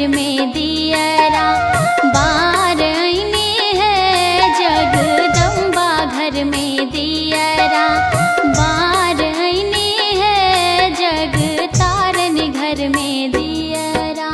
घर में दियरा बार आईने है जगदम्बा घर में दियरा बार आईने है जग तारन घर में दियरा।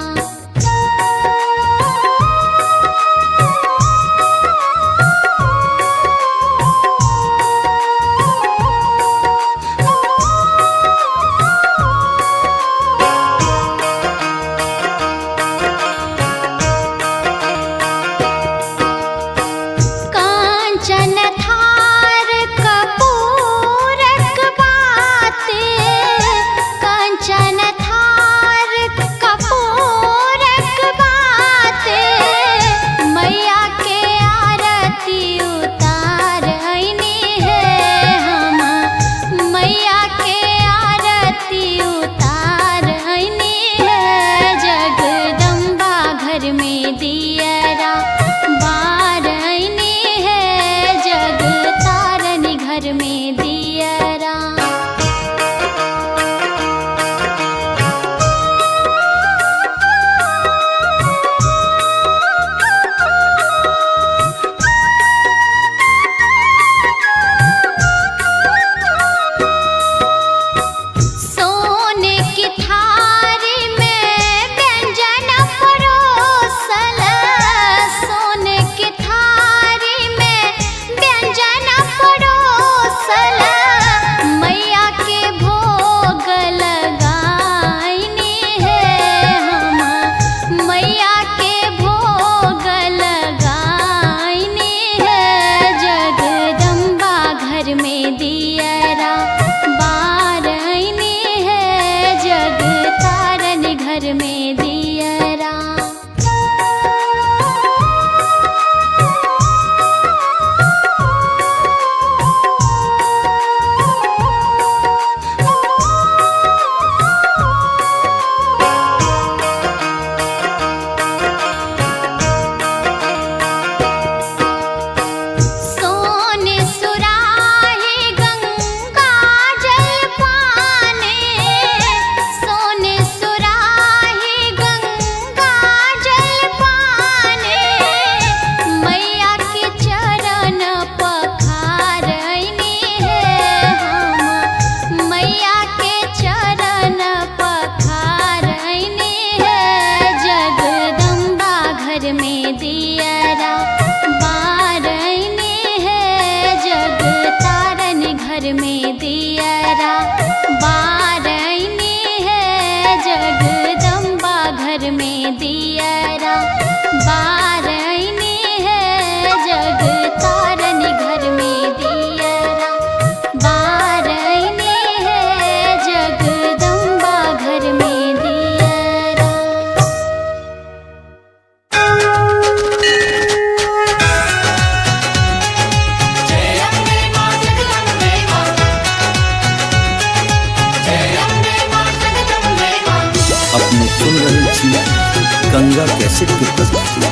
गंगा कैसेट की प्रस्तुति।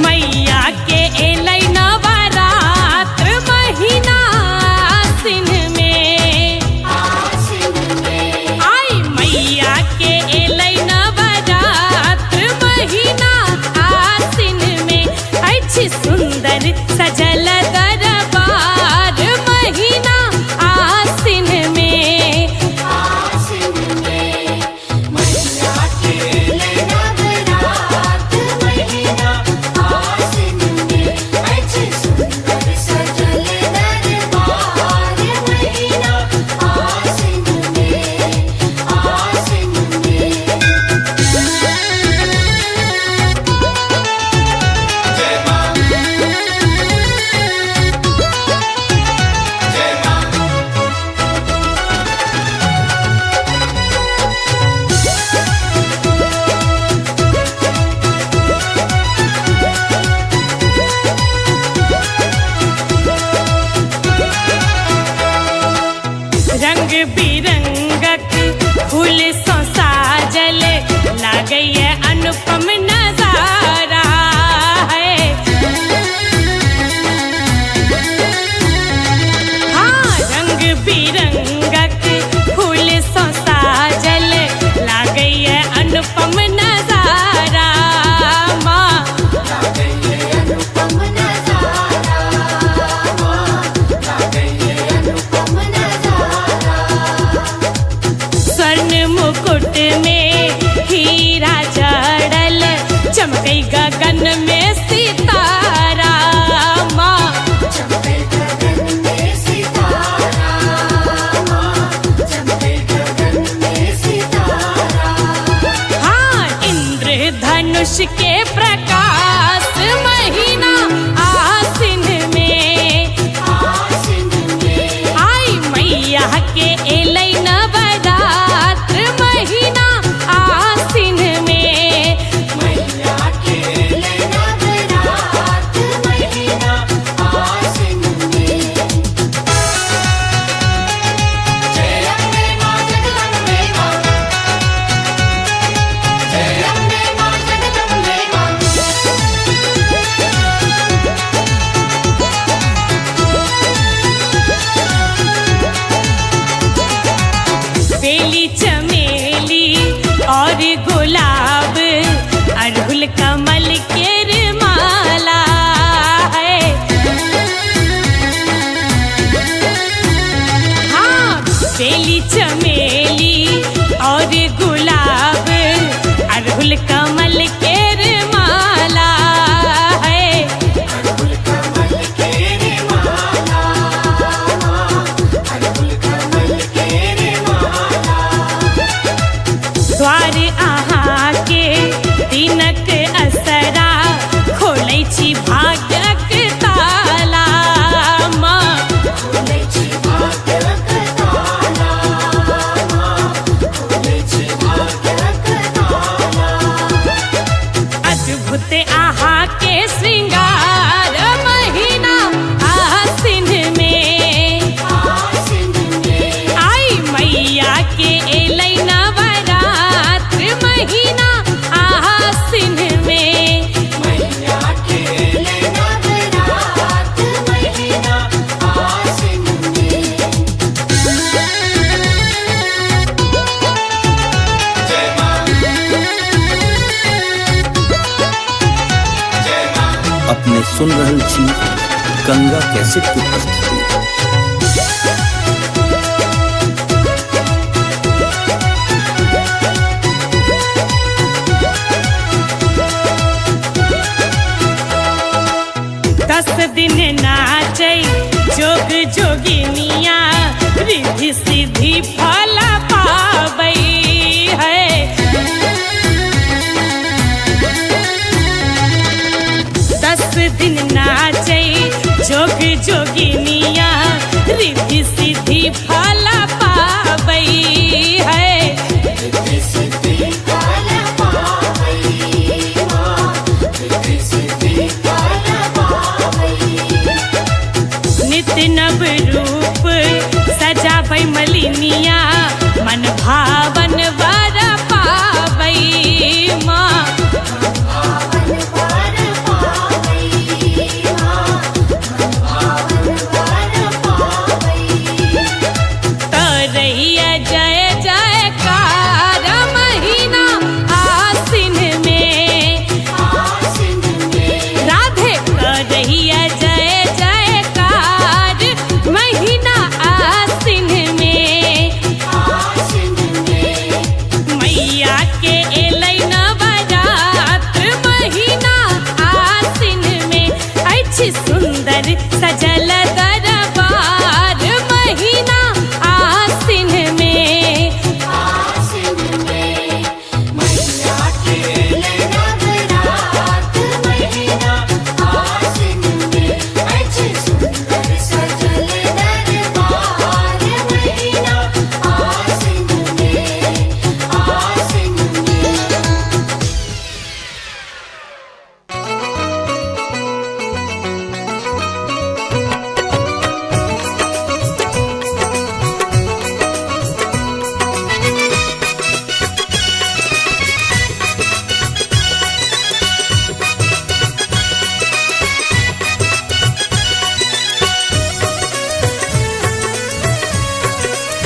मैया के एलै नवरात्र महीना आसिन में आई मैया के एलै नवरात्र महीना आसिन में अछि सुंदर सजल दरबार महीना आसिन में रंग बिरंगक फूल सँ साजल लागैए अनुपम नजारा है। हाँ रंग बिरंगक फूल सँ वर्ष के प्रकाश महीना आसिन में आई मैया के एलै नवरात्र महीना आसिन में बेली चमेली और गुलाब अड़हुल कमल के माला है। हाँ बेली चमेली और गुलाब अड़हुल कमल के माला है। द्वार अहाँ के दिनक असरा खोलै छी भाग्यक ताला माँ अद्भुत अहाँ के श्रृंगार महीना आसिन में आई मैया के एलै नवरात्र महीना आसिन में अपने सुन रहल छी गंगा कैसेट की प्रस्तुति। दस दिन नाचै जोग जोगिनिया रिद्धि सिद्धि फल पाबै है। दस दिन नाचै जोग जोगिनिया रिद्धि सिद्धि फल पाबै है। नित्य नव रूप सजाबै मलिनिया मन भावन वर पाबै माँ तरैया जय जयकार महीना आसिन में राधे करैया जय जयकार महीना आसिन में मैया के एलै नवरात्र महीना आसिन में अछि सुंदर सजल दरबार महीना आसिन में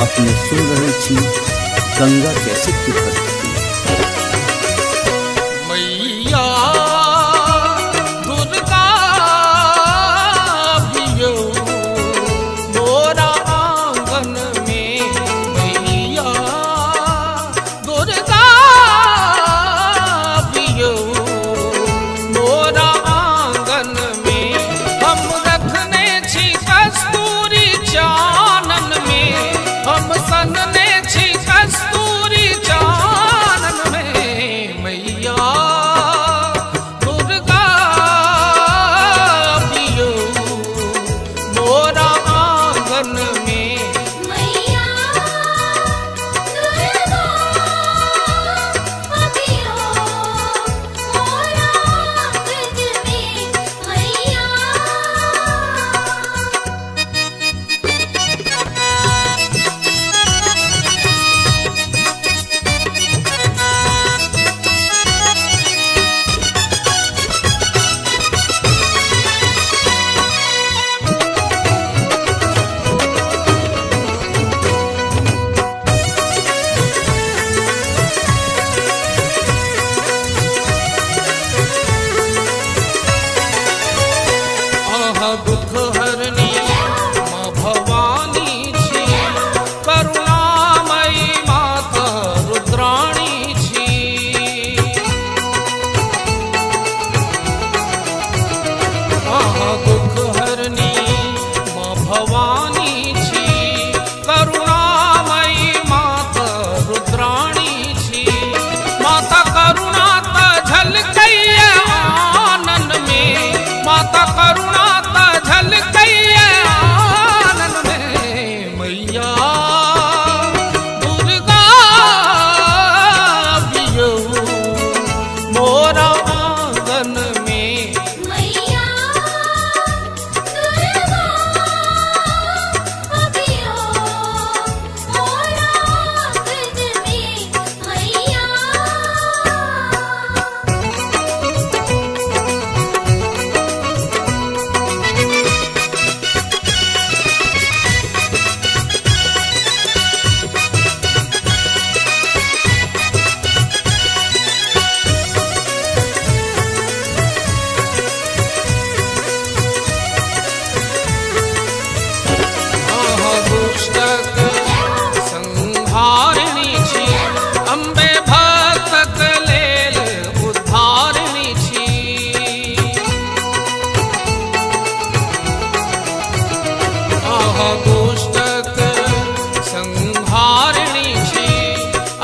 अपने सुन रहल छी गंगा कैसेट की प्रस्तुति। मैया दुर्गा पियो मोरा आंगन में मैया दुर्गा पियो मोरा आंगन में हम रखने छी कस्तूरी चानन में हम सनने छी कस्तूरी चानन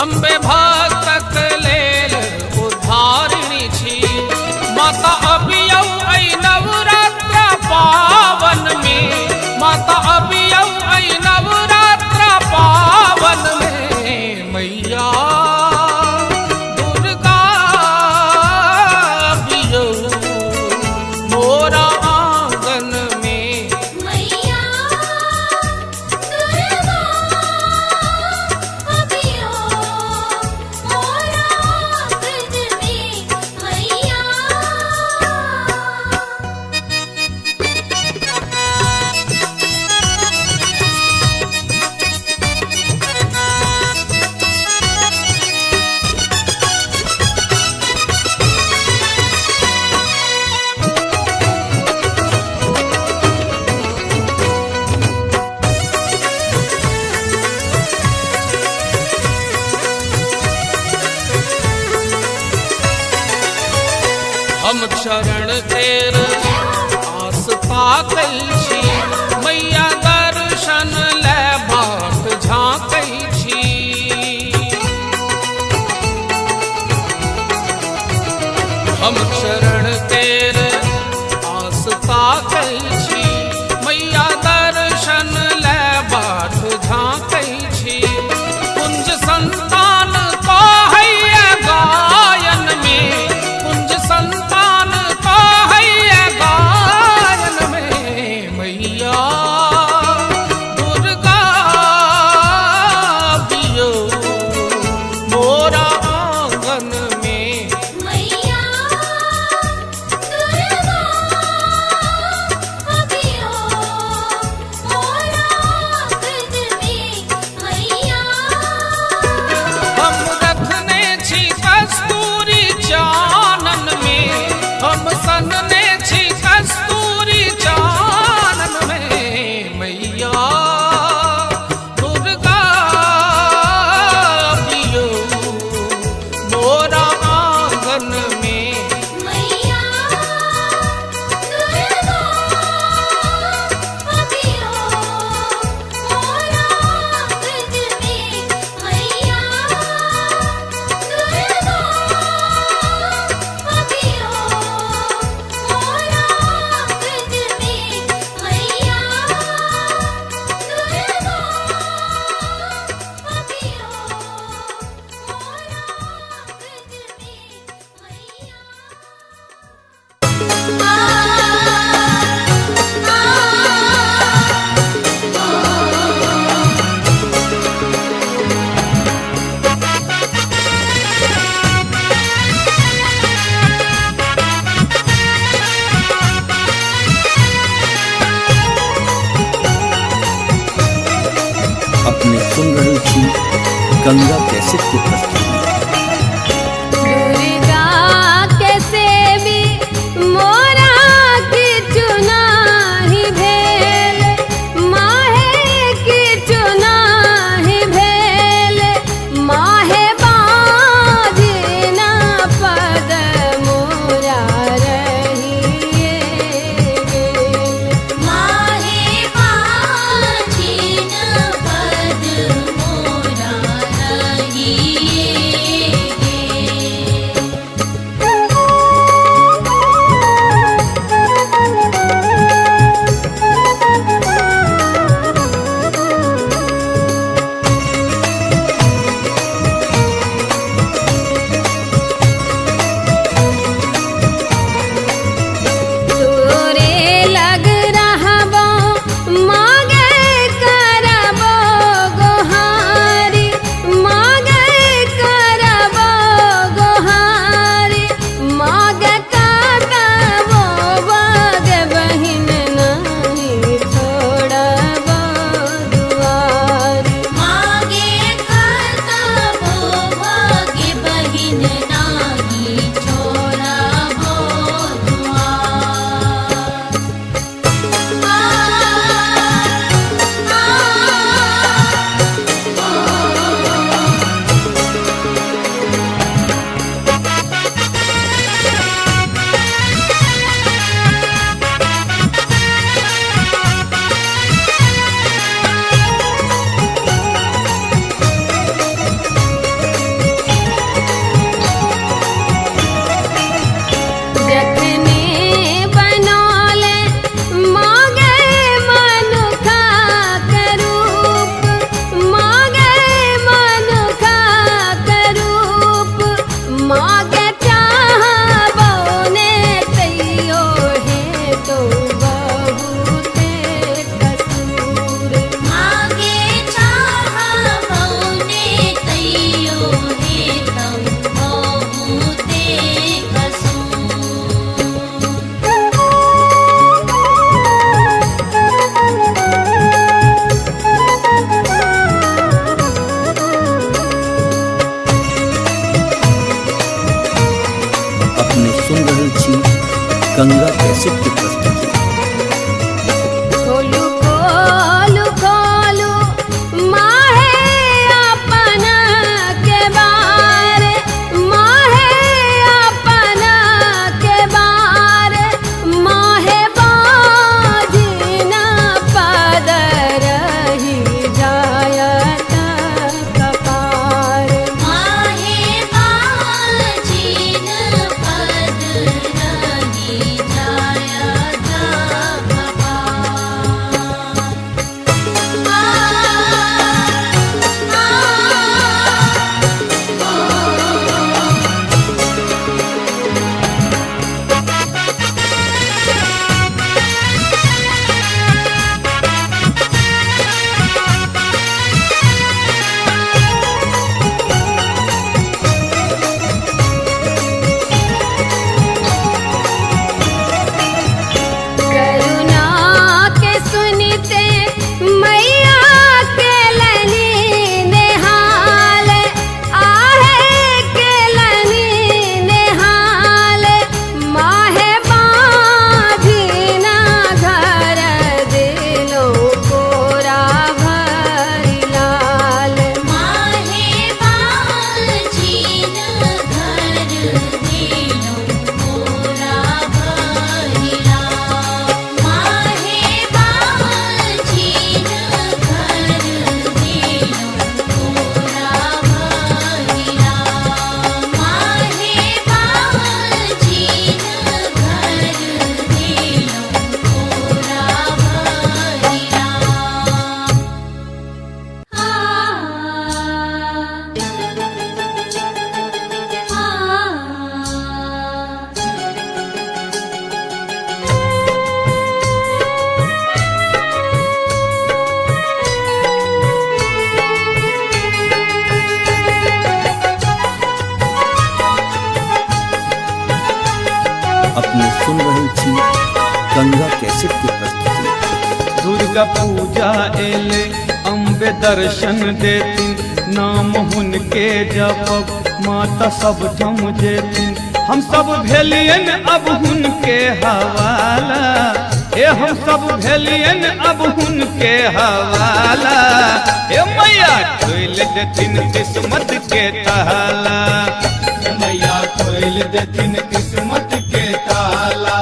अम्बे भक्तक लेल उद्धारिणी छी। माता अबियौ ऐ नवरात्र पावन में, माता अबियौ ऐ नवरात्र पावन में, मैया दुर्गा अबियौ मोरा आंगन में। मैया दुर्गा अबियो मोरा आंगन में, मैया। हम चरण तेर आस ताकै छी, मैया दर्शन ले बाट झाँकै छी। हम चरण तेर आस ताकै छी, मैया दर्शन ले बाट झाँकै छी। कुंज संतान कहैया गायन में, कुंज संतान कहैया गायन में, मैया दुर्गा अबियौ मोरा आंगन में। मैया दुर्गा अबियो मोरा आंगन में, मैया। हम रखने छी कस्तूरी चानन में, हम सनने छी कस्तूरी चानन में, मैया दुर्गा अबियौ मोरा आंगन में। मैया दुर्गा अबियो मोरा आंगन में, मैया दुर्गा अबियो मोरा आंगन में, मैया दुर्गा अबियो अपने सुन रहे छी गंगा कैसे की प्रस्तुति। दुर्गा कैसे भी मोरा की चुनाही भेल, माहे की चुनाही भेल, माहे बाजना पद मोरा रहिए गेल, माहे बाजना पद मोरा रहिए गंगा कैसेट की प्रस्तुति। खोलू खोलू खोलू माहे अपन के बारे, माहे अपन के बारे, माहे बाजी न पद रही जायत कपार, माहे बाजी न पद रही जायत कपार। करुणा के सुनिते मैया के लनी नेहाल, आहे के लनी नेहाल, माहे बाजी न घर दिलो कोरा भरी लाल, माहे बाजी न घर दिलो कोरा भरिला, माहे बाजी न घर दिलो कोरा भरिला, माहे बाजी न घर दिलो कोरा भरिला। अपने सुन रहे छी गंगा कैसेट की प्रस्तुति। दुर्गा पूजा एले अम्बे दर्शन देतिन, नाम हुनके जपब माता सब थम जेतिन। हम सब भेलियन अब हुनके हवाला, ए हम सब भेलियन अब हुनके हवाला। ए मैया खोल देतिन किस्मत के ताला, मैया खोल देतिन किस्मत के ताला।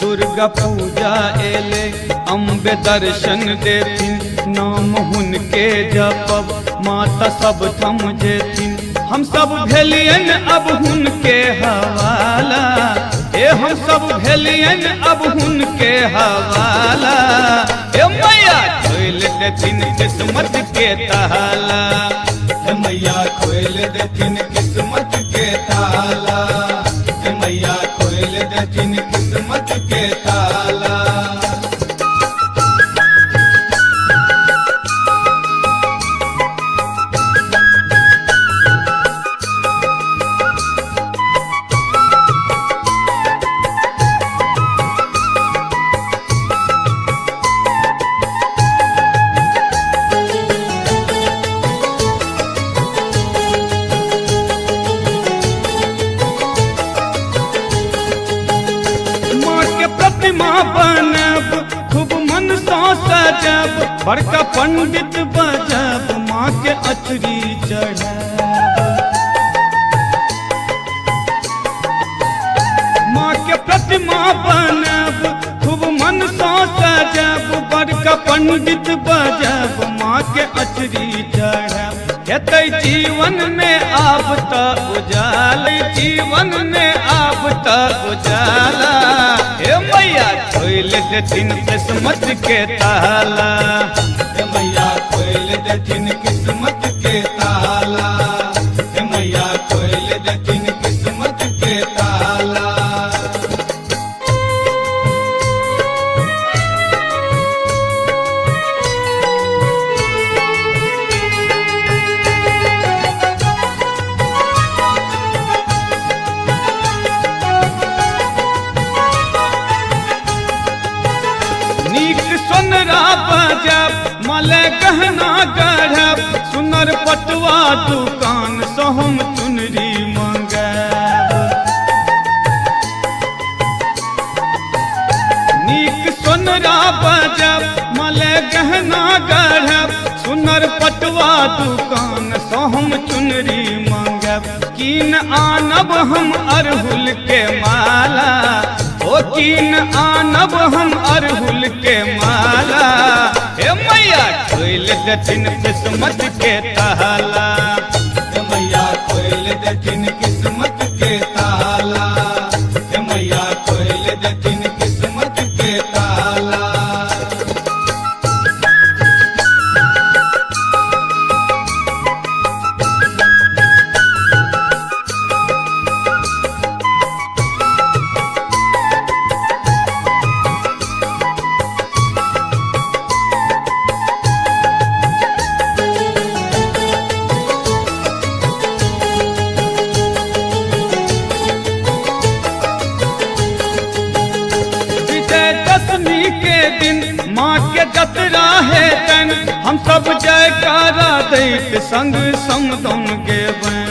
दुर्गा पूजा एले अम्बे दर्शन देतिन, नाम हुनके जपब माता सब थम जेतिन। हम सब भेलियन अब हुनके हवाला, ए हम सब भेलियन अब हुनके हवाला। ए मैया खोल देतिन किस्मत के ताला, ए मैया खोल देतिन किस्मत के ताला, ए मैया खोल देतिन किस्मत के ताला। माँ के प्रतिमा बनब खूब मन सा सजब, बड़का पंडित बजब माँ के अचरी चढ़ब। माँ के प्रतिमा बनब खूब मन सा सजब, बड़का पंडित बजब माँ के अचरी चढ़ब। हेतै जीवन में आब त उजाल, जीवन में आब त उजाला। हे मैया खोल देतिन किस्मत के ताला, हे मैया खोल देतिन किस्मत के ताला, हे मैया खोल देतिन किस्मत के ताला। नीक सोनरा बजब मले गहना गढ़ब, सुन अंगना गढ़ब, सुनर पटवा दुकान सो हम चुनरी मांगब, कीन आनब हम अरहुल के माला, ओ कीन आनब हम अरहुल के माला। हे मैया खोल देथिन किस्मत के ताला, हे मैया खोल देथिन किस्मत के ताला, हे मैया खोल देथिन किस्मत के ताला। विजयदशमी के दिन माँ के जतरा है तन, हम सब जयकारा दैत संग समदौन गेबैं।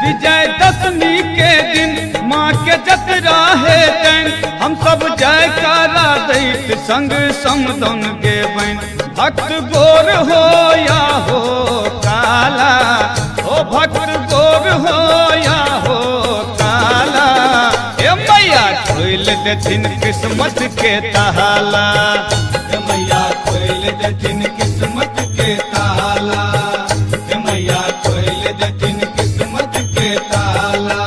विजयदशमी के दिन माँ के जतरा है तन, हम सब जयकारा दैत संग समदौन गेबैं। भक्त गोर हो या हो काला, ओ भक्त गोर हो या हो काला, हे मैया खोल देथिन किस्मत के ताला, हे मैया खोल देथिन किस्मत के ताला, हे मैया खोल देथिन किस्मत के ताला।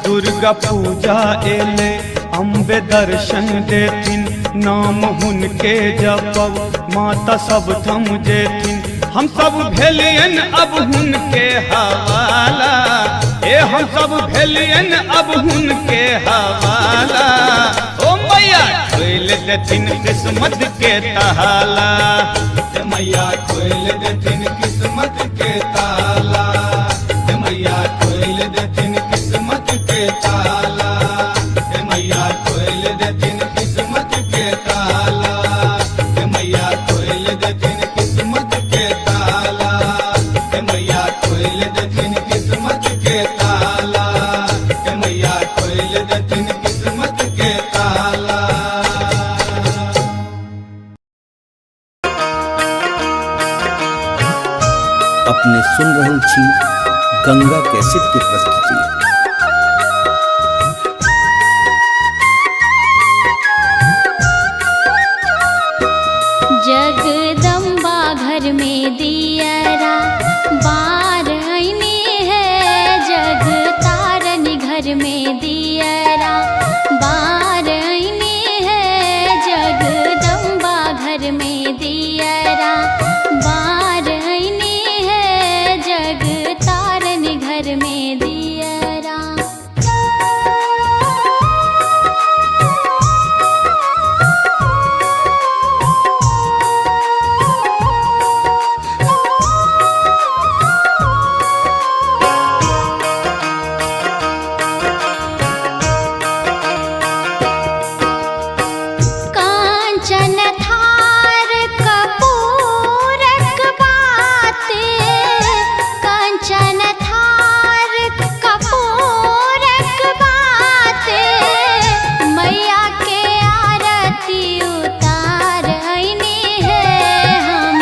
दुर्गा पूजा एले अम्बे दर्शन देथिन, नाम हुनके जपब माता सब थम जेथिन, हम सब भेलियन अब हुनके हवाला, ए हम सब भेलियन अब हुनके हवाला। ओ मैया खोल देथिन किस्मत के ताला, हे मैया खोल देथिन किस्मत के ताला, हे मैया खोल देथिन किस्मत के ताला, हे मैया खोल देथिन किस्मत के ताला, हे मैया खोल देथिन किस्मत के ताला, हे मैया खोल देथिन किस्मत के ताला, हे मैया खोल देथिन किस्मत के ताला। अपने सुन रहल छी गंगा कैसेट की प्रस्तुति। जगदम्बा घर में दियरा बार आईने है, जग तारनी घर में दियरा बार आईने है, जगदम्बा घर में दियरा बार आईने है, जग तारनी घर में दियरा। कांचन थार कपूरक बाते, कांचन थार कपूरक बाते, मैया के आरती उतार आईने है हम,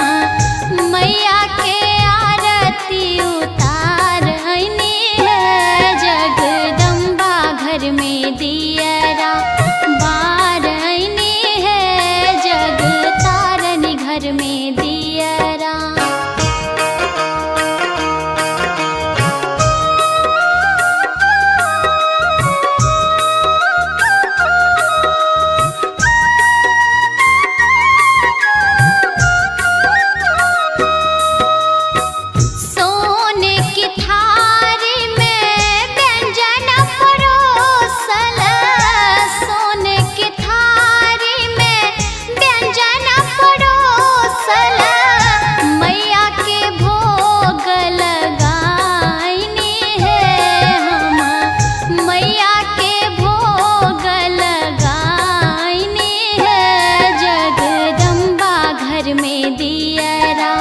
मैया के आरती उतार आईने है, जगदम्बा घर में दियरा बार आईने है, जग तारनी घर में दियरा। सोने की थारी में व्यंजन परोसल, सोने की थारी में व्यंजन परोसल, मैया के भोग लगाईने है हम, मैया के भोग लगाईने है, जगदम्बा घर में दियरा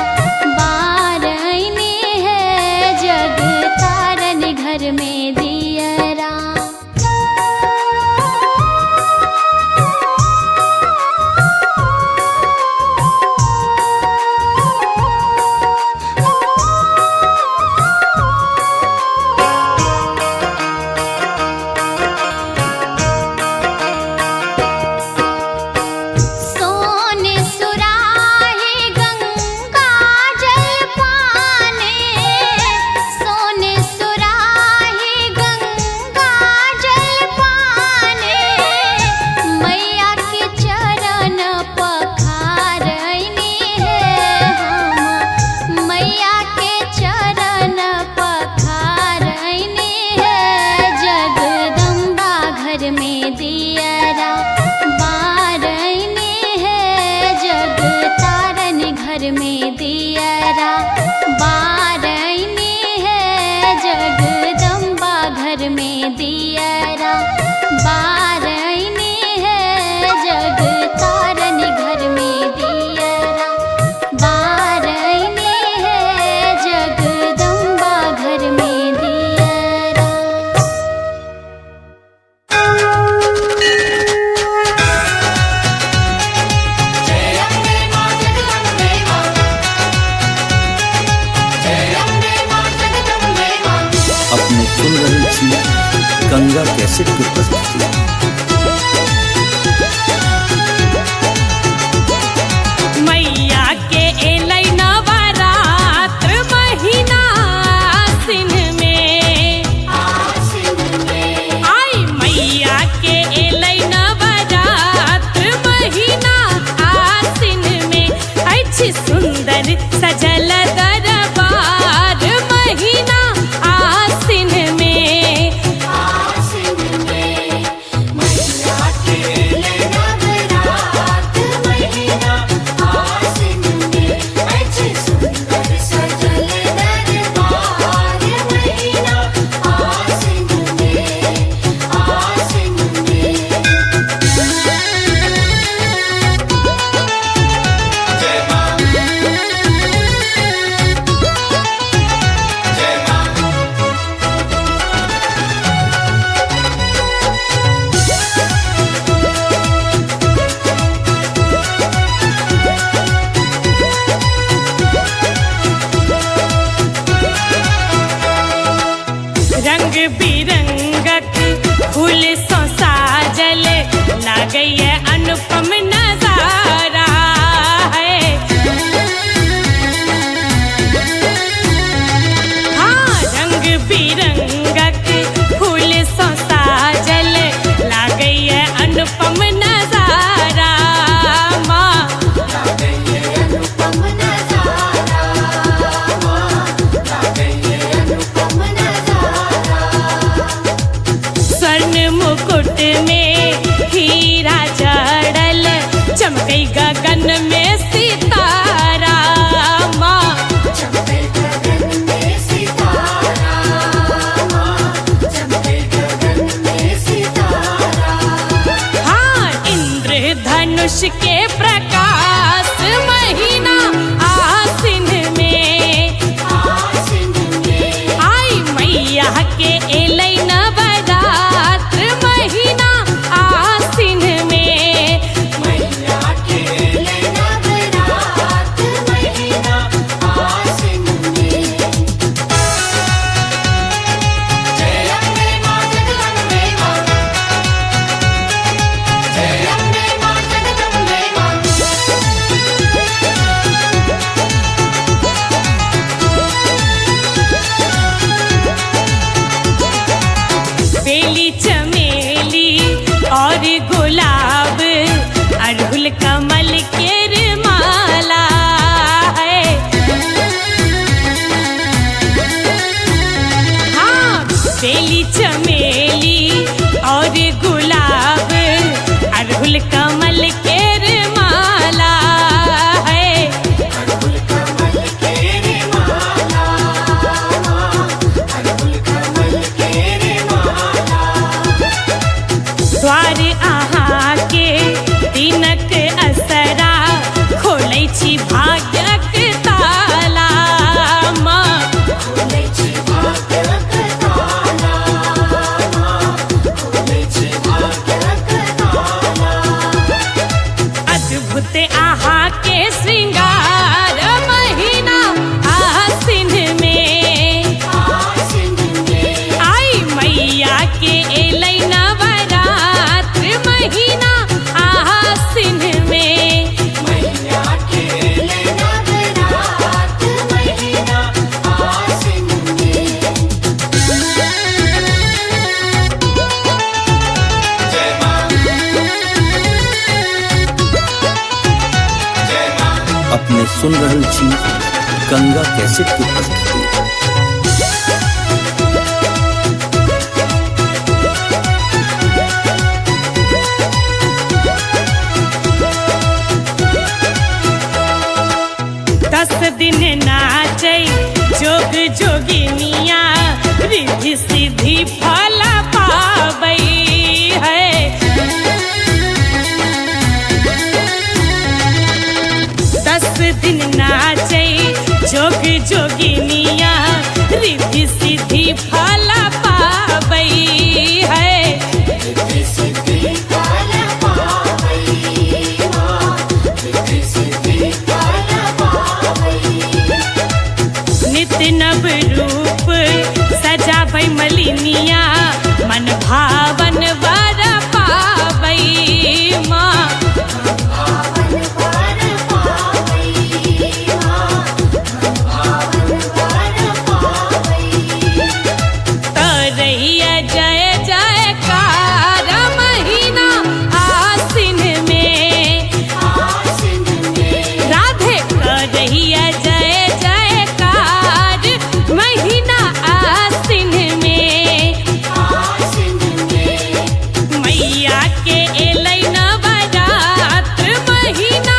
बार आईने है, जग तारनी घर में दियरा। घर में दियरा बारैनी है जगदम्बा घर में दियरा बारैनी है जगतारनी घर में दियरा बारैनी है जगदम्बा घर में दियरा। अपने सुन रहे थी गंगा कैसेट की प्रस्तुति। मैया के एलै नवरात्र महीना आसिन में आई मैया के एलै नवरात्र महीना आसिन में अछि सुंदर सजल दरबार महीना आसिन में रंग बिरंगक फूल सो साजल लागैए अनुपम नजारा है। हाँ रंग बिरंगक फूल सो साजल लागैए अनुपम नजारा माँ स्वर्ण मुकुट में हीरा जड़ल चमकै गगन में सितारा माँ हाँ इंद्रधनुष के प्रकाश महीना आसिन में आई मैया के एलै नवरात्र महीना आसिन में बेली चमेली और गुलाब अड़हुल कमल के माला है। हाँ बेली चमेली और गुलाब अड़हुल कमल के माला है। द्वार अहाँ के दिनक असरा खोलै छी भाग्यक ताला माँ अद्भुत अहाँ के श्रृंगार महीना आसिन में आई मैया के एलै नवरात्र महीना आसिन में अपने सुन रहे थी गंगा कैसेट की प्रस्तुति। दिन नाचै जोग जोगिनिया रिद्धि सिद्धि फल पाबै है। 10 दिन नाचै जोग जोगिनिया रिद्धि सिद्धि फल पाबै है। नित्य नव रूप सजाबै मलिनिया मन भावन वर पाबै माँ। तरैया जय जयकार महीना आसिन में राधे करैया जय जयकार महीना आसिन में। मैया के एलै नवरात महीना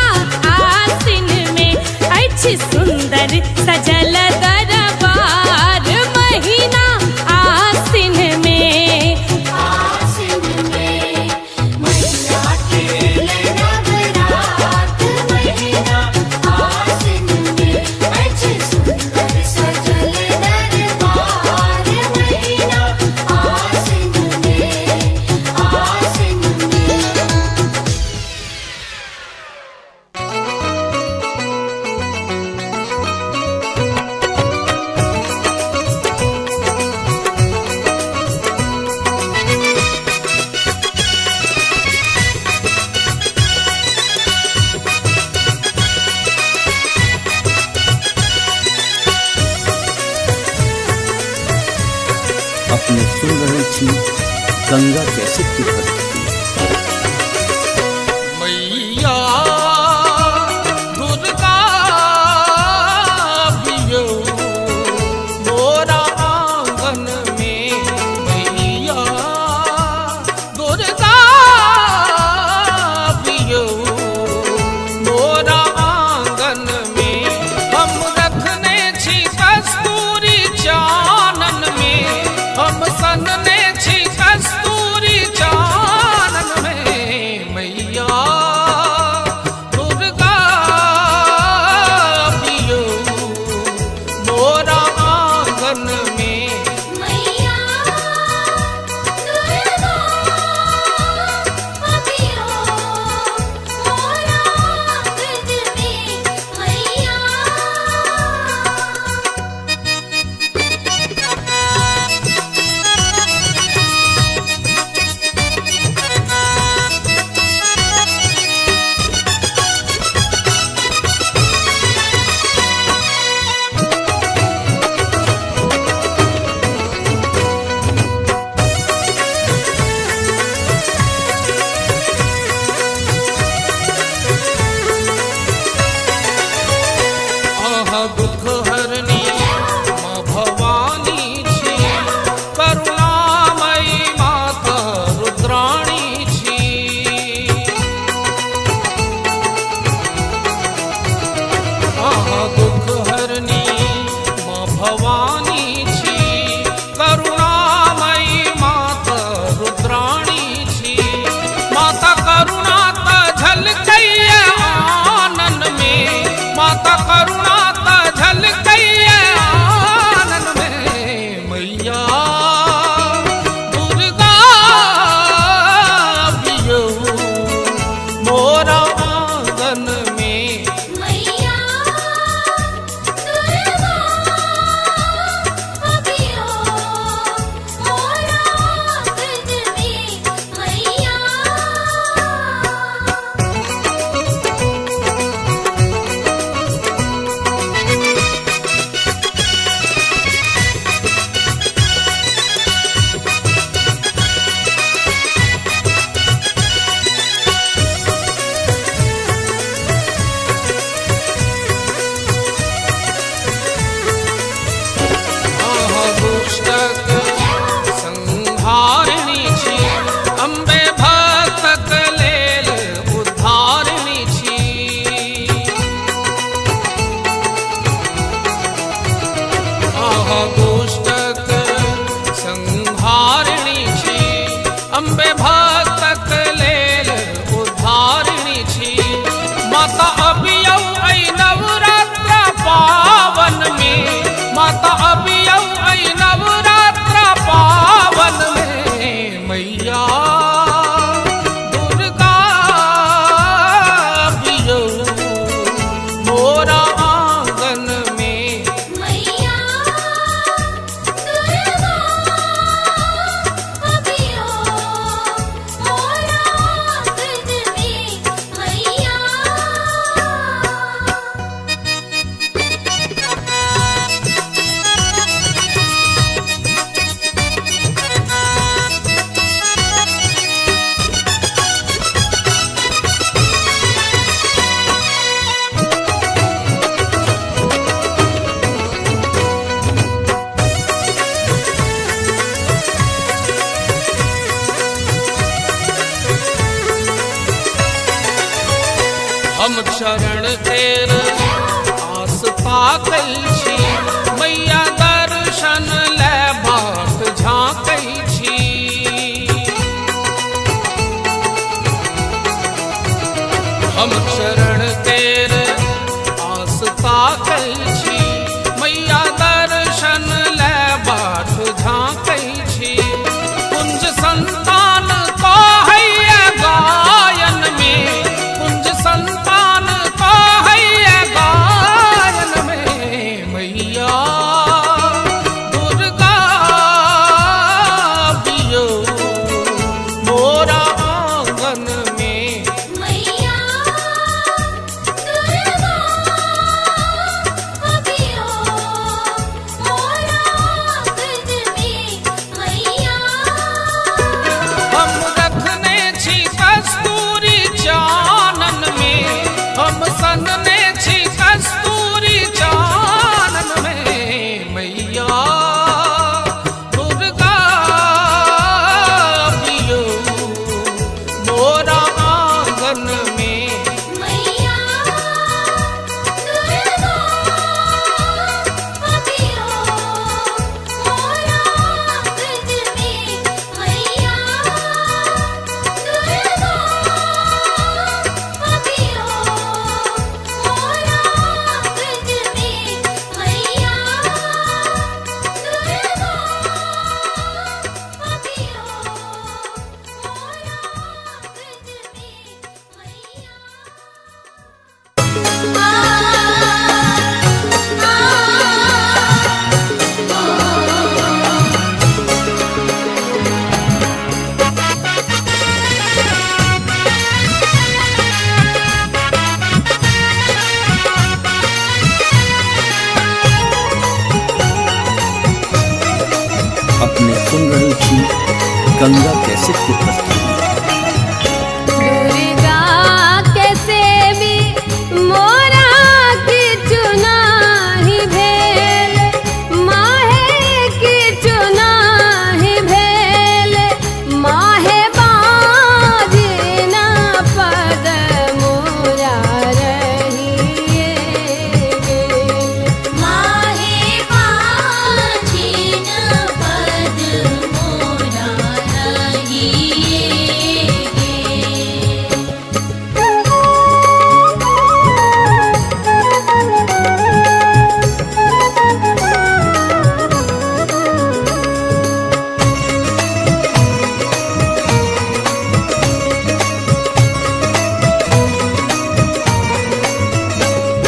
आसिन में अछि सुंदर सजल दरबार महीना आसिन में। अपने सुन रहे छी गंगा कैसे तिरकती। मैया दुर्गा बियो मोरा आंगन में। मैया दुर्गा बियो मोरा आंगन में। हम रखने छी कस्तूरी चानन में। हम सनने छी कस्तूरी चानन में। मैया दुर्गा बियो मोरा आंगन में। मैया दुर्गा बियो मोरा आंगन में। मैया दुख हरनी माँ भवानी छी। करुणामयी माता रुद्राणी छी। दुख हरनी माँ भवानी छी। करुणामयी माता रुद्राणी छी। माता करुणा त झलकैया आनन में। माता करुणा त झलक शरण तेर आस ताकै छी, मैया दर्शन ले बाट झाँकै छी। हम शरण तेर आस ताकै छी, मैया दर्शन ले बाट झाँकै छी। कुंज संतान तो हैया गायन में, कुंज संतान तो हैया गायन में, मैया दुर्गा बियो मोरा आंगन में। मैया दुर्गा अबियो मोरा आंगन में। मैया हम रखने छी कस्तूरी चानन में, हम सनने छी कस्तूरी चानन में, मैया दुर्गा बियो मोरा आंगन में। मैया दुर्गा अबियो मोरा आंगन में। मैया दुर्गा अबियो मोरा आंगन में। मैया अपने सुन रहे छी गंगा कैसेट की प्रस्तुति। दुर्गा के सेवी मोरा की चुनाही भेल, माहे की चुनाही भेल, माहे बाजना पद मोरा रहिए गेल। माहे बाजिन पद मोरा रहिए गे।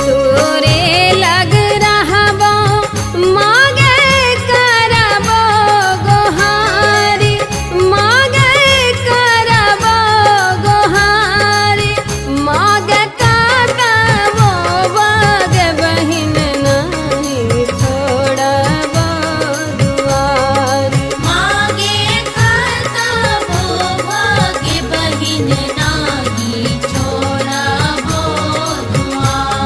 तोरे लग रहबो मागे करबो गोहारी, मागे करबो गोहारी, मागे करबो बग बहिन नहीं छोड़बो दुआरी। मागे करतबो भाग्य बहिन नाही छोड़बो दुआर।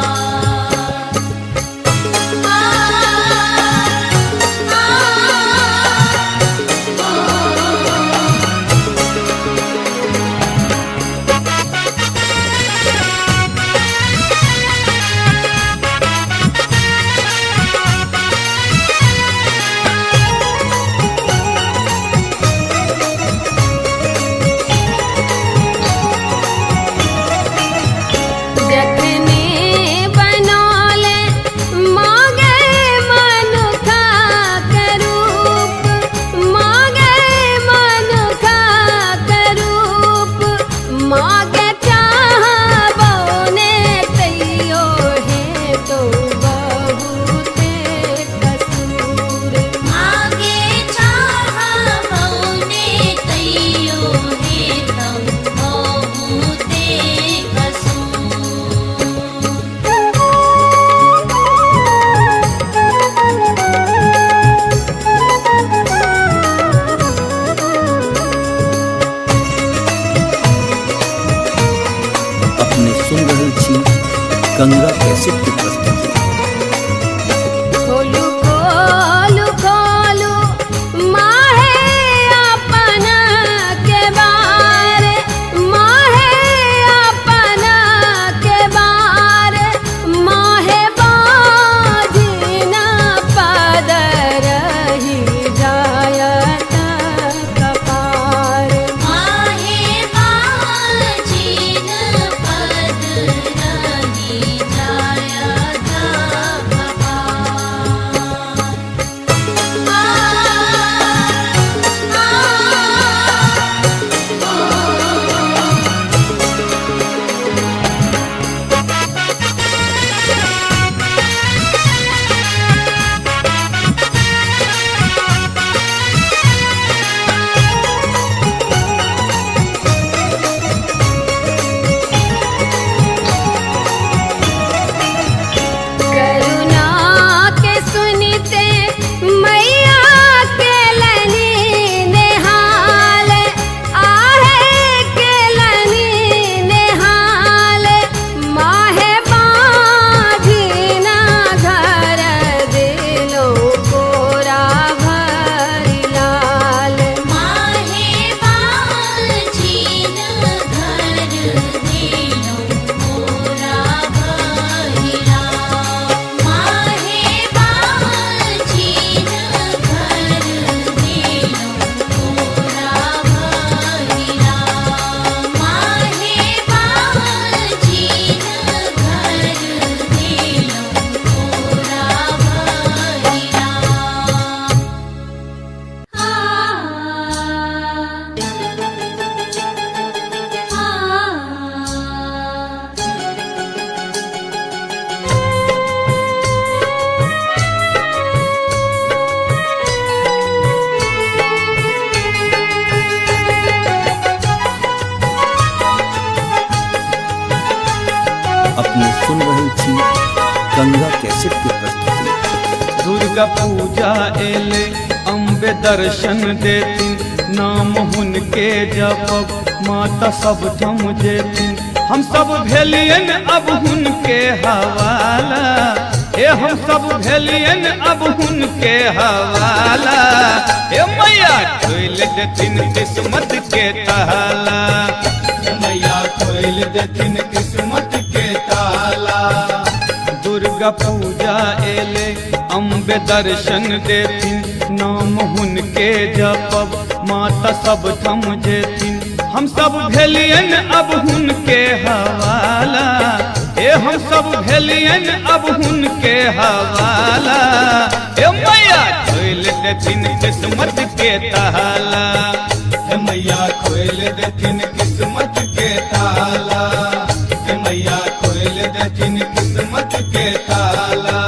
गंगा कैसेट की प्रस्तुति। दुर्गा पूजा एले अम्बे दर्शन देती, नाम हुनके जपब माता सब थम जेती। हम सब भेलियन अब हुनके हवाला, ए हम सब भेलियन अब हुनके हवाला। ए मैया खोल देथिन किस्मत के ताला, मैया खोल देथिन किस्मत के ताला। दुर्गा पूजा एले अम्बे दर्शन देती, नाम हुनके जपब माता सब थम जेती। हम सब भेलियन अब हुनके हवाला, ए हम सब भेलियन अब हुनके हवाला। ए मैया खोल देथिन किस्मत के ताला, ए मैया खोल देथिन किस्मत के ताला, ए मैया खोल देथिन किस्मत के ताला।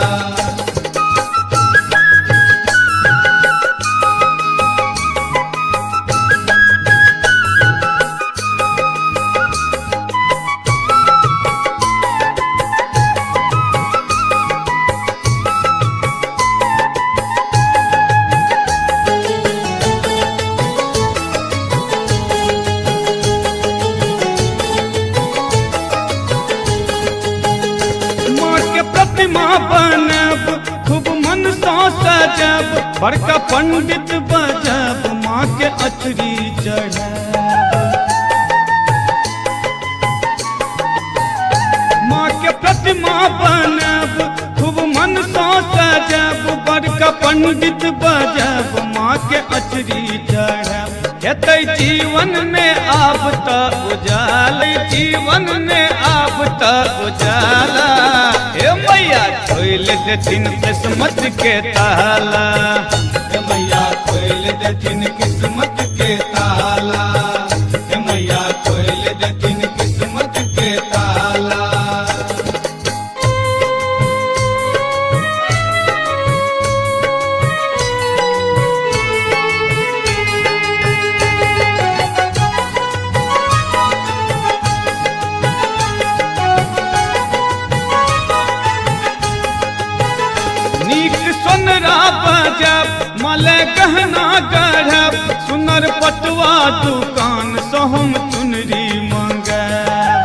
प्रतिमा बनब खूब मन सा सजब, बड़का पंडित बजब माँ के अचरी चढ़ब। माँ के प्रतिमा बनब खूब मन सा सजब, बड़का पंडित बजब माँ के अचरी चढ़ब। हेतै जीवन में आब त उजाला, जीवन में आब त उजाला। हे मैया खोल देथिन किस्मत के ताला, हे मैया खोल देथिन किस्मत के ताला, हे मैया खोल देथिन किस्मत के ताला। सोनरा बजब मले गहना गढ़ब, सुनर पटवा दुकान से हम चुनरी मंगब।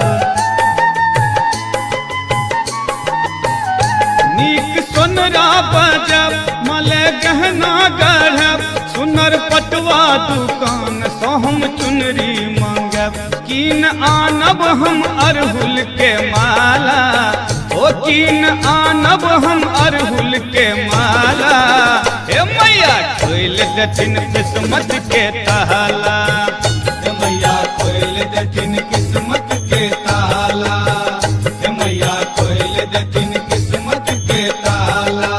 नीक सोनरा बजब मले गहना गढ़ब, सुनर पटवा दुकान से हम चुनरी मंगब। कीन आनब हम अरहुल के माला, ओ कीन आनब हम अरहुल के माला। हे मैया खोल देथिन किस्मत के ताला, हे मैया खोल देथिन किस्मत के ताला, हे मैया खोल देथिन किस्मत के ताला।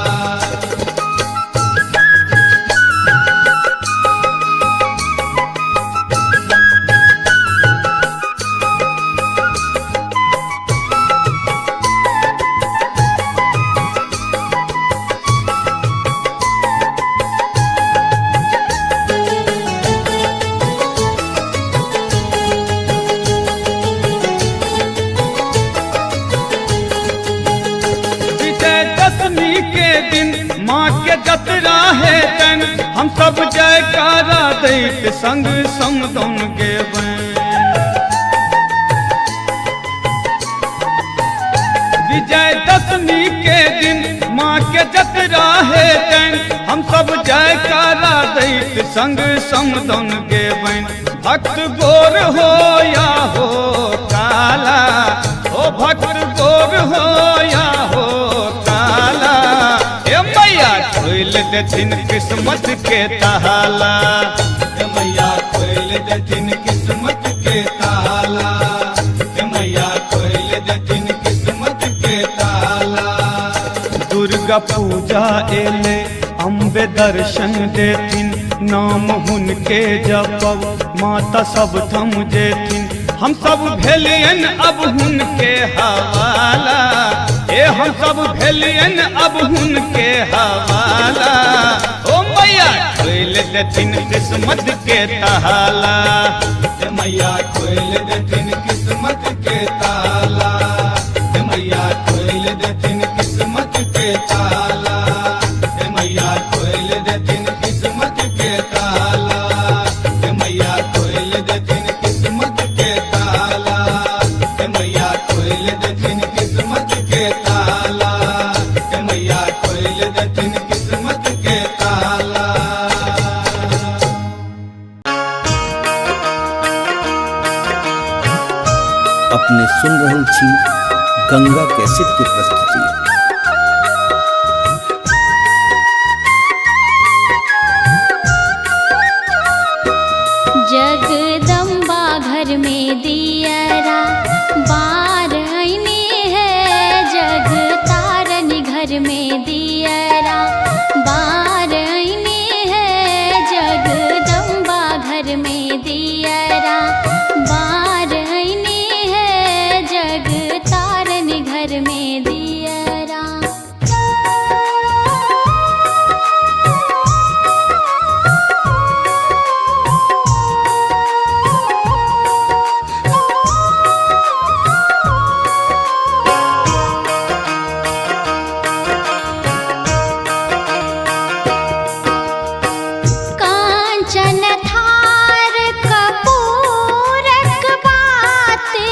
के दिन माँ के जतरा है तन, हम सब जयकारा दैत संग समदन गेबैन। विजयदशमी के दिन माँ के जतरा है तन, हम सब जयकारा दैत संग समदन गेबैन। भक्त गोर हो या हो काला, ओ भक्त गोर हो या हो काला। हे मैया खोल देथिन किस्मत के ताला, हे मैया खोल देथिन किस्मत के ताला, हे मैया खोल देथिन किस्मत के ताला। दुर्गा पूजा एले अम्बे दर्शन देथिन, नाम हुनके जपब माता सब थम जेथिन। हम सब भेलियन अब हुनके हवाला, ए हम सब भेलियन अब हुनके हवाला। ओ मैया खोल देथिन किस्मत के ताला, ए मैया खोल देथिन किस्मत के ताला, ए मैया खोल देथिन किस्मत के ताला, हे मैया खोल देथिन किस्मत के ताला, हे मैया खोल देथिन किस्मत के ताला, हे मैया खोल देथिन किस्मत के ताला, हे मैया खोल देथिन किस्मत के ताला। अपने सुन रहल छी गंगा कैसेट की प्रस्तुति। जगदम्बा घर में दियरा बार आईने है, जग तारन घर में दियरा बार आईने है, जगदम्बा घर में दियरा बार आईने है, जग तारन घर में दियरा। कांचन थार कपूरक बाते,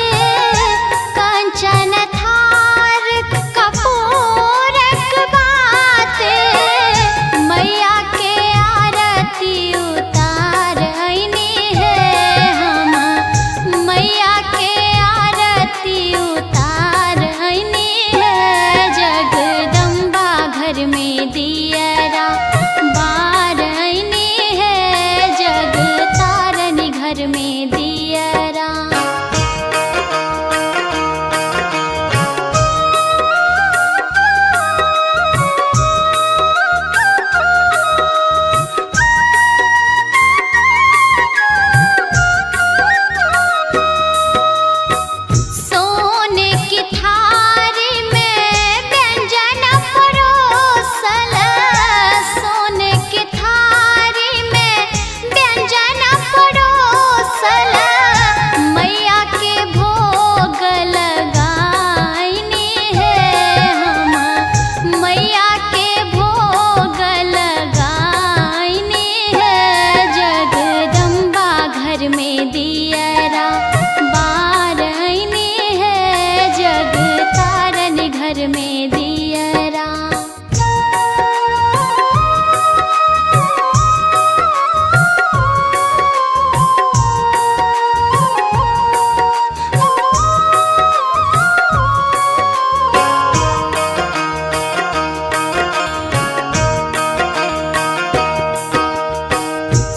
कांचन थार कपूरक बाते, मैया के आरती उतार आईने है हम, मैया के आरती उतार आईने है, जगदम्बा घर में दियरा बार आईने है, जग तारन घर में दियरा। सोने की थारी में व्यंजन परोसल, सोने की थारी में व्यंजन परोसल, मैया के भोग लगाईने है हम, मैया के भोग लगाईने है, जगदम्बा घर में दियरा बार आईने है, जग तारन घर में दियरा।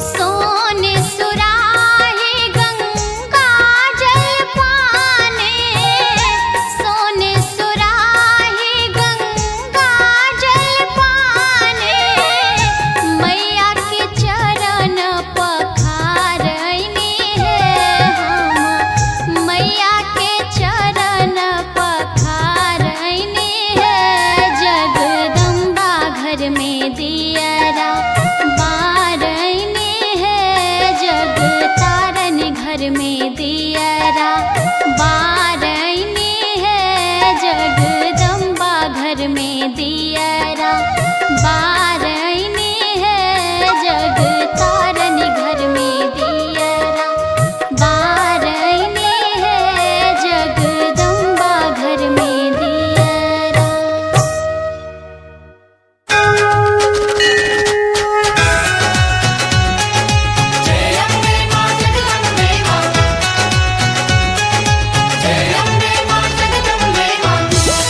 सोने सुराही गंगा जल पाने, सोने सुराही गंगा जल पाने, मैया के चरण पखार आईने है हम, मैया के चरण पखार आईने है, जगदम्बा घर में दियरा बार आईने है, जग तारन घर में दियरा बार आईने है, जगदम्बा घर में दियरा बार आईने है, जग तारन घर में दियरा बार आईने है, जगदम्बा घर में दियरा।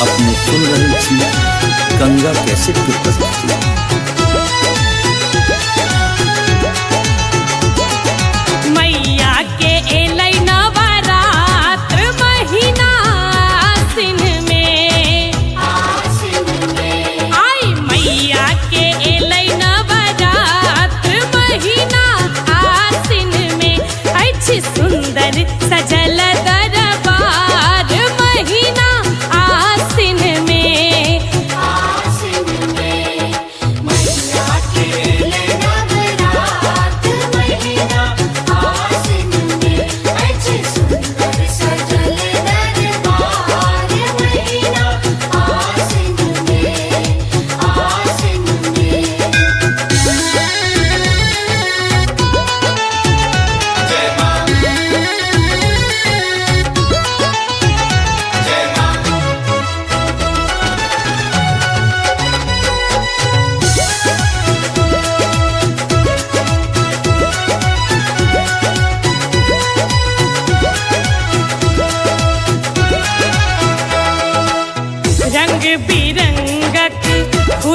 अपने सुन रहल छी गंगा कैसेट की प्रस्तुति। मैया के एलै नवरात्र महीना आसिन में, आई मैया के एलै नवरात्र महीना आसिन में, अछि सुंदर सजल दरबार महीना आसिन में,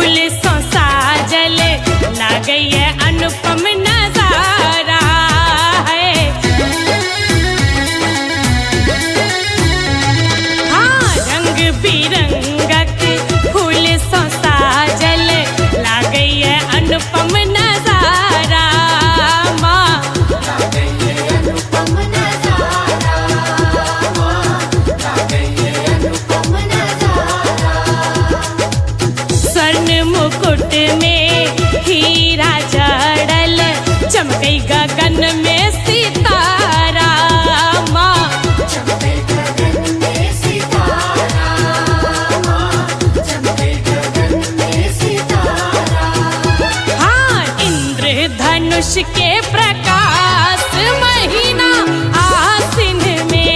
फूल सो साजल लागई है अनुपम नजारा है। हाँ रंग बिरंगक फूल सो साजल लागई है अनुपम नजारा माँ। अनुपम नजारा माँ लागई है अनुपम नजारा। स्वर्ण मुकुट में हीरा जड़ल चमकई गगन में सितारा माँ। चमके गगन में सितारा माँ चमके गगन में सितारा। हाँ इंद्रधनुष के प्रकाश महीना आसिन में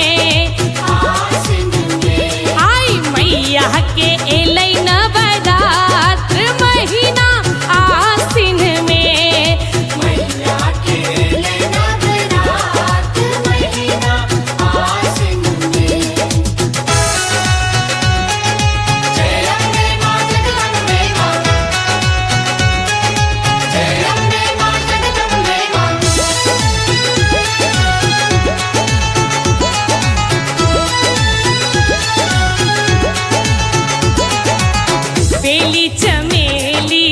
आसिन में आई मैया के एलै नवरात्र महीना आसिन में। मैया के नवरात्र महीना आसिन में। जय अम्बे माँ जगदम्बे माँ जय अम्बे माँ जगदम्बे माँ। बेली चमेली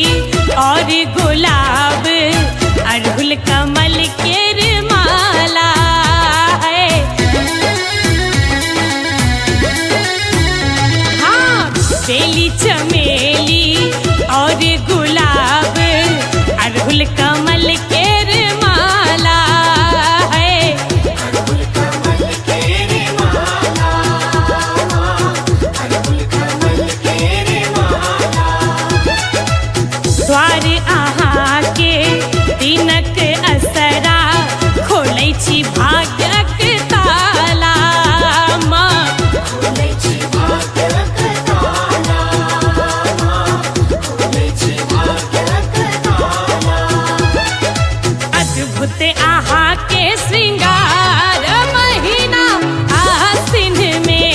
और गुलाब अड़हुल कमल के माला है। हाँ बेली चमेली और गुलाब अड़हुल कमल के माला है। अड़हुल कमल के माला माँ अड़हुल कमल के माला। द्वार अहाँ के दिनक असरा खोलै छी भाग्यक ताला माँ। खोलै छी भाग्यक ताला माँ खोलै छी भाग्यक ताला। अद्भुत अहाँ के श्रृंगार महीना आसिन में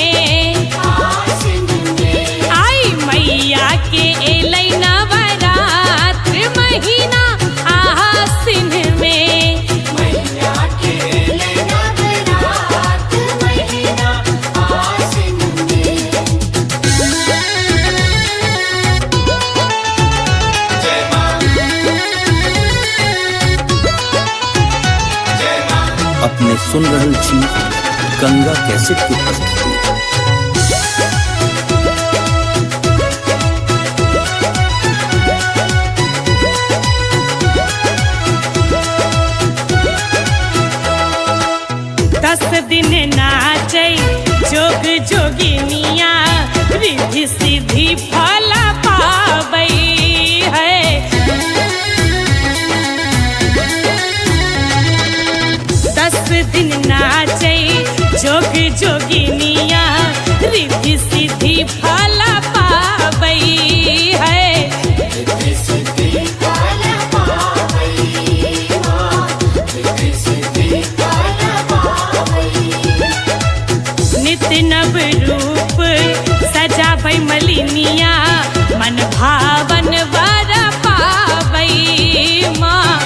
आसिन में आई मैया के एलै नवरात्र महीना आसिन में। मैया के नवरात्र महीना आसिन में। जय माँ जय माँ। अपने सुन रहल छी गंगा कैसेट की प्रस्तुति। दस दिन नाचै जोग जोगिनिया रिद्धि सिद्धि फल पाबै है। दस दिन नाचै जोग जोगिनिया रिद्धि सिद्धि फल पाबै है। रिद्धि सिद्धि फल पावै माँ रिद्धि सिद्धि फल पावै। नित्य नव रूप सजाबै मलिनिया मन भावन वर पाबै माँ।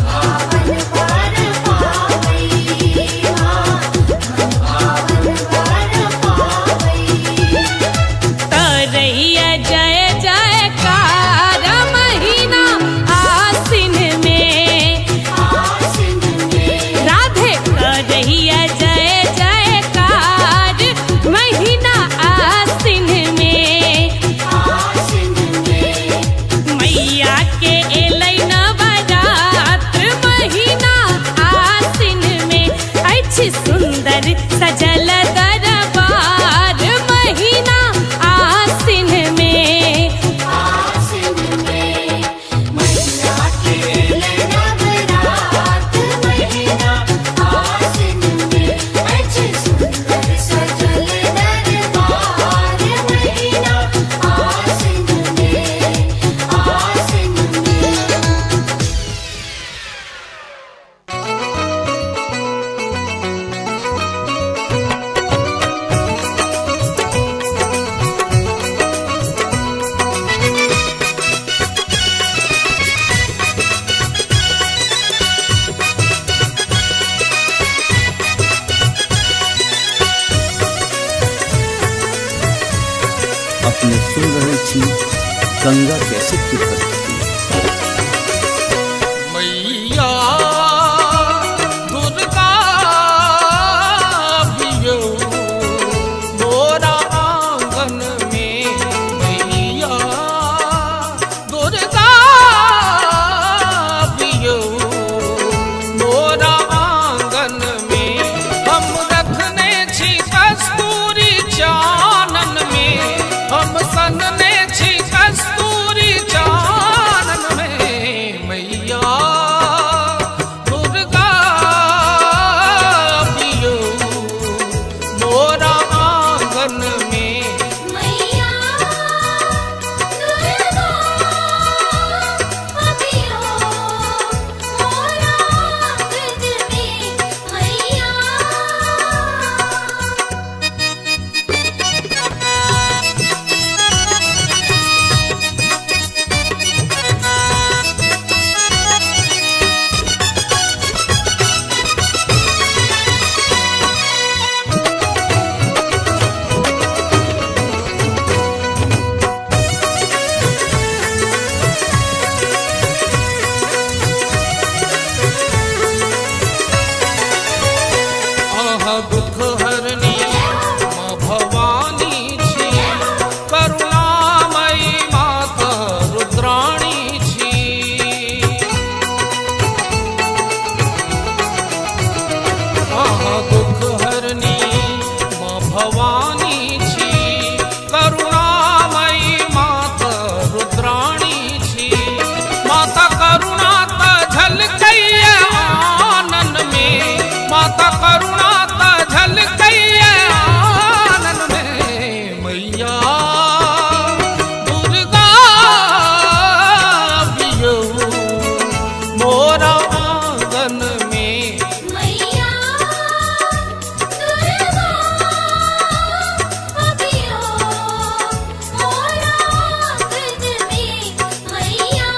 भावन वर पावै माँ भावन वर कैसे की प्रस्तुति? मैया दुर्गा बियो मोरा आंगन में, मैया दुर्गा बियो मोरा आंगन में। हम रखने छी कस्तूरी चानन में, हम सनने छी कस्तूरी चानन में, मैया दुर्गा बियो मोरा आंगन में। मैया दुर्गा बियो मोरा आंगन में, मैया। दुख हरनी माँ भवानी छी, करुणामयी माता रुद्राणी छी। दुख हरनी माँ भवानी छी, करुणामयी माता रुद्राणी छी। माता करुणा त झलकैया आनन में, माता करुणा झलकैया आनन में, मैया दुर्गा बियो मोरा आंगन में। मैया दुर्गा बियो मोरा आंगन में, मैया।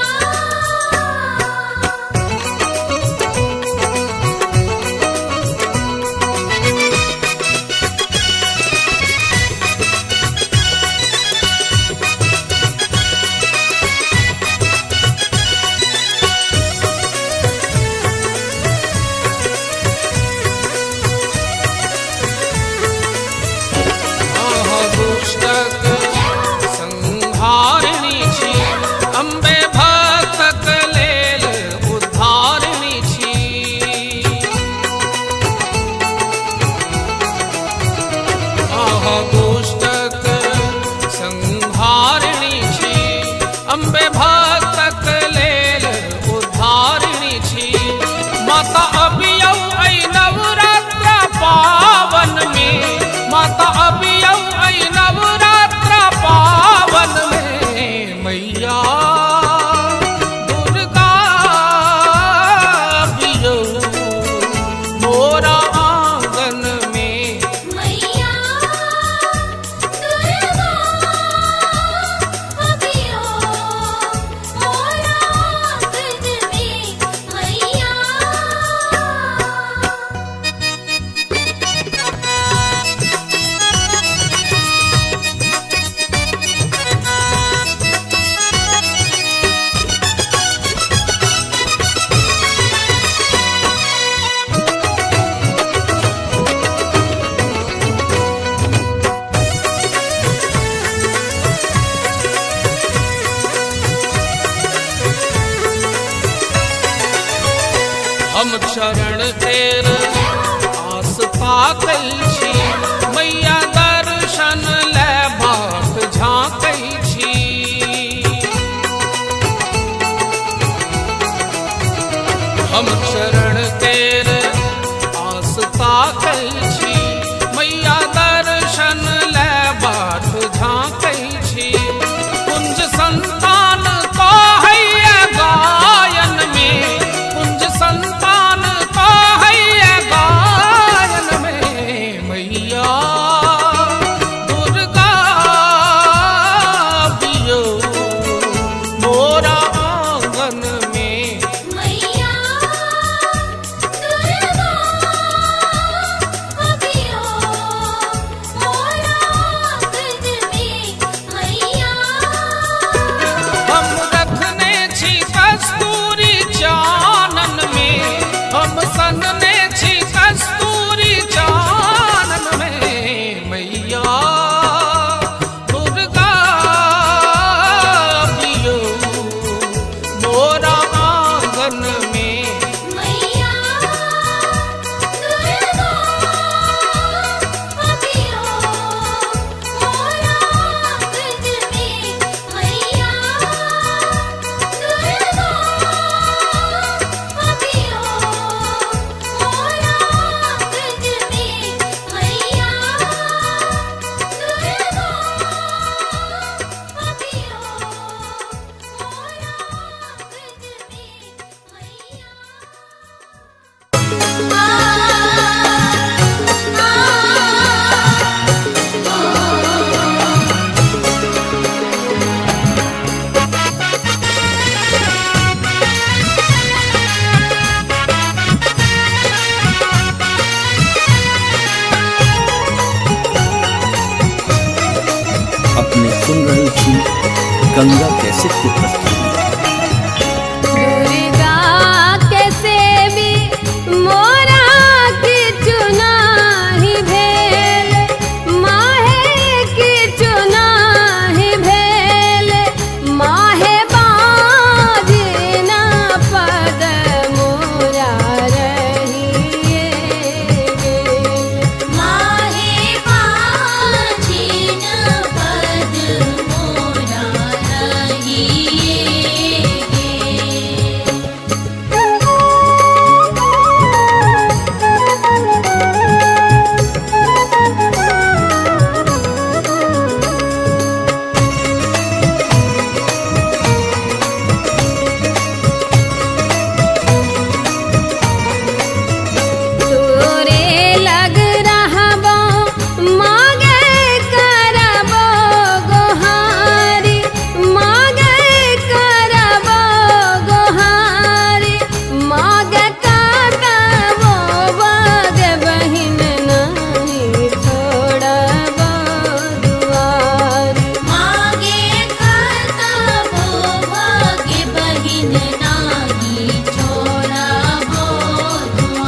दुष्टक संहारिणी छी, अम्बे भक्तक लेल उद्धारिणी छी। दुष्टक संहारिणी छी, अम्बे भक्तक लेल उद्धारिणी छी। माता अबियौ ऐ नवरात्र पावन में, माता अबियौ ऐ नवरात्र पावन में, मैया दुर्गा बियो मोरा आंगन में। मैया दुर्गा बियो मोरा आंगन में, मैया। हम चरण तेर आस पाकै छी, मैया दर्शन ले बाट झाँकै छी। हम चरण तेर आस पाकै छी, मैया दर्शन ले बाट झाँकै छी। कुंज संतान कहैया गायन में, कुंज संतान कहैया गायन में, गंगा कैसेट की प्रस्तुति। दुर्गा के सेवी मोरा की चुनाही भेल, माहे की चुनाही भेल, माहे बाजिना पद मोरा रहिए गेल। माहे बाजिना पद मोरा रहिए गेल। तोरे लग रहबो मागे करबो गोहारी, मागे करबो गोहारी, मागे करबो बगे बहिन नहीं छोड़बो दुआरी। मागे करबो बगे बहिन नहीं छोड़बो दुआरी।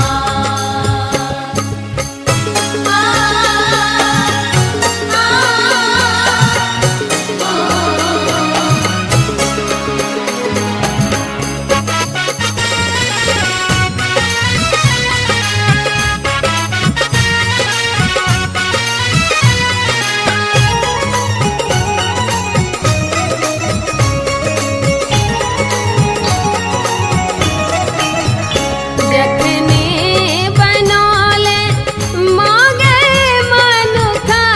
जखने बनौले मागे मनुखा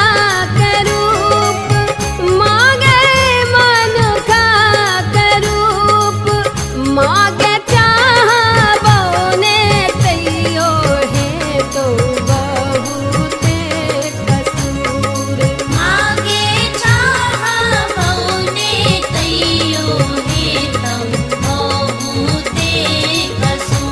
के रूप, मागे मनुखा के रूप, मागे चाहबो ने तैयो है तो बहुते कसूर। मागे चाहबो ने तैयो है तो बहुते कसूर।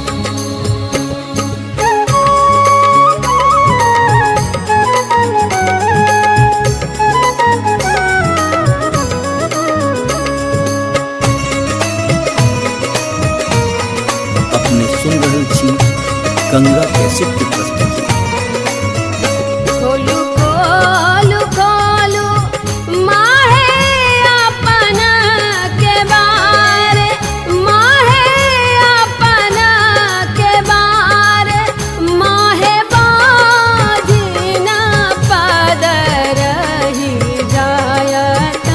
अपने सुन रहल छी गंगा कैसेट की प्रस्तुति। खोलू खोलू खोलू माहे अपना के बारे, माहे अपना के बारे, माहे बाजिना पद रही जायत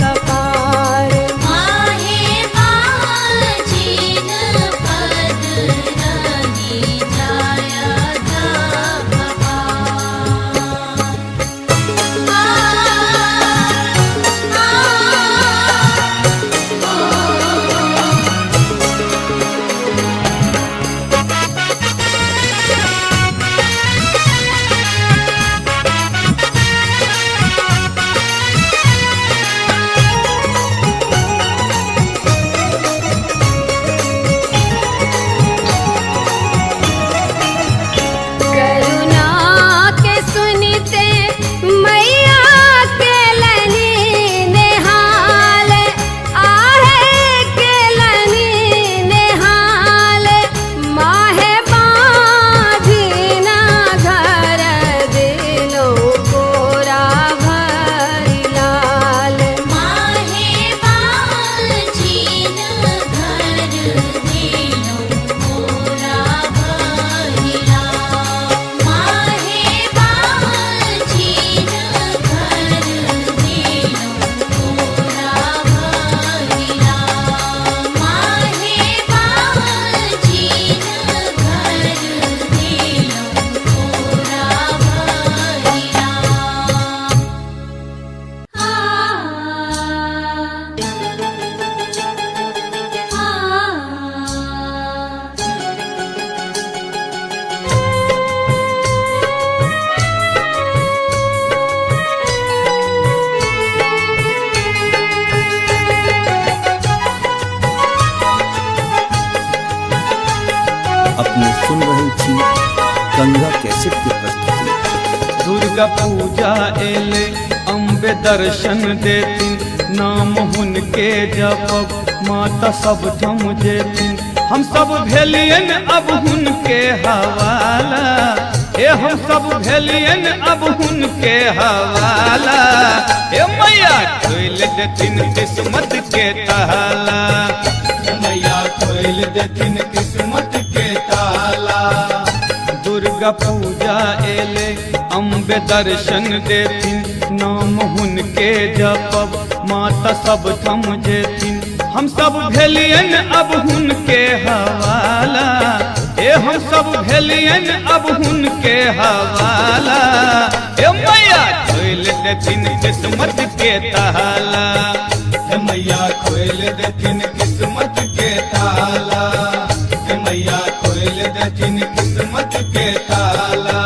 कपार। माहे बाजिना पद रही जायत कपार। करुणा के सुनते मैया के लनी नेहाल, आहे के लनी नेहाल, माहे बाजिना घर दिलो कोरा भरी लाल। माहे बाजिना घर दिलो कोरा भरी लाल। माहे बाजिना घर दिलो कोरा भरी लाल। माहे बाजिना घर दिलो कोरा भरी अपने सुन रहल छी गंगा कैसेट की प्रस्तुति। दुर्गा पूजा एले अम्बे दर्शन देती, नाम हुनके जपब माता सब थम जेथिन। हम सब भेलियन अब हुनके हवाला, ए हम सब भेलियन अब हुनके हवाला। ए मैया खोल देथिन किस्मत के ताला, मैया खोल देथिन किस्मत के ताला। दुर्गा पूजा एले अम्बे दर्शन देथिन। नाम हुनके जपब माता सब थम जेथिन। हम सब भेलियन अब हुनके हवाला, ए हम सब भेलियन अब हुनके हवाला। ए मैया खोल देथिन किस्मत के ताला, मैया खोल देथिन किस्मत के ताला। मैया खोल देथिन किस्मत के ताला।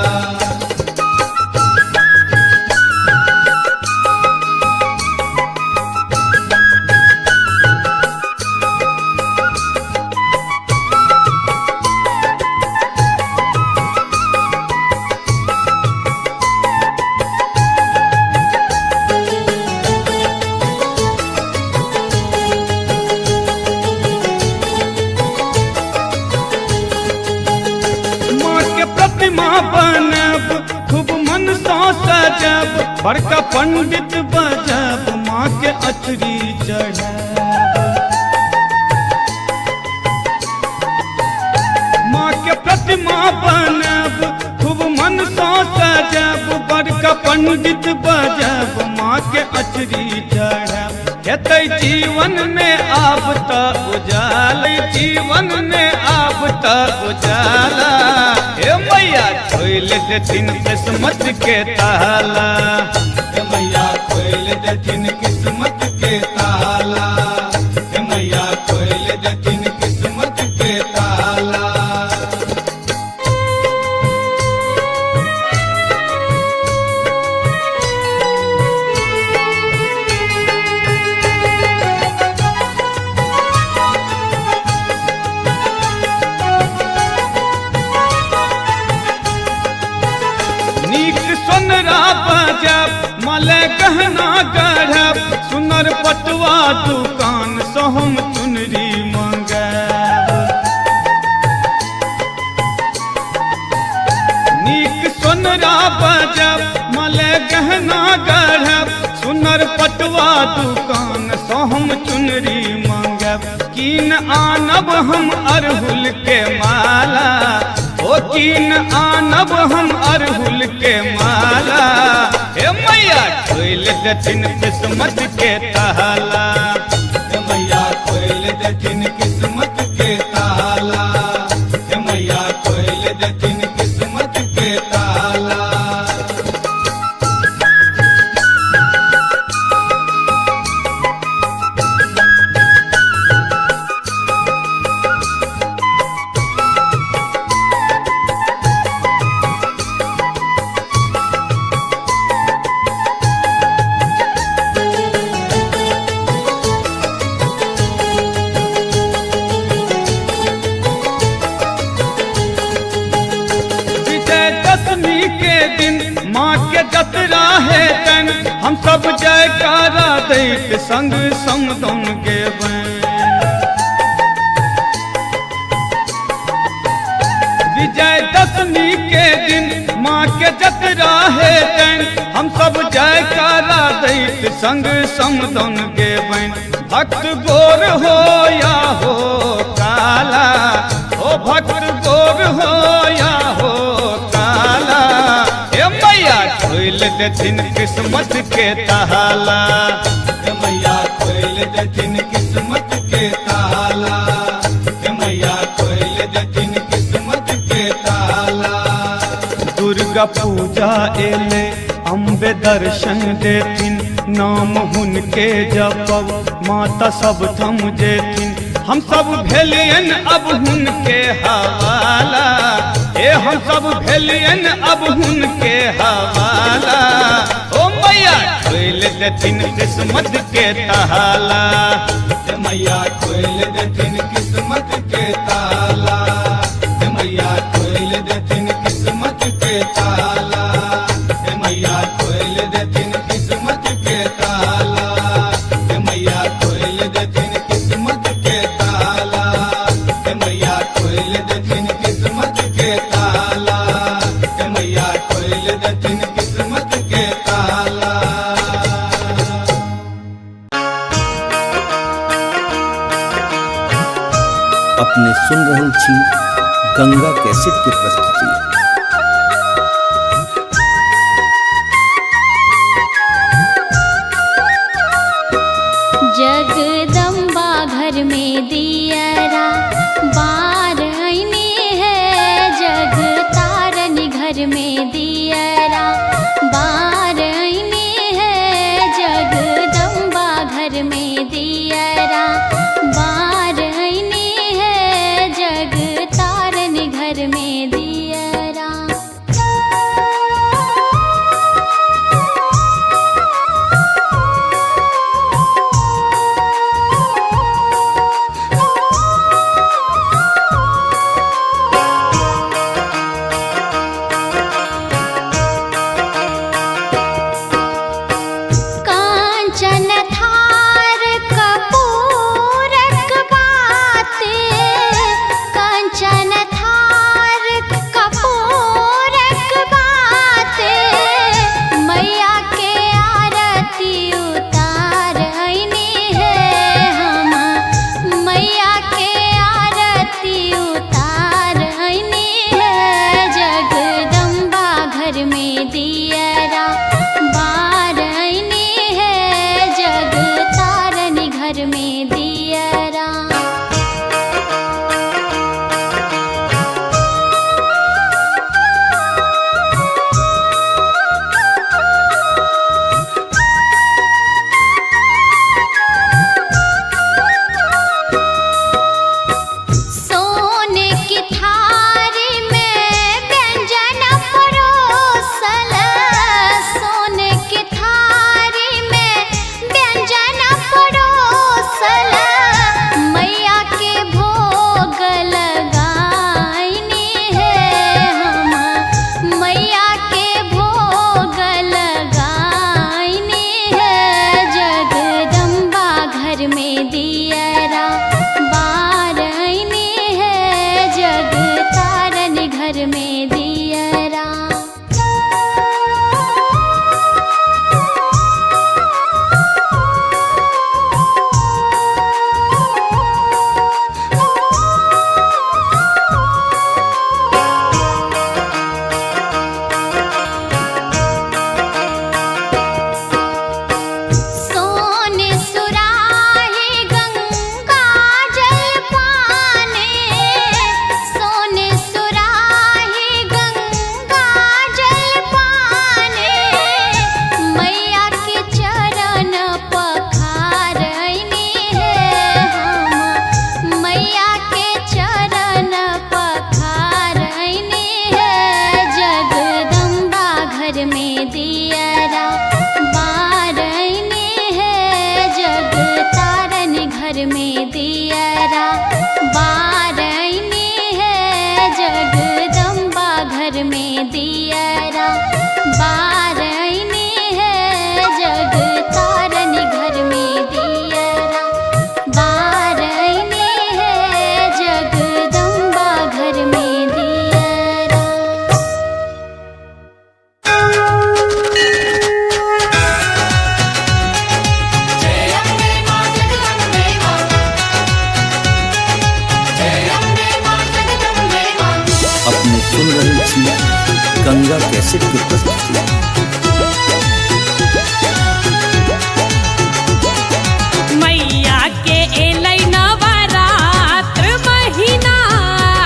प्रतिमा बनब खूब मन सा सजब, बड़का पंडित बजब माँ के अचरी चढ़ब। माँ के प्रतिमा बनब खूब मन सा सजब, बड़का पंडित बजब माँ के अचरी चढ़ब। हेतै जीवन में आब त उजाला, जीवन में आब त उजाला। हे मैया खोल देथिन किस्मत के ताला, मैया खोल देथिन किस्मत के ताला। मैया खोल देथिन किस्मत के ताला। सोनरा बजब मले गहना गढ़ब, सुनर पटुआ दुकान से हम चुनरी मंगब। नीक सोनरा बजब मले गहना गढ़ब, सुनर पटुआ दुकान से हम चुनरी मंगब। कीन आनब हम अरहुल के माला, ओ कीन आनब हम अरहुल के माला। हे मैया खोल देथिन किस्मत के ताला, मैया खोल देथिन किस्मत के ताला। मैया खोल देथिन किस्मत के ताला। माँ के जतरा है तन हम सब जयकारा दैत संग समदन गेबैं। विजयदशमी के दिन माँ के जतरा है तन हम सब जयकारा दैत संग समदन गेबैं। भक्त गोर हो या हो काला, ओ भक्त गोर हो या हो काला। मैया खोल देथिन किस्मत के ताला, मैया खोल देथिन किस्मत के ताला। मैया खोल देथिन किस्मत के ताला। दुर्गा पूजा एले अम्बे दर्शन देथिन। नाम हुनके जपब माता सब थम जेथिन। हम सब भेलियन अब हुनके हवाला, ए हम सब भेलियन अब हुनके हवाला। ओ मैया खोल देथिन किस्मत के ताला, मैया खोल देथिन किस्मत के ताला। मैया खोल देथिन किस्मत के ताला। मैया खोल देथिन किस्मत के ताला। अपने सुन रहल छी गंगा कैसेट की प्रस्तुति। जगदम्बा घर में दियरा बार आईने है, जग तारन घर में दियरा बार आईने है, जगदम्बा घर में दियरा बार आईने है, जग तारन घर में दियरा। कांचन थार कपूरक बाते, कांचन थार कपूरक बाते, मैया के आरती उतार आईने है हम, मैया के आरती उतार आईने है, जगदम्बा घर में दियरा बार आईने है, जग तारन घर में दियरा। सोने की थारी में व्यंजन परोसल, सोने की थारी में व्यंजन परोसल, मैया के भोग लगाईने है हम, मैया के भोग लगाईने है, जगदम्बा घर में दियरा बार आईने है, जग तारन घर में दियरा। सोने सुराही गंगा जल पाने, सोने सुराही गंगा जल पाने, मैया के चरण पखार आईने है हम, मैया के चरण पखार आईने है, जगदम्बा घर में दियरा बार आईने है, जग तारन घर में दियरा बार आईने है, जगदम्बा घर में दियरा बार आईने है, जग तारन घर में दियरा बार आईने है, जगदम्बा घर में दियरा। जय अम्बे मां जगदम्बे मां, जय अम्बे मां जगदम्बे मां। अपने सुन रहल छी गंगा कैसेट की प्रस्तुति। मैया के एलै नवरात्र महीना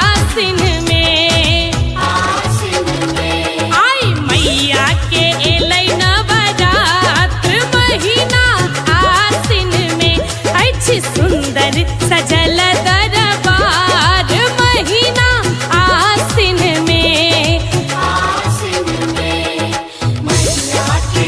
आसिन में, आसिन में, आई मैया के एलै नवरात्र महीना आसिन में, अछि सुंदर सजल दरबार महीना आसिन में, आसिन में, मैया के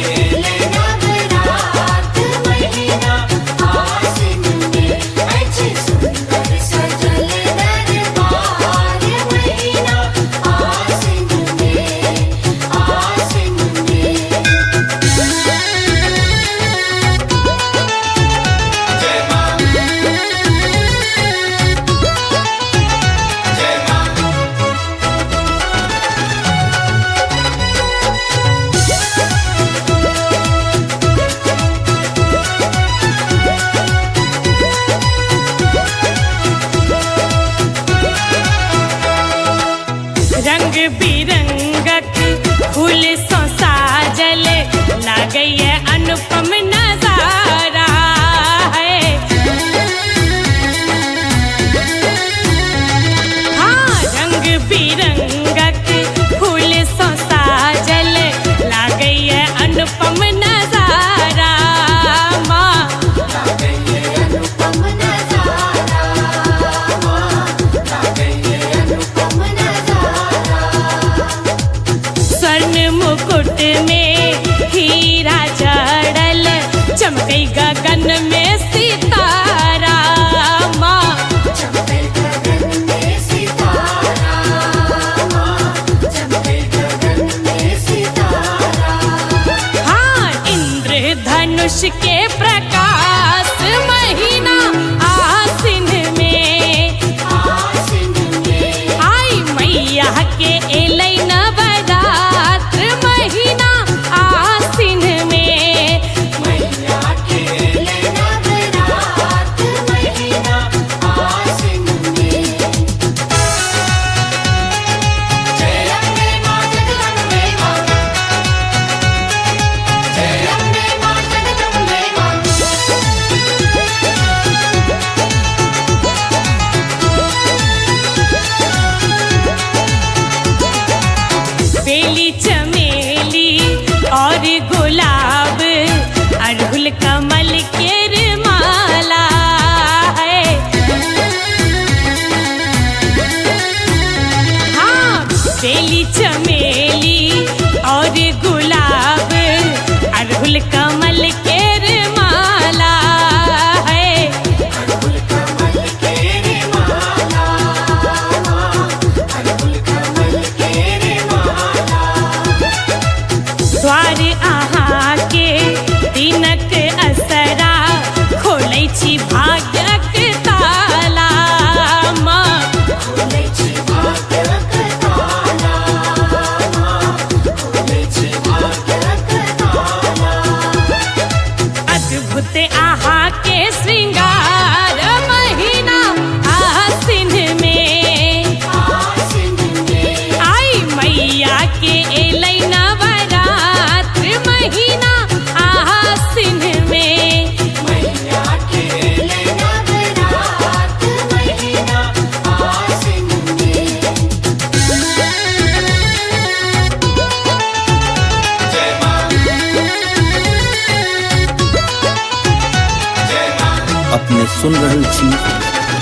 सुन रहल छी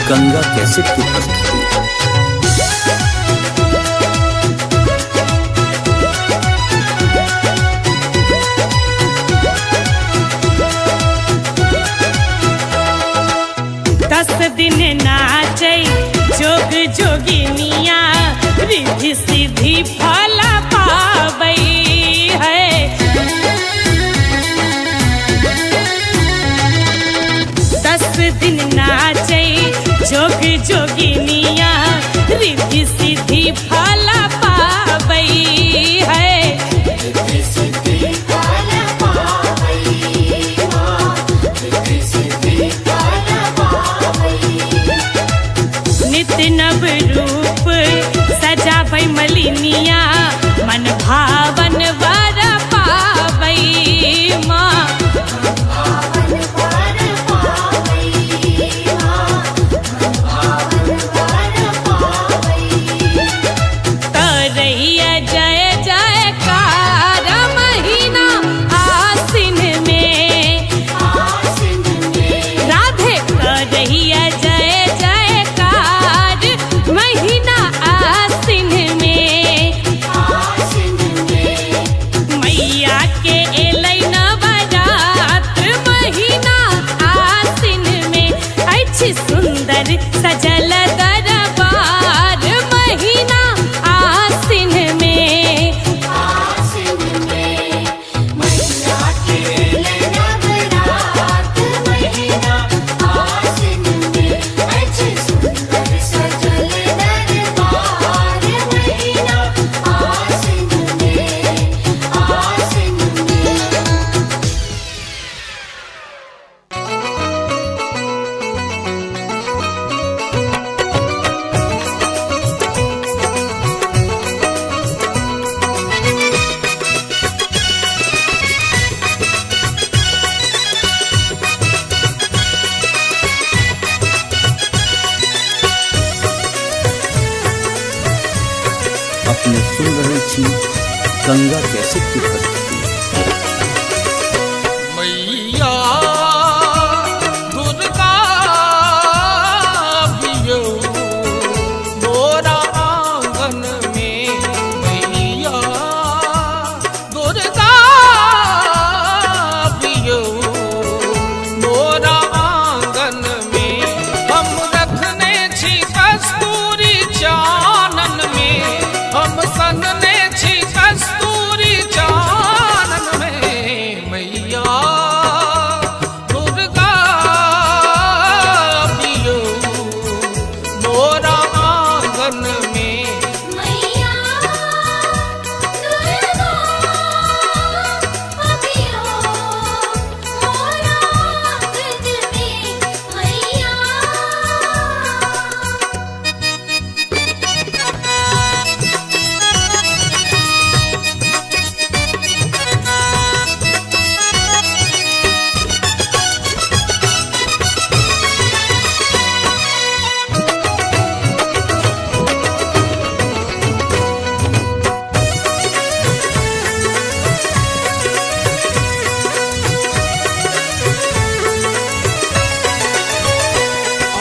गंगा कैसेट की प्रस्तुति। दिन नाचै जोग जोगिनिया रिद्धि सिद्धि फल पाबै है। 10 दिन नाचै जोग जोगिनिया रिद्धि सिद्धि फल पाबै है। नित नव रूप सजाबै मलिनिया मन भावन वर पाबै माँ। करैया जय जयकार महीना आसिन में राधे करैया जय जयकार महीना आसिन में। मैया के एलै नवरात्र महीना आसिन में अछि सुंदर सजल दरबार महीना आसिन में। अपने सुन रहे छी गंगा कैसेट की प्रस्तुति। मैया दुर्गा बियो मोरा आंगन में। मैया दुर्गा बियो मोरा आंगन में। हम रखने छी कस्तूरी चानन में, हम सनने छी कस्तूरी चानन में। मैया दुर्गा बियो मोरा आंगन में। मैया दुर्गा अभियो मोरा आंगन में। मैया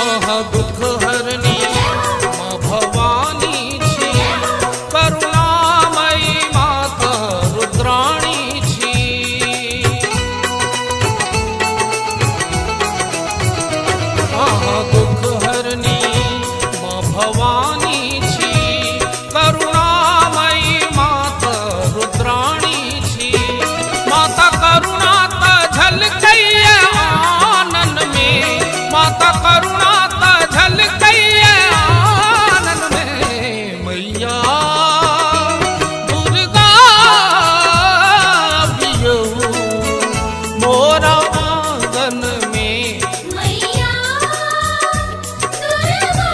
आहा दुख हरनी माँ भवानी छी, करुणामयी माता रुद्राणी छी। आहा दुख हरनी माँ भवानी छी, करुणामयी माता रुद्राणी छी। माता करुणा त झलकैया आनन में, माता करुणा त झलकैया आनन में। मैया दुर्गा बियो मोरा आंगन में। मैया दुर्गा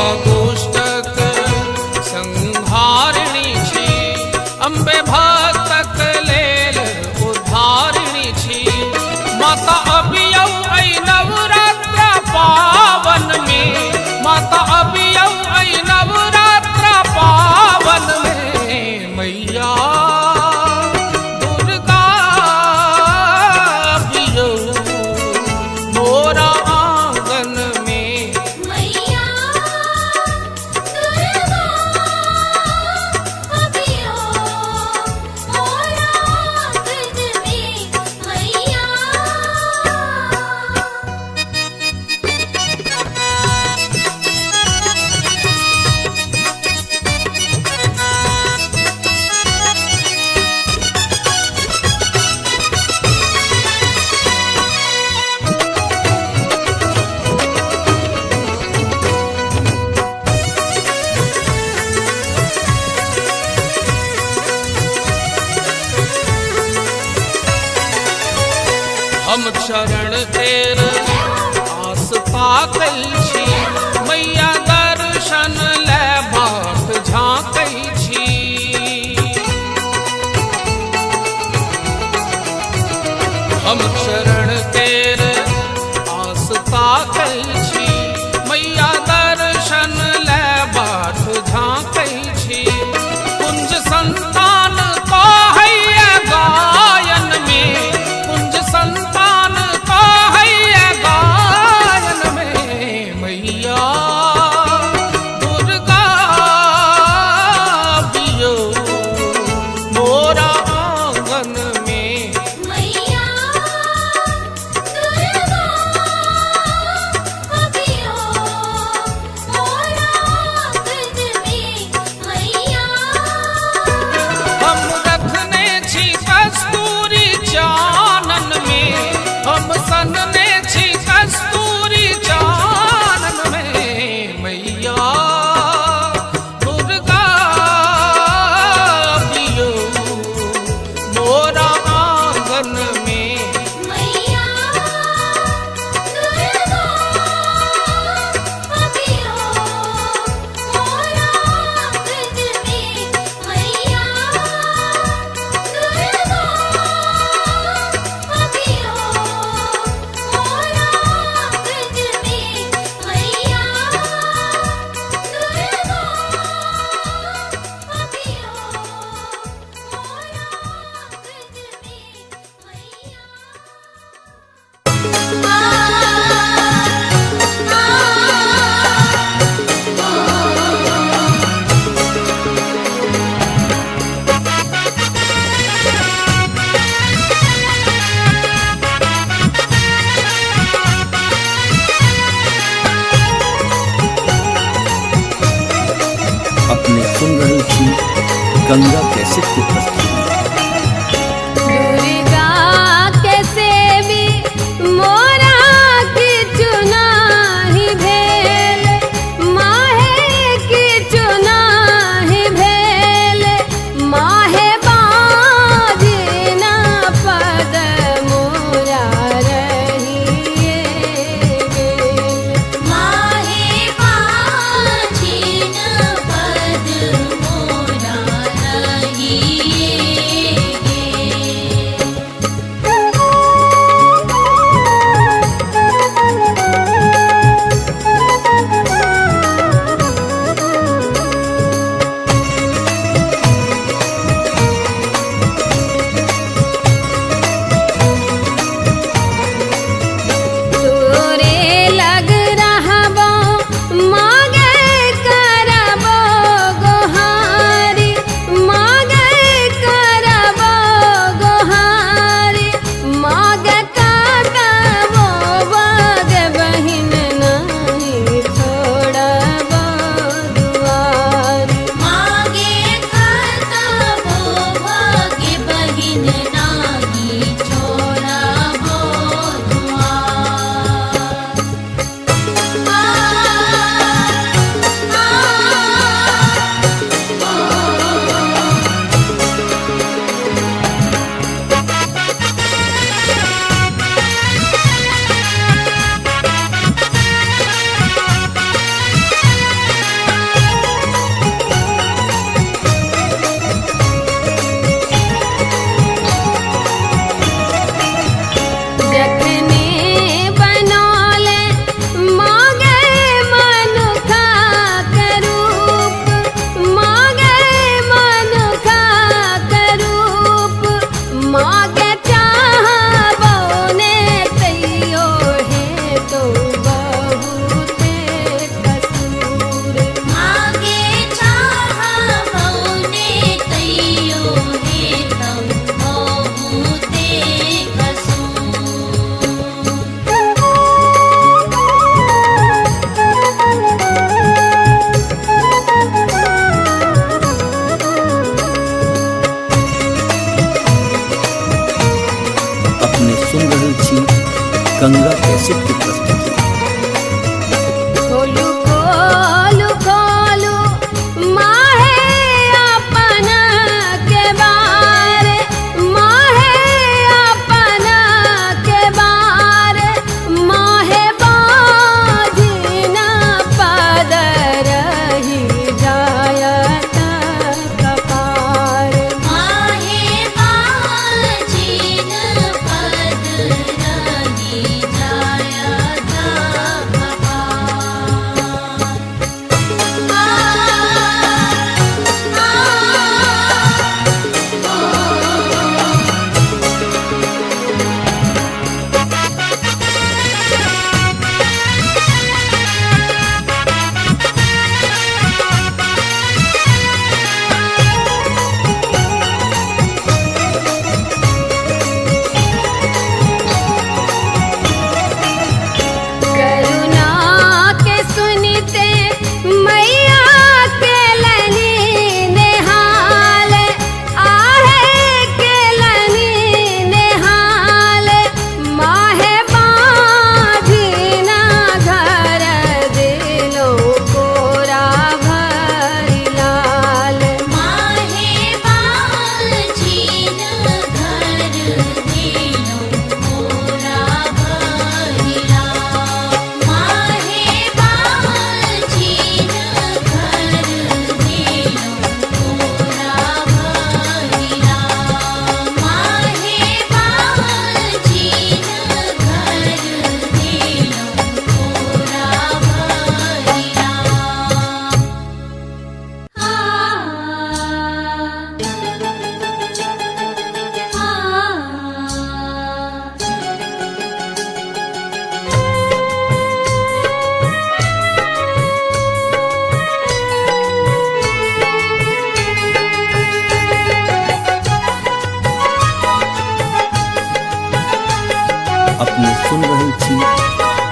महादुष्टक संहारिणी छी अम्बे भक्तक लेल उद्धारिणी छी माता अबियौ ऐ नवरात्र पावन में माता अबियौ ऐ नवरात्र पावन में मैया दुर्गा अबियौ मोरा आंगन में मैया दुर्गा अबियो मोरा आंगन में मैया हम शरण तेर आस पाकै छी मैया दर्शन ले बाट झाँकै छी हम शरण तेर आस पाकै छी मैया दर्शन ले बाट झाँकै छी कुंज संतान कहैया गायन में कुंज संतान कहैया गायन में मैया दुर्गा अबियौ मोरा आंगन में मैया दुर्गा अबियो मोरा आंगन में मैया हम रखने छी कस्तूरी चानन में हम सनने छी कस्तूरी चानन में मैया दुर्गा अबियौ मोरा आंगन में मैया दुर्गा अबियो मोरा आंगन में मैया दुर्गा अबियो मोरा आंगन में मैया अपने सुन रहे थी गंगा कैसे की प्रस्तुति। दुर्गा कैसे भी मोरा की चुनाही भेल माहे की चुनाही भेल माहे बाजना पद मोरा रहिए गेल माहे बाजिन पद मोरा रहिए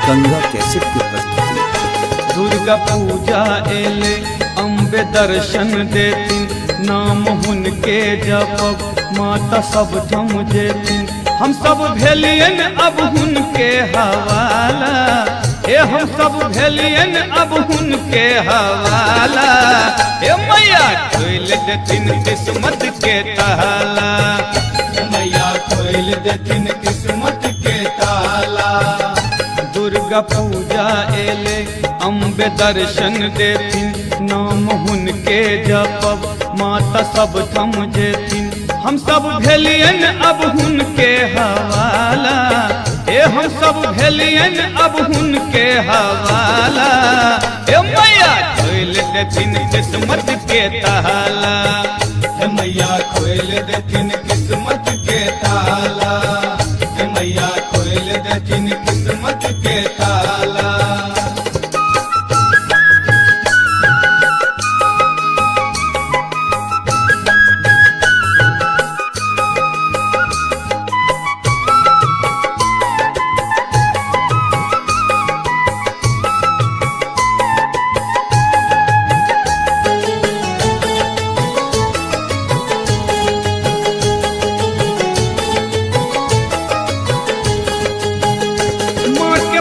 गंगा कैसेट की प्रस्तुति। दुर्गा पूजा एले अम्बे दर्शन देथिन, नाम हुनके जपब माता सब थम जेथिन। हम सब भेलियन अब हुनके हवाला, ए हम सब भेलियन अब हुनके हवाला। ए मैया खोल देथिन किस्मत के ताला, मैया खोल देथिन किस्मत के ताला। दुर्गा पूजा एले अम्बे दर्शन देथिन, नाम हुनके जपब माता सब थम जेथिन। हम सब भेलियन अब हुनके हवाला, ए हम सब भेलियन अब हुनके हवाला। ए मैया खोल देथिन किस्मत के ताला, मैया खोल देथिन किस्मत के ताला। मैया खोल देथिन किस्मत के ताला।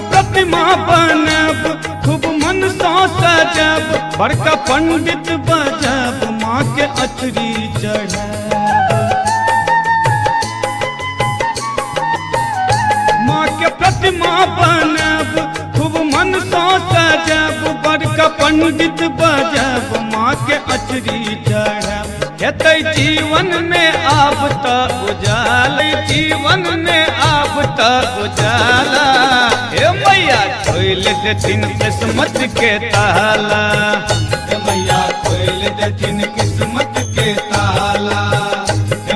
प्रतिमा बनब खूब मन सा सजब, बड़का पंडित बजब माँ के अचरी चढ़ब। माँ के प्रतिमा बनब खूब मन सा सजब, बड़का पंडित बजब माँ के अचरी चढ़ब। हेतै जीवन में आब त उजाला, जीवन में आब त उजाला। हे मैया खोल देथिन किस्मत के ताला, मैया खोल देथिन किस्मत के ताला।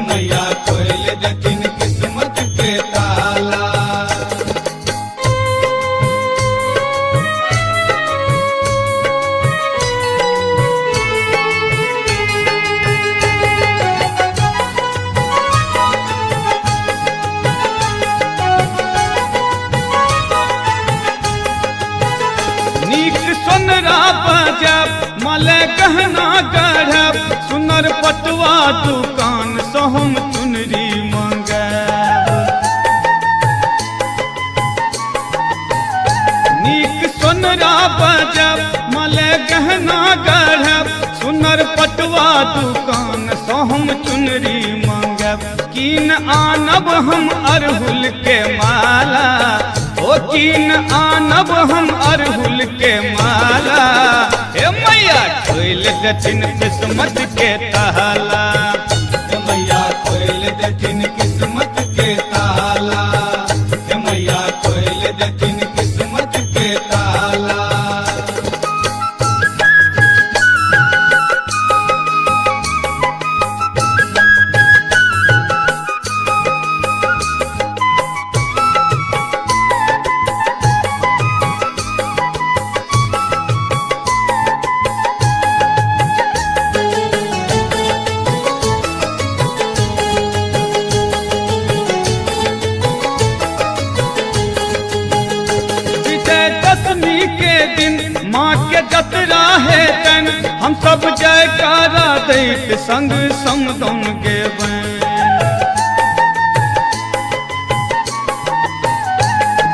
मैया खोल देथिन किस्मत के ताला। नीक सोनरा बजब माले गहना गढ़ब, सुनर पटुआ दुकान से हम चुनरी मंगब। नीक सोनरा बजब माले गहना गढ़ब, सुनर पटुआ दुकान से हम चुनरी मंगब। कीन आनब हम अरहुल के माला, ओ कीन आनब हम अरहुल के माला। हे मैया खोल देथिन किस्मत के ताला, मैया खोल देथिन किस्मत के ताला। मैया खोल देथिन किस्मत के ताला। विजयदशमी के दिन माँ के जतरा है तन, हम सब जयकारा दैत संग समदौन गेबैन।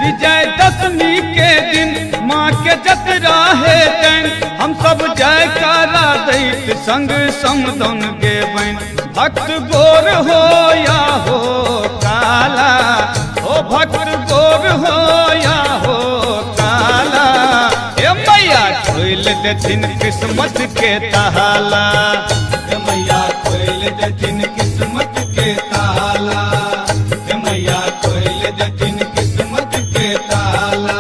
विजयदशमी के दिन माँ के जतरा है तन, हम सब जयकारा दैत संग समदौन गेबैन। भक्त गोर हो या हो काला, ओ भक्त गोर हो या हो काला। ए मैया खोल देथिन किस्मत के ताला, मैया खोल देथिन किस्मत के ताला। मैया खोल देथिन किस्मत के ताला।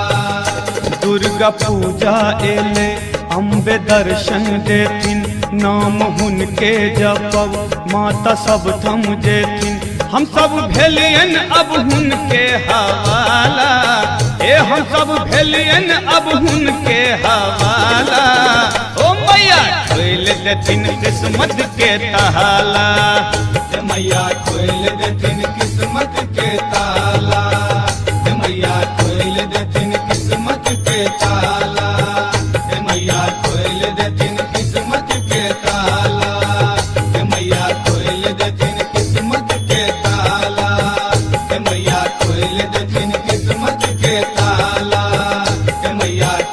दुर्गा पूजा एले अम्बे दर्शन देथिन, नाम हुनके जपब माता सब थम जेथिन। हम सब भेलियन अब हुनके हवाला, ए हम सब भेलियन अब हुनके हवाला। ओ मैया खोल देथिन किस्मत के ताला, मैया खोल देथिन किस्मत के ताला। मैया खोल देथिन किस्मत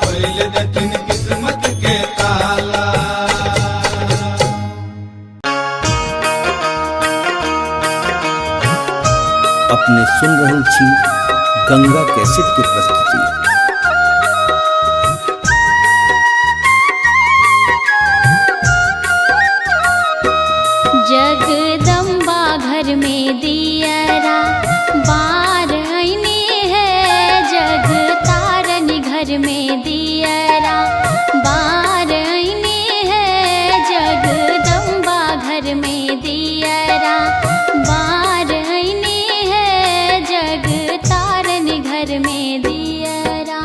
खोल देथिन किस्मत के ताला। अपने सुन रहल छी गंगा कैसेट की प्रस्तुति। जगदम्बा घर में दियरा बार आईने है, जग तारन घर में दियरा बार आईने है, जगदम्बा घर में दियरा बार आईने है, जग तारन घर में दियरा।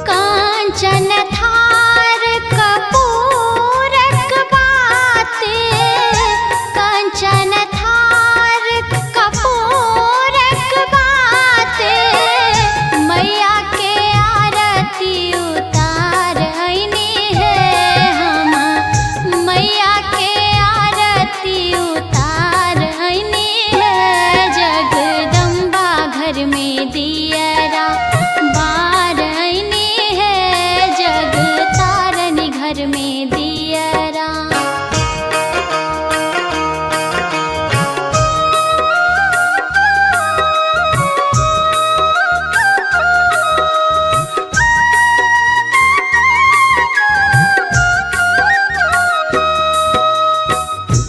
कांचन थार कपूरक बाते, कांचन थार कपूरक बाते, मैया के आरती उतार आईने है हम, मैया के आरती उतार आईने है, जगदम्बा घर में दियरा बार आईने है, जग तारन घर में दियरा।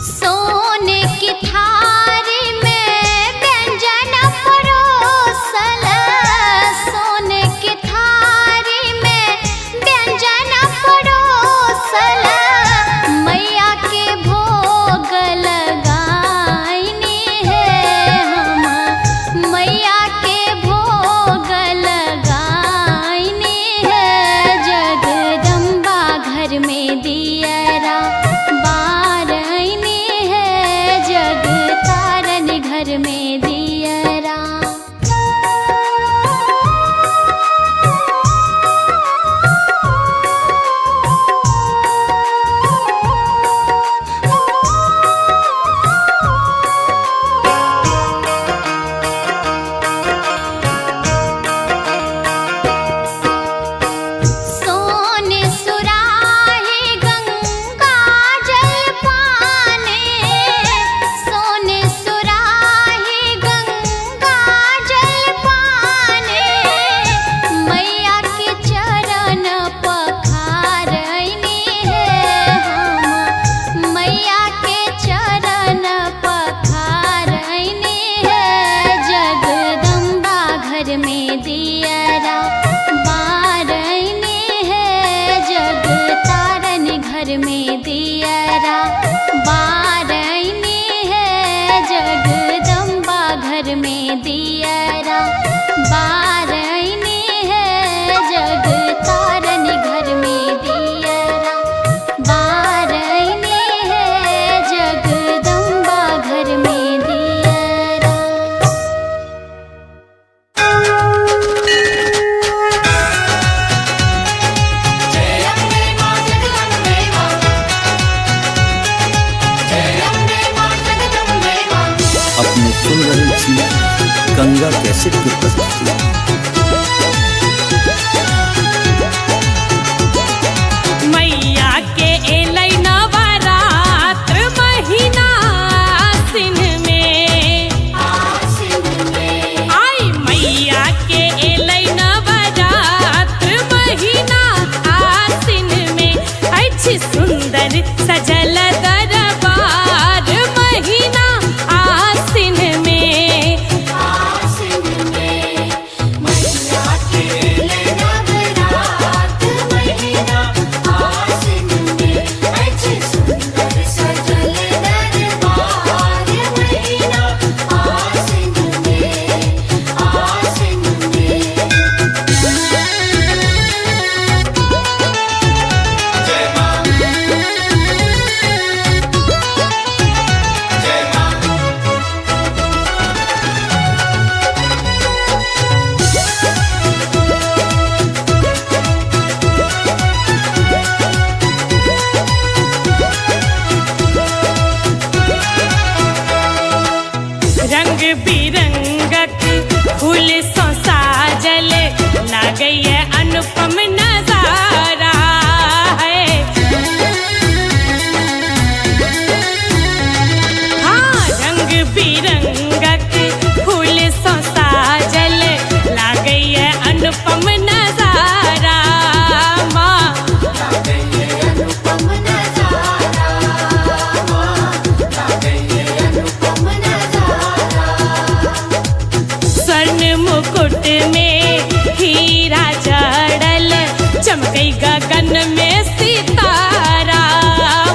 सोने की थारी में व्यंजन परोसल, सोने की थारी में व्यंजन परोसल, मैया के भोग लगाईने है हम, मैया के भोग लगाईने है, जगदम्बा घर में दियरा बार आईने है, जग तारन घर में दियरा। सोने सुराही गंगा जल पाने, सोने सुराही गंगा जल पाने, मैया के चरण पखार आईने है हम, मैया के चरण पखार आईने है, जगदम्बा घर में दियरा बार आईने है, जग तारन घर में दियरा बार आईने है, जगदम्बा घर में दियरा बार आईने है, जग तारन घर में दियरा बार आईने है, जगदम्बा घर में दियरा। जय अम्बे मां जगदम्बे मां, जय अम्बे मां जगदम्बे मां। अपने सुन रहल छी गंगा कैसेट की प्रस्तुति। मैया के एलै नवरात्र महीना आसिन में, आसिन में, आई मैया के एलै नवरात्र महीना आसिन में, अछि सुंदर सजल दरबार महीना आसिन में, आसिन में, फूल सो साजल लागई है अनुपम नजारा है। हाँ रंग बिरंगक फूल सो साजल लागई है अनुपम नजारा माँ अनुपम नजारा माँ अनुपम नजारा। स्वर्ण मुकुट में हीरा जड़ल चमकई गगन में सितारा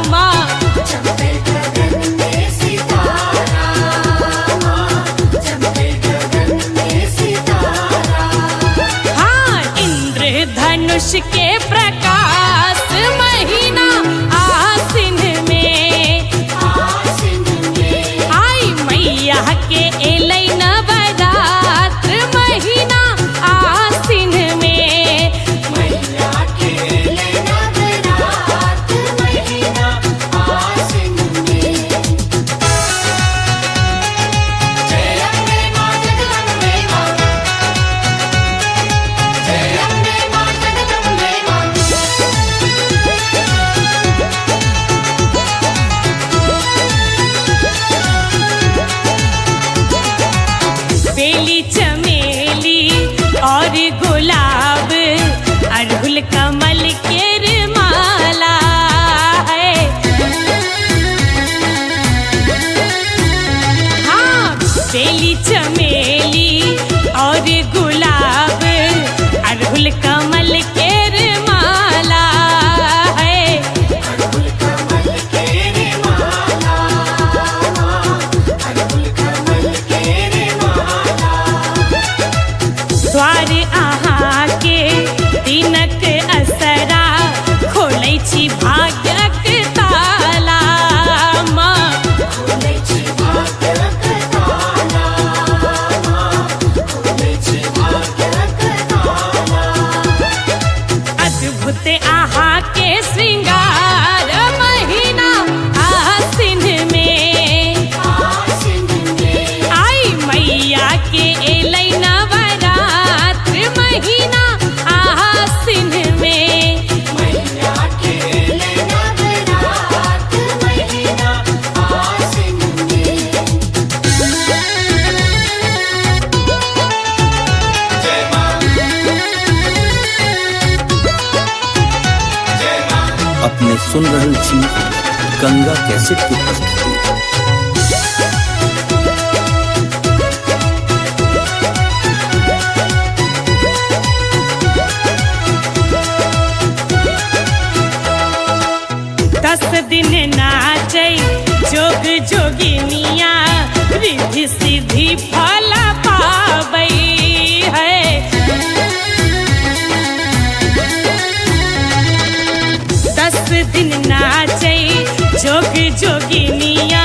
माँ चमके गगन में सितारा माँ चमके गगन में सितारा। हाँ इंद्रधनुष के प्रकाश महीना आसिन में आसिन में आई मैया के एलै नवरात्र महीना आसिन में। मैया के नवरात्र महीना आसिन में। जय अम्बे माँ जगदम्बे माँ जय अम्बे माँ जगदम्बे माँ। बेली चमेली और गुलाब अड़हुल कमल के माला है। हाँ बेली चमेली और गुलाब अड़हुल कमल के माला है। अड़हुल कमल के माला माँ अड़हुल कमल के माला। द्वार अहाँ के दिनक असरा खोलै छी भाग्यक ताला माँ खोलै छी भाग्यक ताला माँ खोलै छी भाग्यक ताला। अद्भुत अहाँ के श्रृंगार महीना आसिन में आसिन में आई मैया के एलै नवरात्र महीना आसिन में। मैया के नवरात्र महीना आसिन में। जय माँ जय माँ। अपने सुन रहल छी गंगा कैसेट की प्रस्तुति। दस दिन नाचै जोग जोगिनिया रिद्धि सिद्धि फल पाबै है। दस दिन नाचै जोग जोगिनिया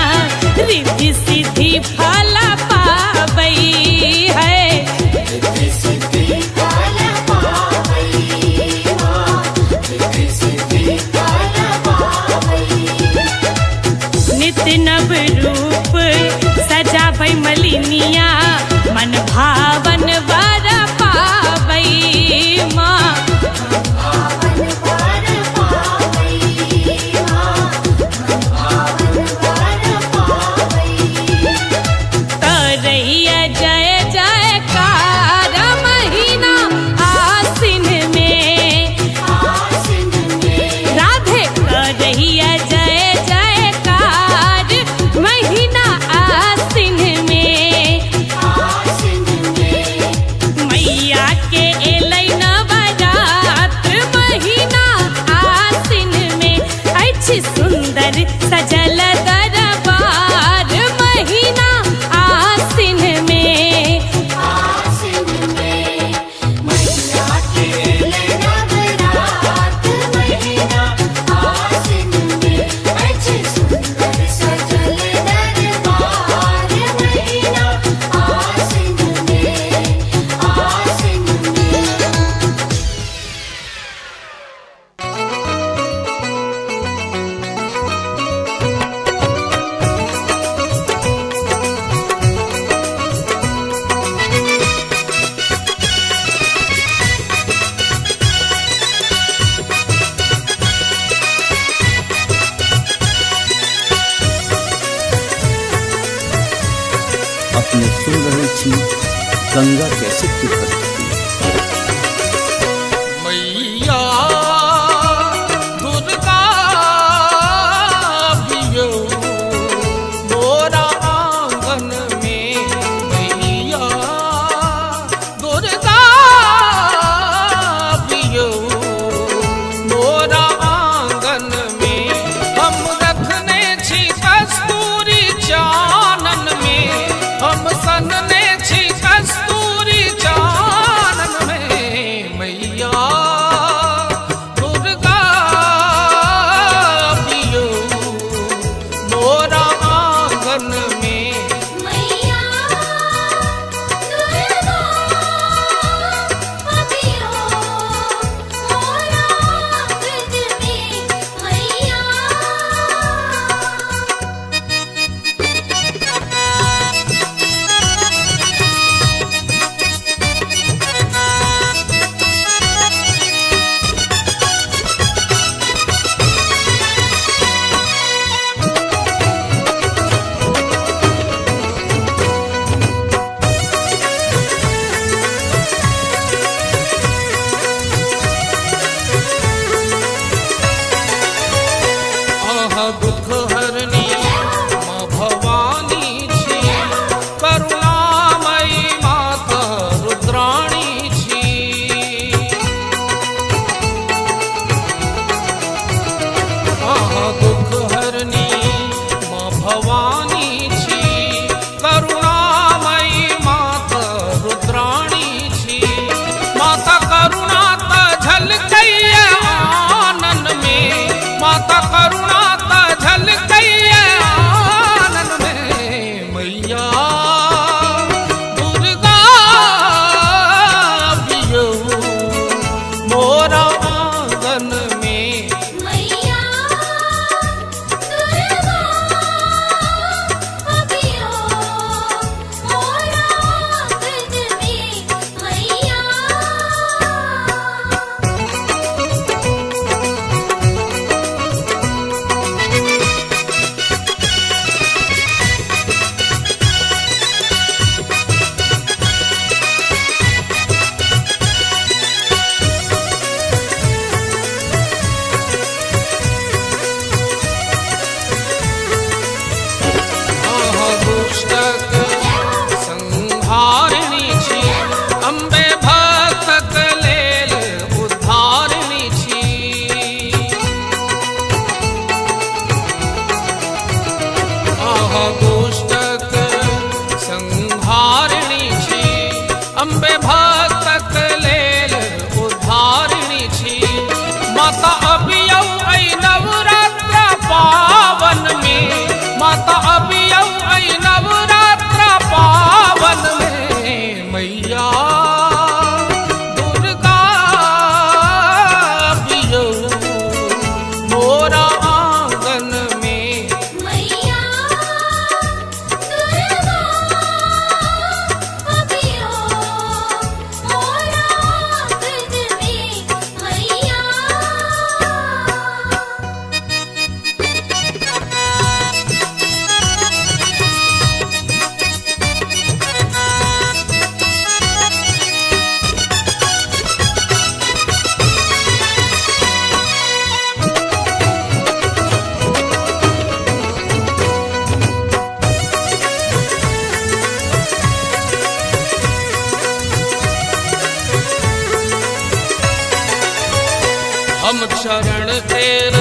हम चरण तेर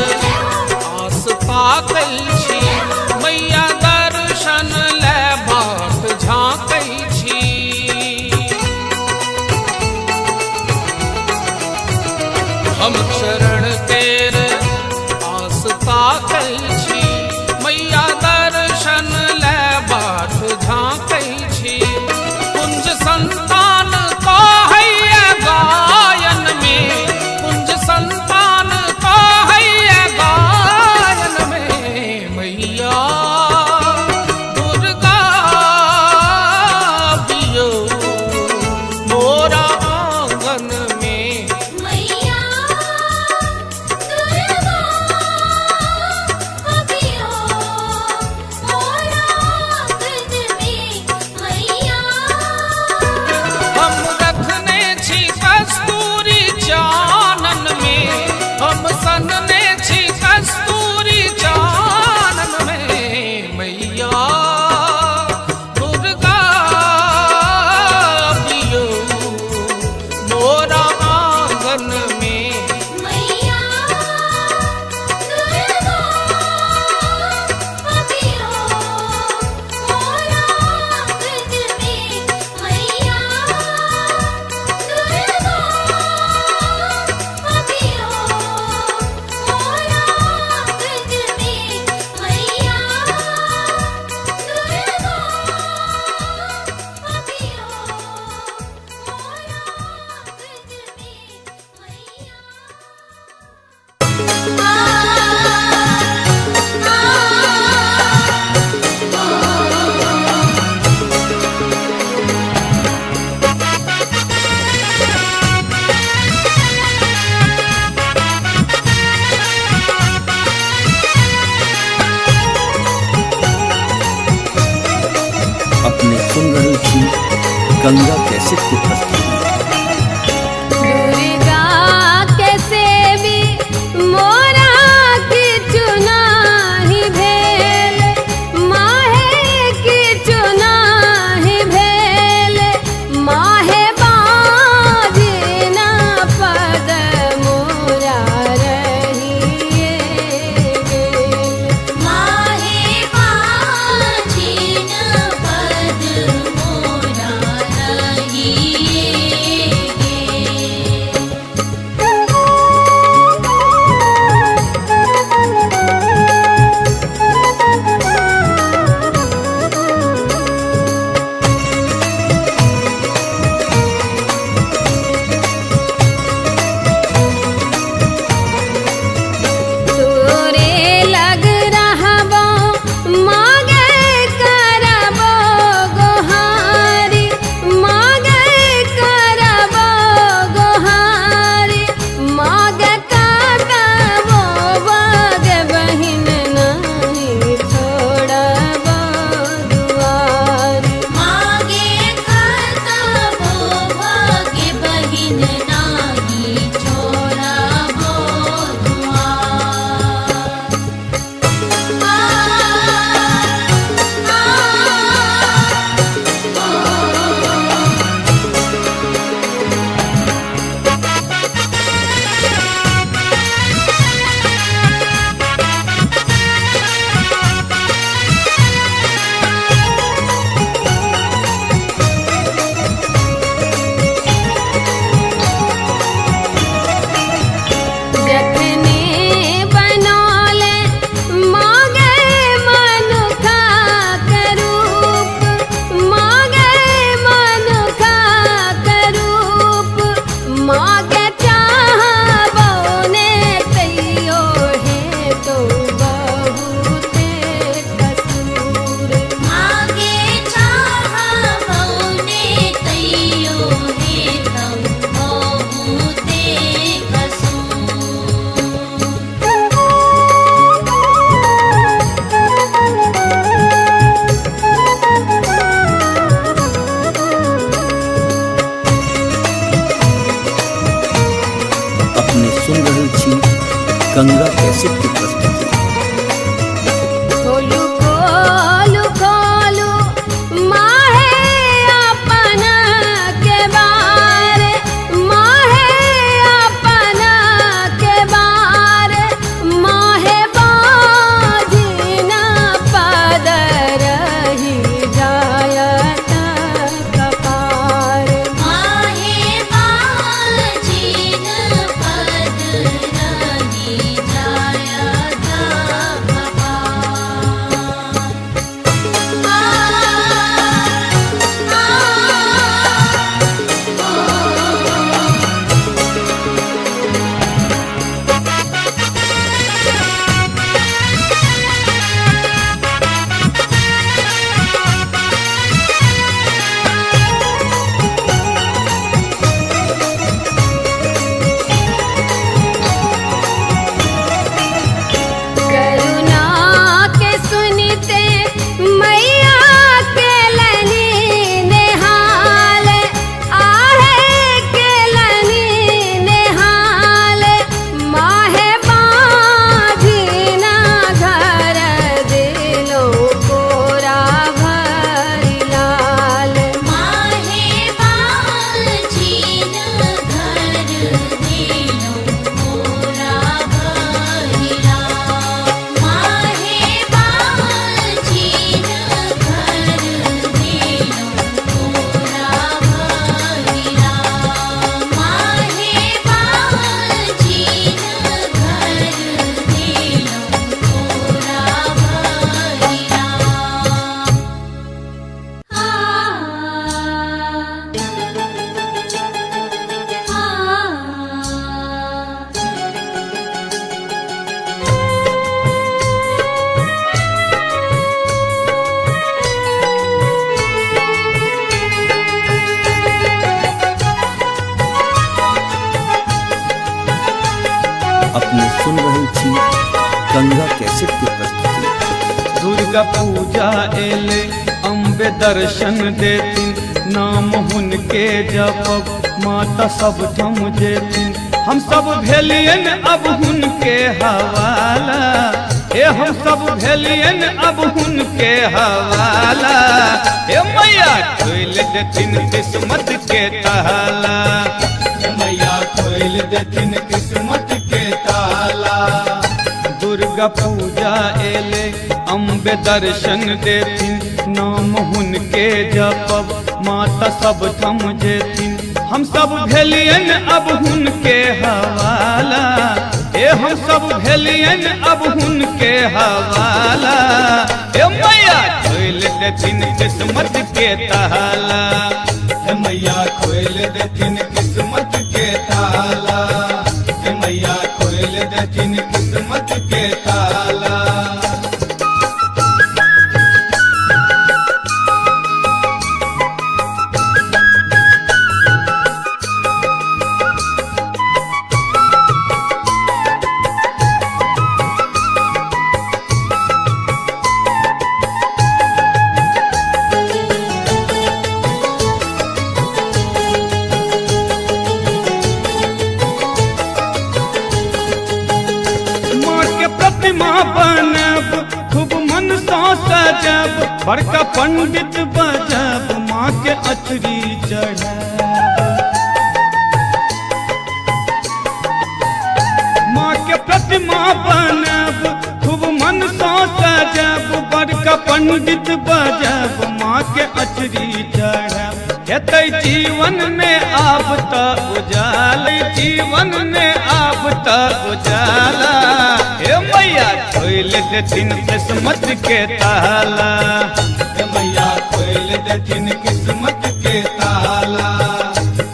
आस ताकै छी, मैया दर्शन ले बाट झाँकै छी। हम चरण तेर आस ताकै छी, मैया दर्शन ले बाट झाँकै छी। कुंज संतान कहैया गायन में, कुंज संतान कहैया गायन में, मैया दुर्गा दियो मोरा आंगन में। मैया दुर्गा अभियो मोरा आंगन में। मैया हम रखने छी कस्तूरी चानन में, हम सनने छी कस्तूरी चानन में। मैया दुर्गा दियो मोरा आंगन में। मैया दुर्गा अभियो मोरा आंगन में। मैया दुर्गा अभियो मोरा आंगन में। मैया अपने सुन रहे छी गंगा कैसेट की प्रस्तुति। दुर्गा कैसे भी मोरा की चुनाही भेल, माहे की चुनाही भेल, माहे बाजना पद मोरा रहिए गेल। माहे बाजना पद मोरा रहिए तोरे लग रहबो मागे करबो गोहारी, मागे करबो गोहारी, मागे काटबो बग बहिन नहीं छोड़बो दुआरी। मागे काटबो बग बहिन नहीं छोड़बो दुआरी। जखने बनौले मागे मनुखा के रूप, मागे मनुखा के रूप, मागे चाहबो ने तैयो है तो बहुते कसूर। मागे चाहबो ने तैयो है तो बहुते कसूर। अपने सुन रहे छी गंगा कैसेट की प्रस्तुति। खोलू खोलू खोलू माहे अपना के बारे, माहे अपना के बारे। अपने सुन रहे छी गंगा कैसेट की प्रस्तुति। दुर्गा पूजा एले अम्बे दर्शन देती, नाम हुनके जपब माता सब थम जेती। हम सब भेलियन अब हुनके हवाला, हे हम सब भेलियन अब हुनके हवाला। हे मैया खोल देथिन किस्मत के ताला, मैया खोल देथिन किस्मत के ताला। दुर्गा पूजा एले अम्बे दर्शन देथिन, नाम हुनके जपब माता सब थम जेथिन। हम सब भेलियन अब हुनके हवाला, हे हम सब भेलियन अब हुनके हवाला। हे मैया खोल देथिन किस्मत के ताला, हे मैया खोल देथिन किस्मत के ताला। हे मैया खोल देथिन किस्मत के ताला। बनब खूब मन सा सजब, बड़का पंडित बजब माँ के अचरी चढ़ब। माँ के प्रतिमा बनब खूब मन सा सजब, बड़का पंडित बजब माँ के अचरी चढ़ब। हेतै जीवन में आब त उजाला, जीवन में आब त उजाला। हे मैया खोल देथिन किस्मत के ताला, हे मैया खोल देथिन किस्मत के ताला।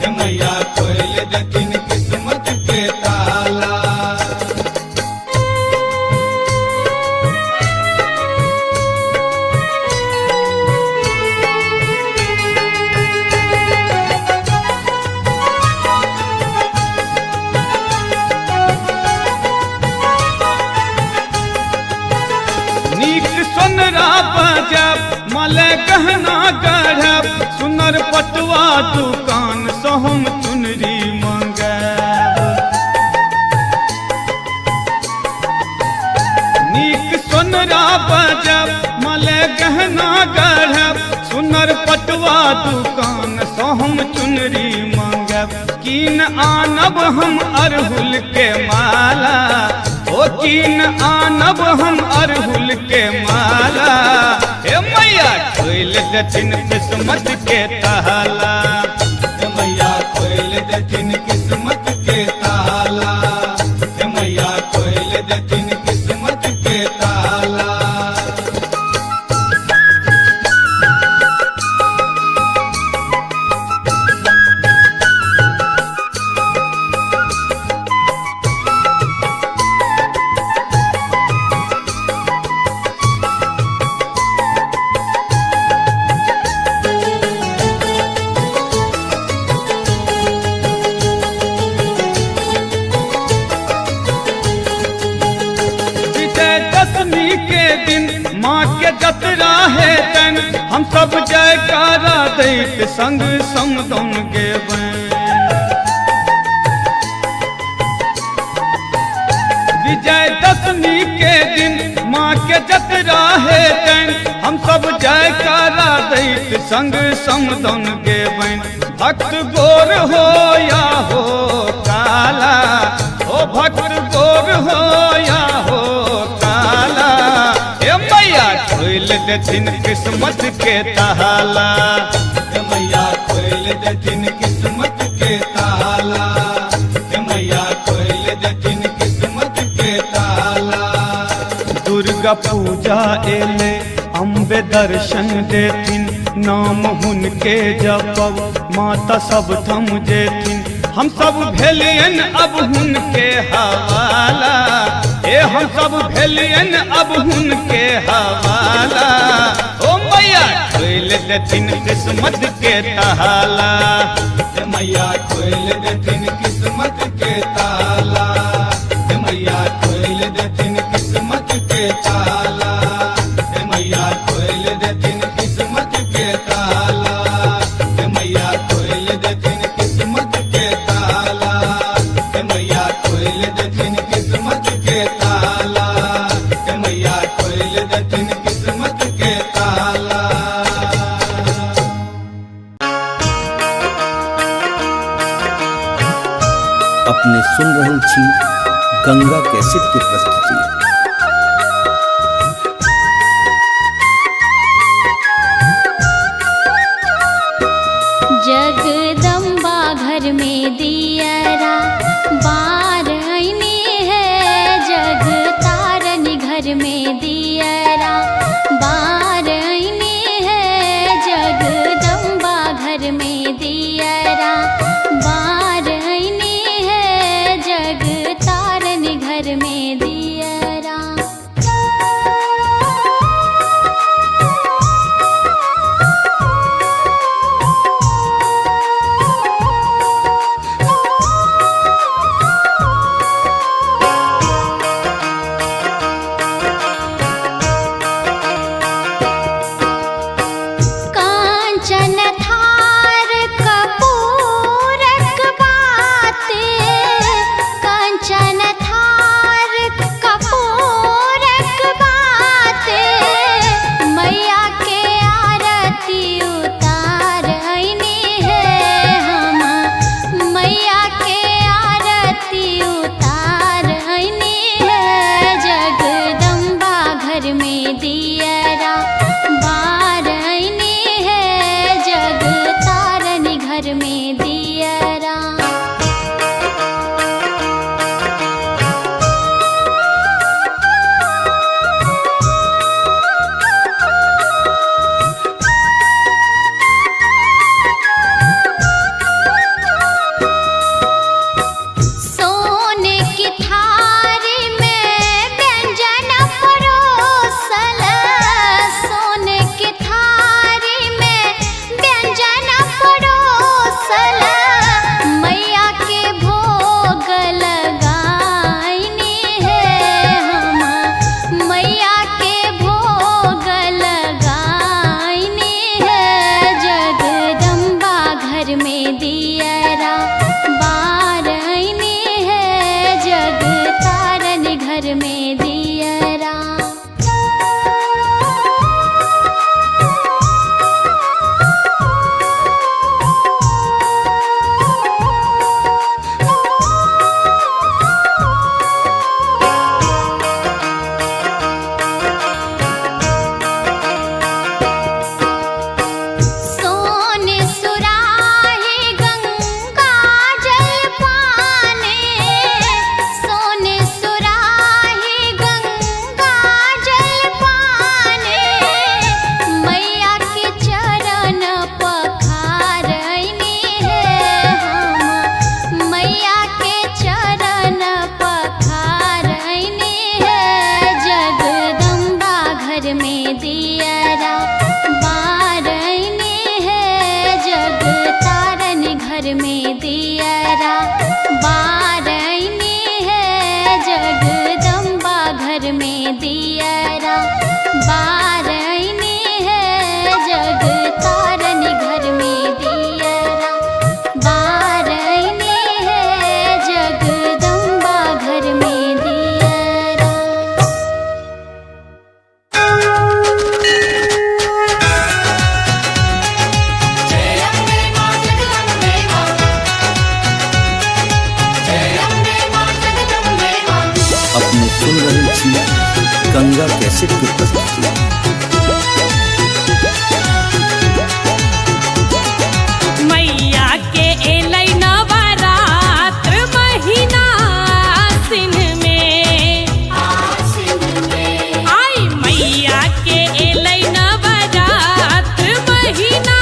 हे मैया खोल देथिन किस्मत के ताला। सोनरा बजब मले गहना गढ़ब, सुनर पटुआ दुकान से हम चुनरी मंगब। नीक सोनरा बजब मले गहना गढ़ब, सुनर पटुआ दुकान से हम चुनरी मंगब। कीन आनब हम अरहुल के माला, ओ कीन आनब हम अरहुल के माला। हे मैया खोल देथिन किस्मत के ताला, हे मैया खोल देथिन किस्मत के ताला। हे मैया खोल देथिन किस्मत के ताला। दशमी के दिन माँ के जतरा है तन, हम सब जयकारा दैत संग समदौन गेबै। विजयदशमी के दिन माँ के जतरा है तन, हम सब जयकारा दैत संग समदौन गेबै। भक्त गोर हो या हो काला, ओ भक्त गोर हो या हो काला। हे मैया खोल देथिन किस्मत के ताला, हे मैया खोल देथिन किस्मत के ताला। हे मैया खोल देथिन किस्मत के ताला। दुर्गा पूजा एले अम्बे दर्शन देथिन, नाम हुनके जपब माता सब थम जेथिन। हम सब भेलियन अब हुनके हवाला, हे हम सब भेलियन अब हुनके हवाला। ओ मैया खोल देथिन किस्मत के ताला, हे मैया खोल देथिन किस्मत के ताला। हे मैया अपने सुन रहल छी गंगा कैसेट के प्रस्तुति। जगदम्बा घर में दियरा बार आईनी है, जग तारनी घर में दियरा बार आईनी है, जगदम्बा घर में दियरा बार आईनी है, जग तारनी घर में दियरा। कांचन थार कपूरक बाते, कांचन थार कपूरक बाते, मैया के आरती उतार आईनी है हम, मैया के आरती उतार आईनी है, जगदम्बा घर में दियरा बार आईनी है, जग तारनी घर में दियरा। सोने की थारी में व्यंजन परोसल, सोने की थारी में व्यंजन परोसल, मैया के भोग लगाईनी है हम, मैया के भोग लगाईनी है, जगदम्बा घर में दियरा बार आईनी है, जग तारनी घर में दियरा। सोने सुराही गंगा जल पाने, सोने सुराही गंगा जल पाने, मैया के चरण पखार आईनी है हम, मैया के चरण पखार आईनी है, जगदम्बा घर में दियरा बार आईनी है, जग तारनी घर में दियरा बार आईनी है, जगदम्बा घर में दियरा बार आईनी है, जग तारनी घर में दियरा बार आईनी है, जगदम्बा घर में दियरा। अपने सुन रहल छी गंगा कैसेट के प्रस्तुति। मैया के एलै नवरात्र महीना आसिन में, आई मैया के एलै नवरात्र महीना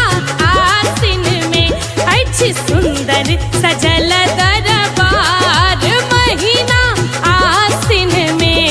आसिन में, अछि सुंदर सजल दरबार महीना आसिन में,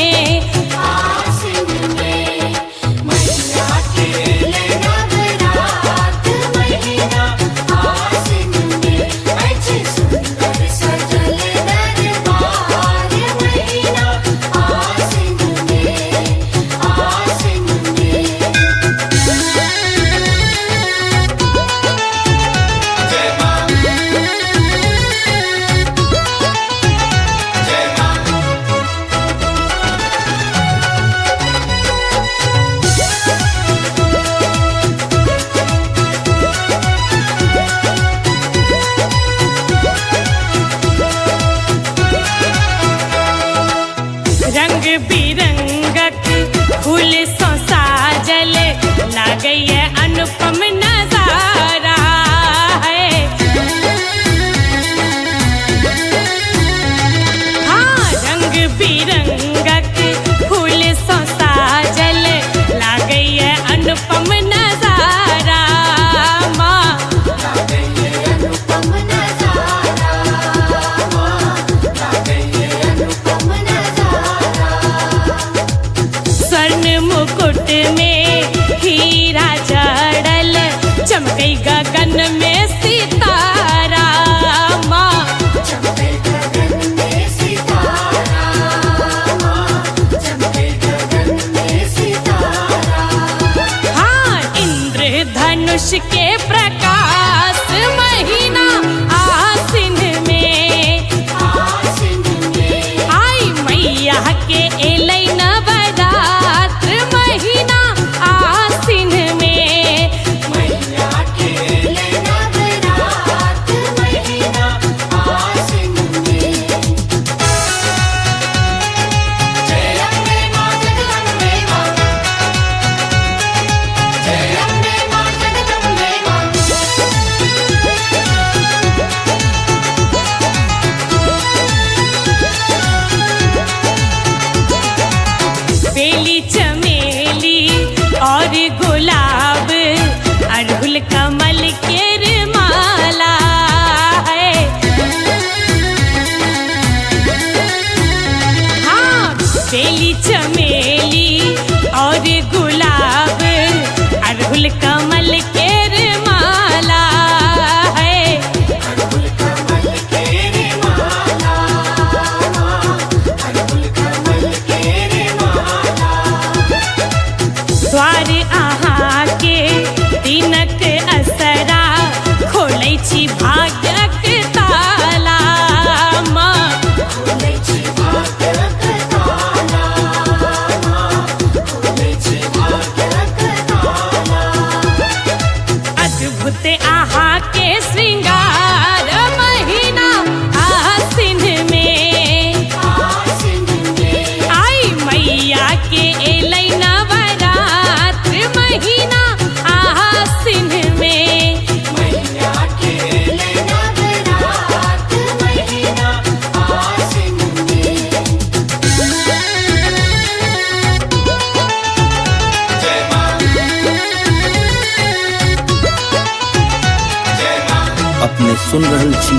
सुन रहल छी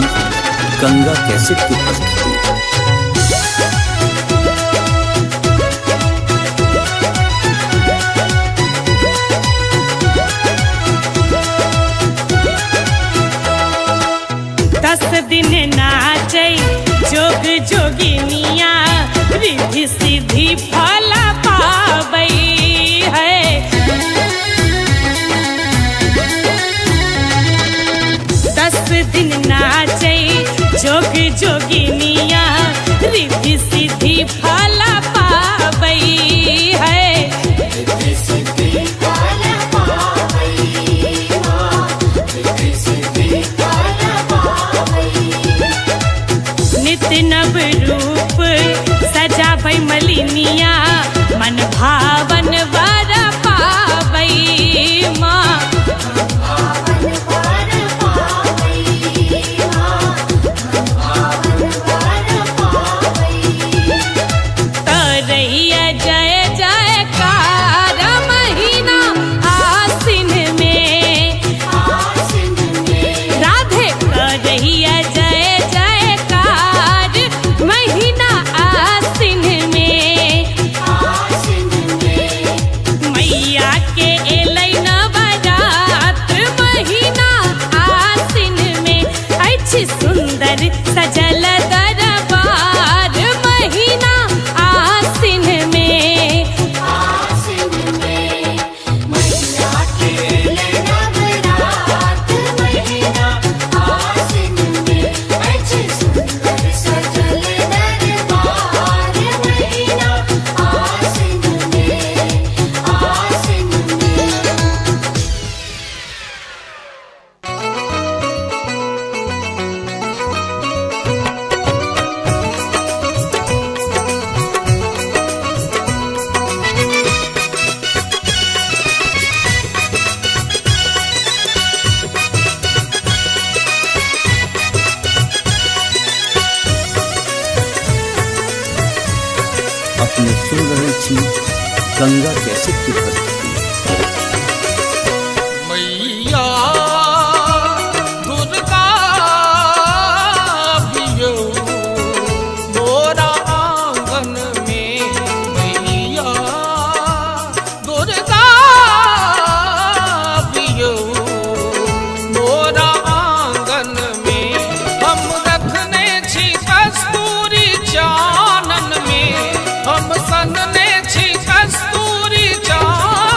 गंगा कैसेट की प्रस्तुति। दस दिन नाचै जोग जोगिनिया रिद्धि सिद्धि फल पाबै है। 10 दिन नाचै जोग जोगिनिया रिद्धि सिद्धि फल पाबै है। नित्य नव रूप सजाबै मलिनिया मन भावन वर पाबै माँ। तरैया जय जयकार महीना आसिन में राधे करैया जय जयकार महीना आसिन में। मैया के एलै नवरात महीना आसिन में अछि सुंदर सजल दरबार महीना आसिन में। अपने सुन रहल छी गंगा कैसेट की प्रस्तुति। मैया दुर्गा पियो मोरा आंगन में। मैया दुर्गा पियो मोरा आंगन में। हम रखने छी कस्तूरी चानन में। हम सनने छी कस्तूरी चानन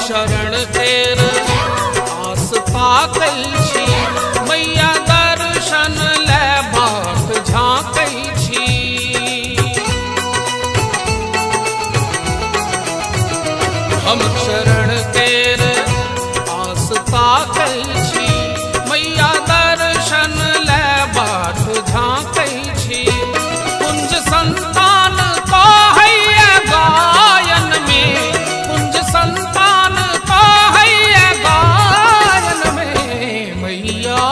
शरण तेर आस पातल छी मैया दर्शन ले बाट झाँकै छी हम शरण तेर आस पातल छी मैया दर्शन ले बाट झाँकै छी कुंज संतान का है गायन में कुंज संतान का है गायन में मैया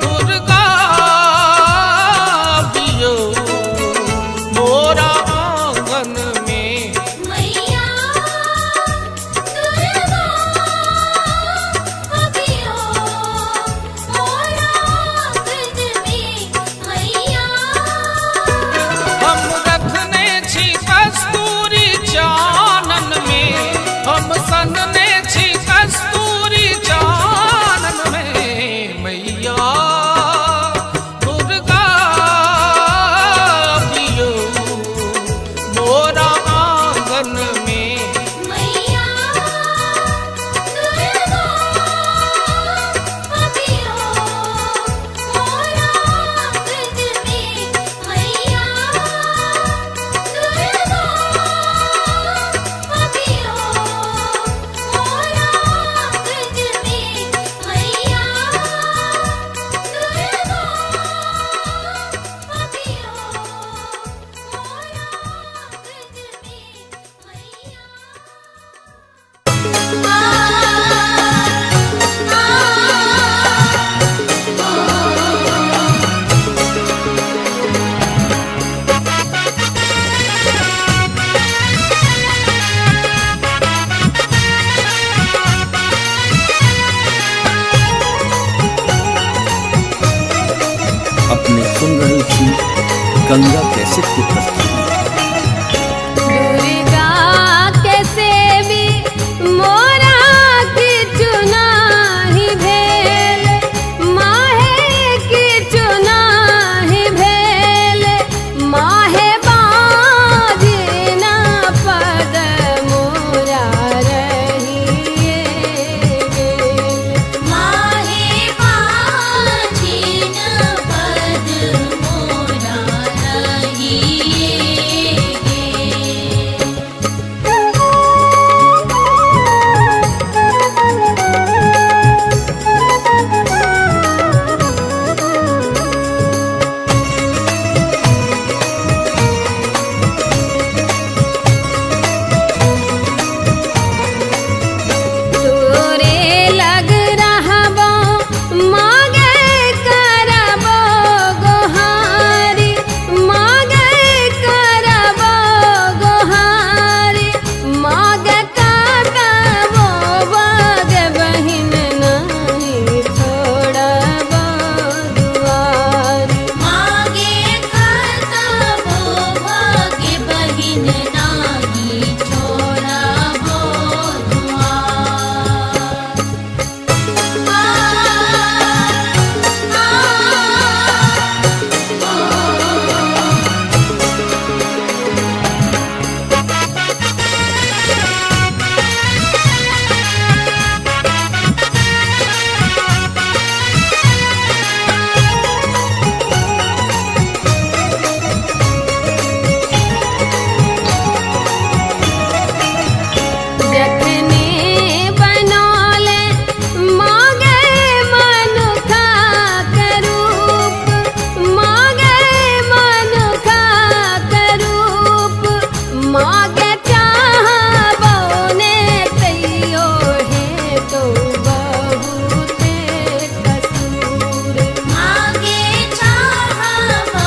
दुर्गा दियो मोरा आंगन में मैया दुर्गा अभियो मोरा आंगन में मैया हम रखने छी कस्तूरी चानन में हम सनने छी कस्तूरी चानन में मैया दुर्गा दियो मोरा आंगन में मैया दुर्गा अभियो मोरा आंगन में मैया दुर्गा अभियो मोरा आंगन में मैया अपने सुन रहे छी गंगा कैसे की प्रस्तुति। दुर्गा के सेवी मोरा की चुनाही भेल माहे की चुनाही भेल माहे बाजना पद मोरा रहिए गेल माहे बाजिन पद मोरा रहिए तोरे लग रहबो मागे करबो गोहारी मागे करबो गोहारी मागे करबो बग बहिन नहीं छोड़बो दुआरी मागे करतबो भाग्य बहिन नाही छोड़बो दुआर जखने बनौले मागे मनुखा के रूप मागे मनुखा के रूप मागे चाहबो ने तैयो है तो बहुते कसूर मागे चाहबो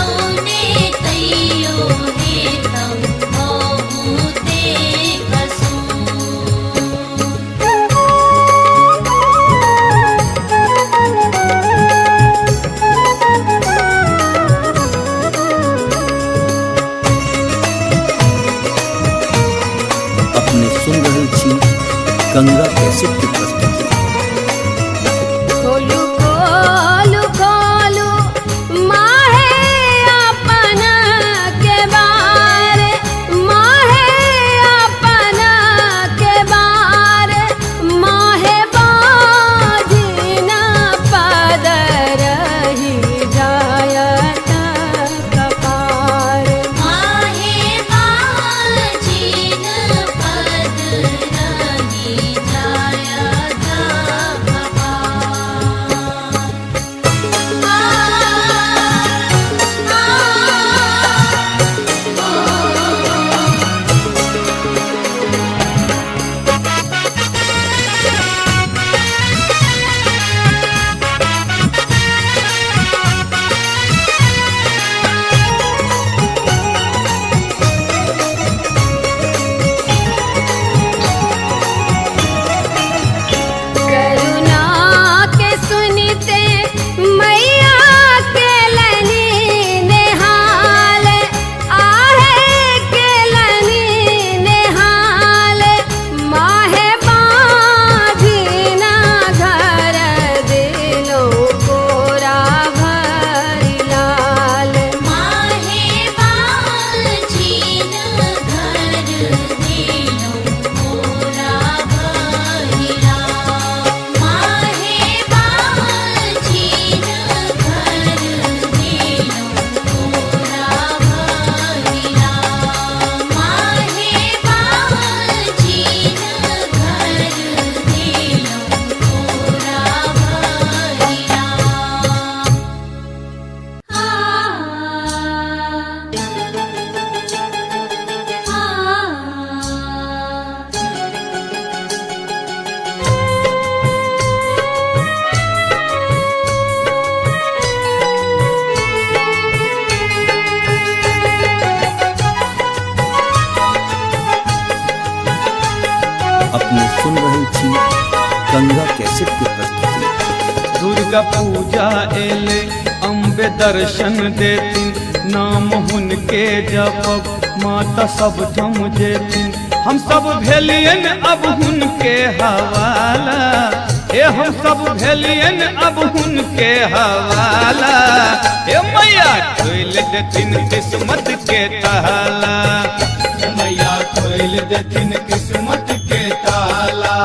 ने तैयो हे तम बहुते कसूर अपने सुन रहे छी गंगा कैसे की प्रस्तुति। खोलू खोलू खोलू माहे अपना के बारे माहे अपना के बारे गंगा कैसेट की प्रस्तुति। दुर्गा पूजा एले अम्बे दर्शन देतीन, नाम हुनके जपब माता सब थम जेतीन। हम सब भेलियन अब हुनके हवाला, ए हम सब भेलियन अब हुनके हवाला। ए मैया खोल देतीन किस्मत के ताला, मैया खोल देथिन किस्मत के ताला।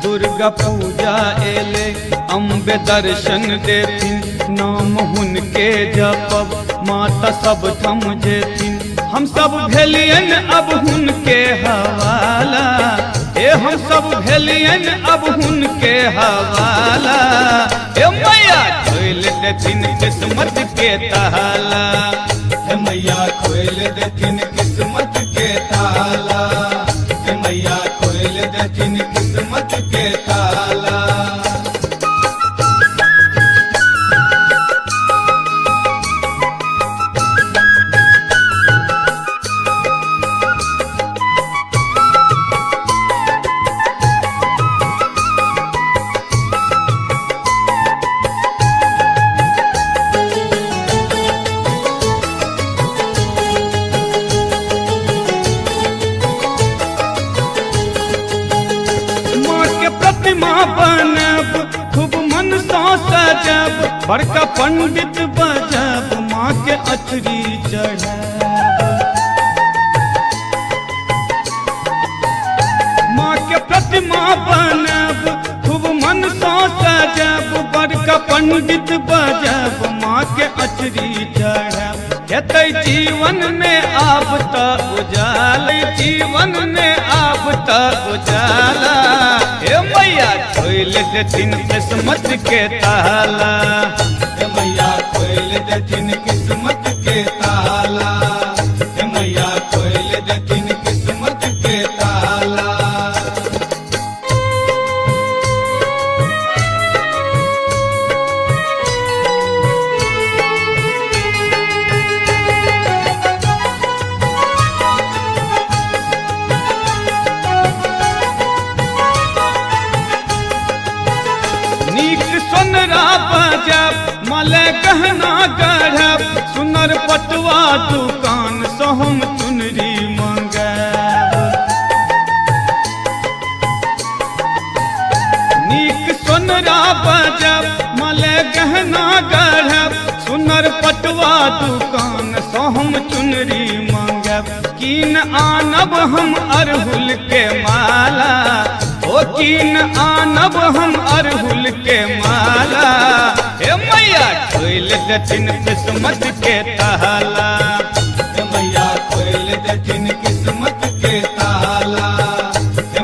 दुर्गा पूजा एले अम्बे दर्शन देतीन, नाम हुनके जपब माता सब थम जेतीन। हम सब भेलियन अब हुनके हवाला, ए हम सब भेलियन अब हुनके हवाला। ए मैया खोल देथिन किस्मत के ताला, मैया खोल देथिन किस्मत के ताला, मैया खोल देथिन किस्मत के ताला। प्रतिमा बनब खूब मन सा सजब, बड़का पंडित बजब माँ के अचरी चढ़ब। माँ के प्रतिमा बनब खूब मन सा सजब, बड़का पंडित बजब माँ के अचरी चढ़ब। हेतै जीवन में आब त उजाल, जीवन में आब त उजाला। हे मैया खोल देथिन किस्मत के ताला, मैया खोल देथिन किस्मत के ताला, मैया खोल देथिन किस्मत के ताला। सोनरा बजब मले गहना गढ़ब, सुनर पटुआ दुकान से हम चुनरी मंगब। नीक सोनरा बजब मले गहना गढ़ब, सुनर पटुआ दुकान से हम चुनरी मंगब। कीन आनब हम अरहुल के माला, ओ कीन आनब हम अरहुल के माला। हे मैया खोल देथिन किस्मत के ताला, मैया खोल देथिन किस्मत के ताला,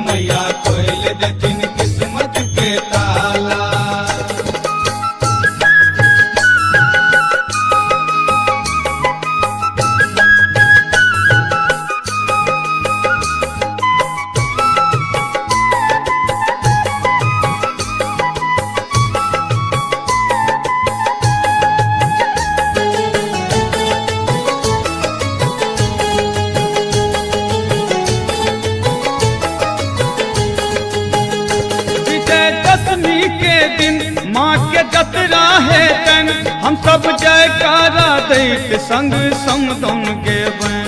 मैया खोल देथिन किस्मत के ताला। विजयदशमी के दिन माँ के जतरा है तन, हम सब जयकारा दैत संग समदौन गेबैन।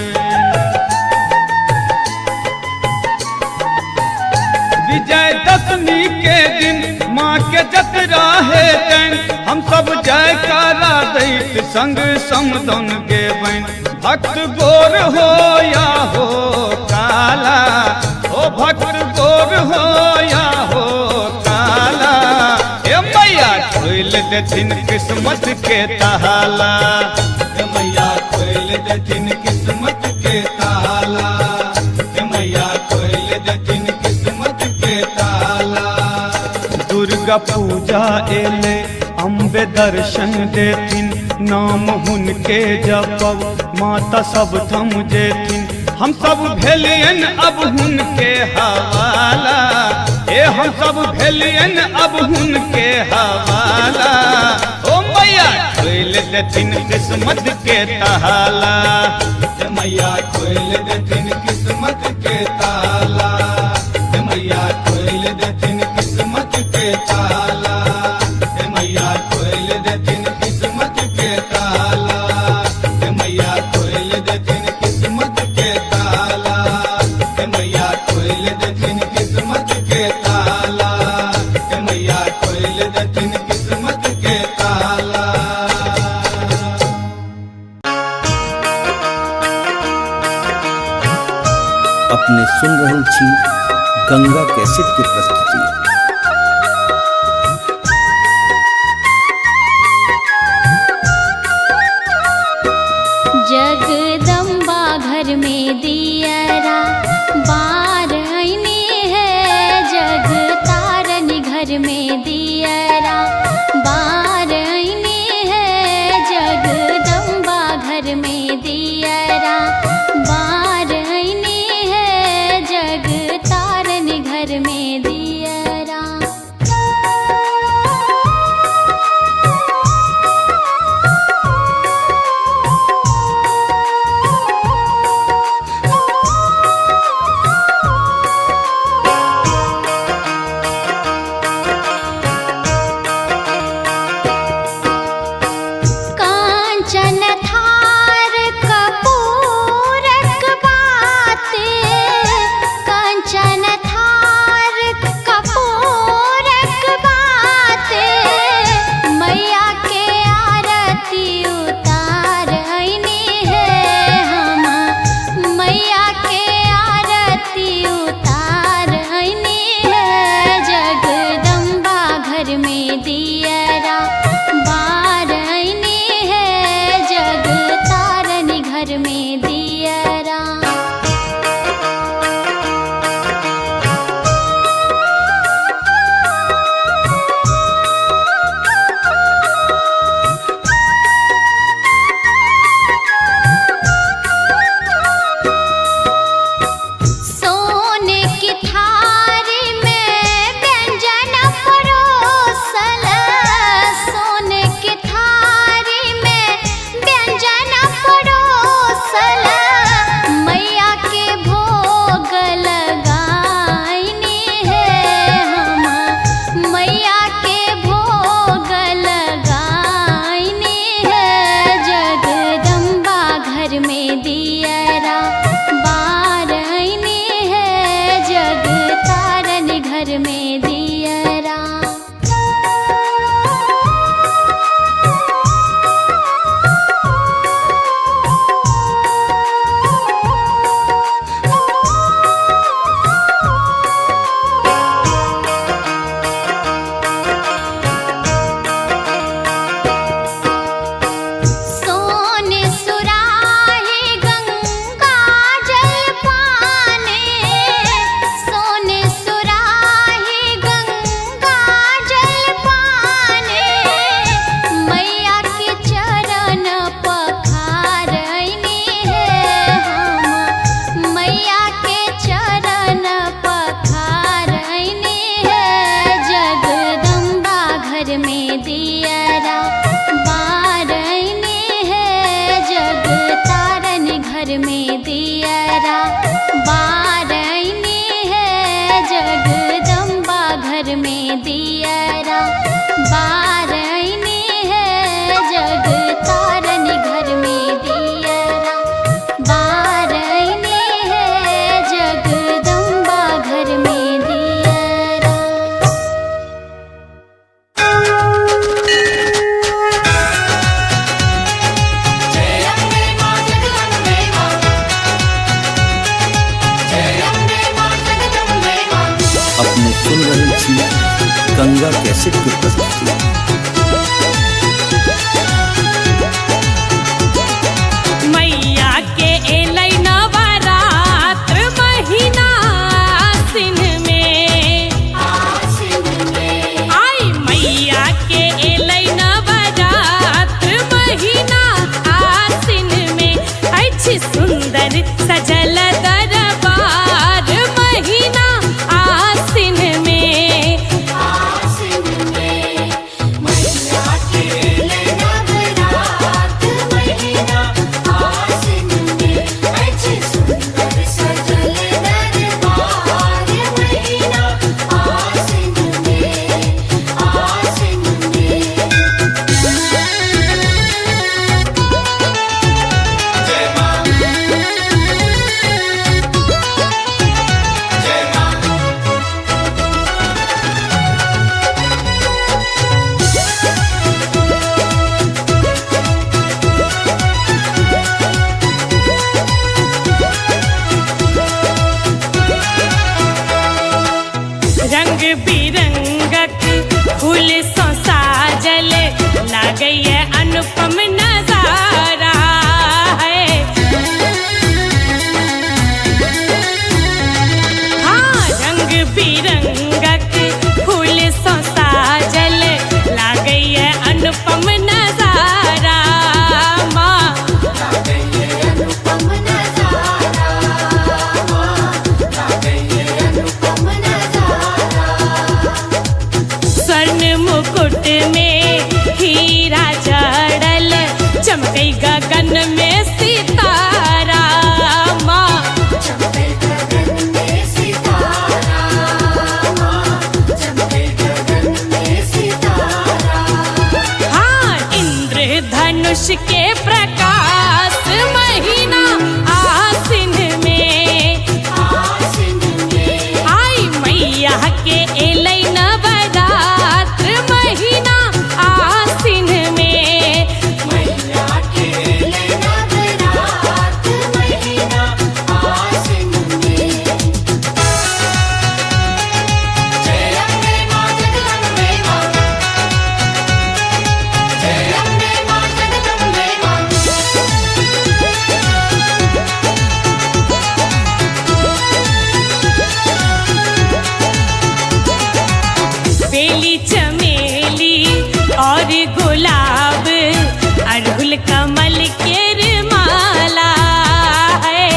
विजयदशमी के दिन माँ के जतरा है तन, हम सब जयकारा दैत संग समदौन गेबैन। भक्त गोर हो या हो काला, ओ भक्त गोर हो या हो काला। ए मैया खोल देथिन किस्मत के ताला, मैया खोल देथिन किस्मत के ताला, मैया खोल देथिन किस्मत के ताला। दुर्गा पूजा एले अम्बे दर्शन देथिन, नाम हुनके जपब माता सब थम जेथिन। हम सब भेलियन अब हुनके हवाला, ए हम सब भेलियन अब हुनके हवाला। ओ मैया खोल देथिन किस्मत के ताला, मैया खोल देथिन किस्मत के ताला, मैया खोल देथिन किस्मत छी गंगा कैसेट की प्रस्तुति। जगदम्बा घर में दियरा बार आईने है, जग तारन घर में दियरा बार आईने है, जगदम्बा घर में दियरा बार आईने है, जग तारन घर में दियरा। कांचन थार कपूरक बाते, कांचन थार कपूरक बाते, मैया के आरती उतार आईने है हम, मैया के आरती उतार आईने है, जगदम्बा घर में दियरा बार आईने है, जग तारन घर में दियरा। सोने की थारी में व्यंजन परोसल, सोने की थारी में व्यंजन परोसल, मैया के भोग लगाईने है हम, मैया के भोग लगाईने है, जगदम्बा घर में दियरा बार आईने है, जग तारन घर में दियरा। सोने सुराही गंगा जल पाने, सोने सुराही गंगा जल पाने, मैया के चरण पखार आईने है हम, मैया के चरण पखार आईने है, जगदम्बा घर में दियरा बार आईने है, जग तारन घर में दियरा बार आईने है, जगदम्बा घर में दियरा बार आईने है, जग तारन घर में दियरा बार आईने है, जगदम्बा घर में दियरा। अपने सुन रहे छी गंगा कैसेट की प्रस्तुति। मैया के एलै नवरात्र महीना आसिन में, आई मैया के एलै नवरात्र महीना आसिन में, अछि सुंदर सजल दरबार महीना आसिन में, धनुष के प्रकाश महीना आसिन में आई मैया के एलै नवरात्र महीना आसिन में बेली चमेली और गुलाब अड़हुल कमल के माला है।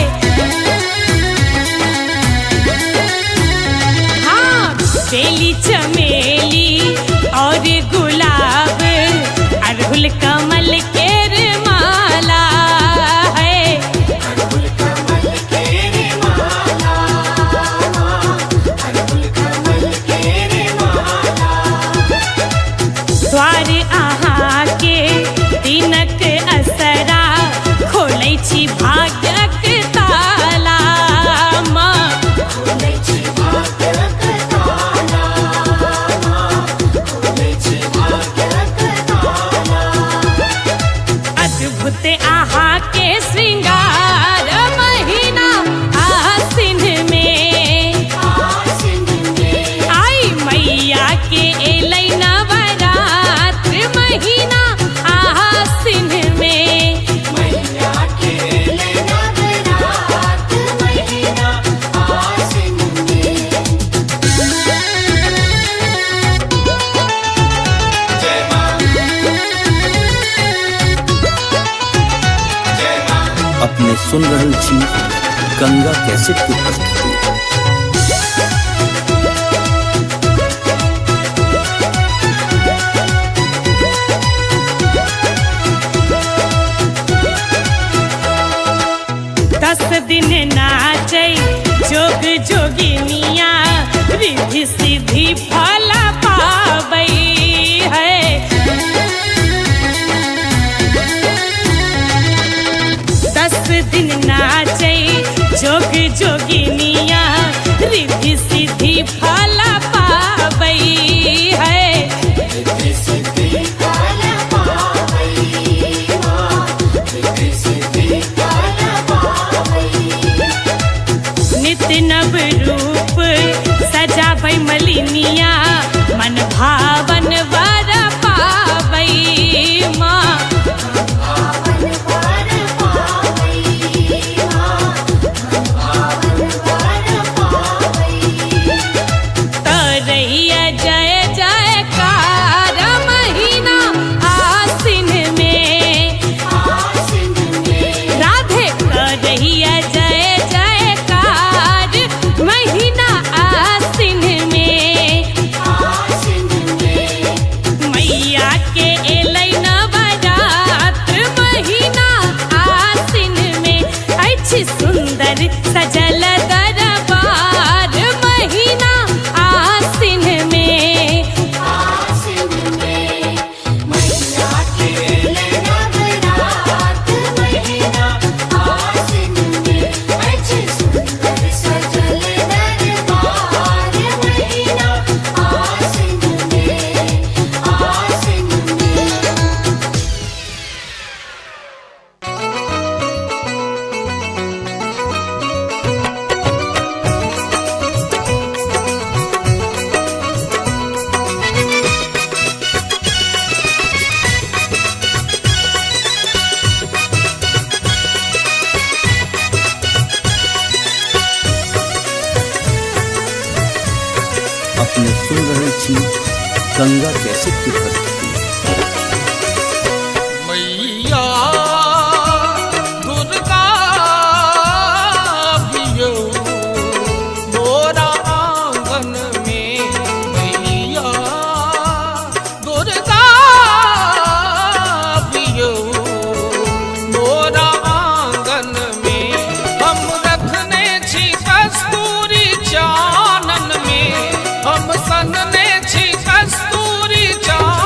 हाँ बेली चमेली और गुलाब अड़हुल कमल के माला है। द्वार अहाँ के दिनक असरा खोलै छी भाग्यक ताला माँ अद्भुत अहाँ के श्रृंगार महीना आसिन में आई मैया के एलै नवरात्र महीना आसिन में अपने सुन रहल छी गंगा कैसेट की प्रस्तुति। दस दिन नाचै जोग जोगिनिया रिद्धि सिद्धि फल पाबै है। दस दिन नाचै जोग जोगिनिया रिद्धि सिद्धि फल पाबै है। नित्य नव रूप सजाबै मलिनिया मन भावन वर पाबै माँ तरैया जय जयकार महीना आसिन में राधे तरैया जय जयकार महीना आसिन में मैया के एलै नवरात्र महीना आसिन में अछि सुंदर सजल दरबार महीना आसिन में अपने सुन रहल छी गंगा कैसेट की प्रस्तुति। मैया दुर्गा भियो मोरा आंगन में मैया दुर्गा भियो मोरा आंगन में हम रखने छी कस्तूरी चानन में हम सनने छी कस्तूरी चानन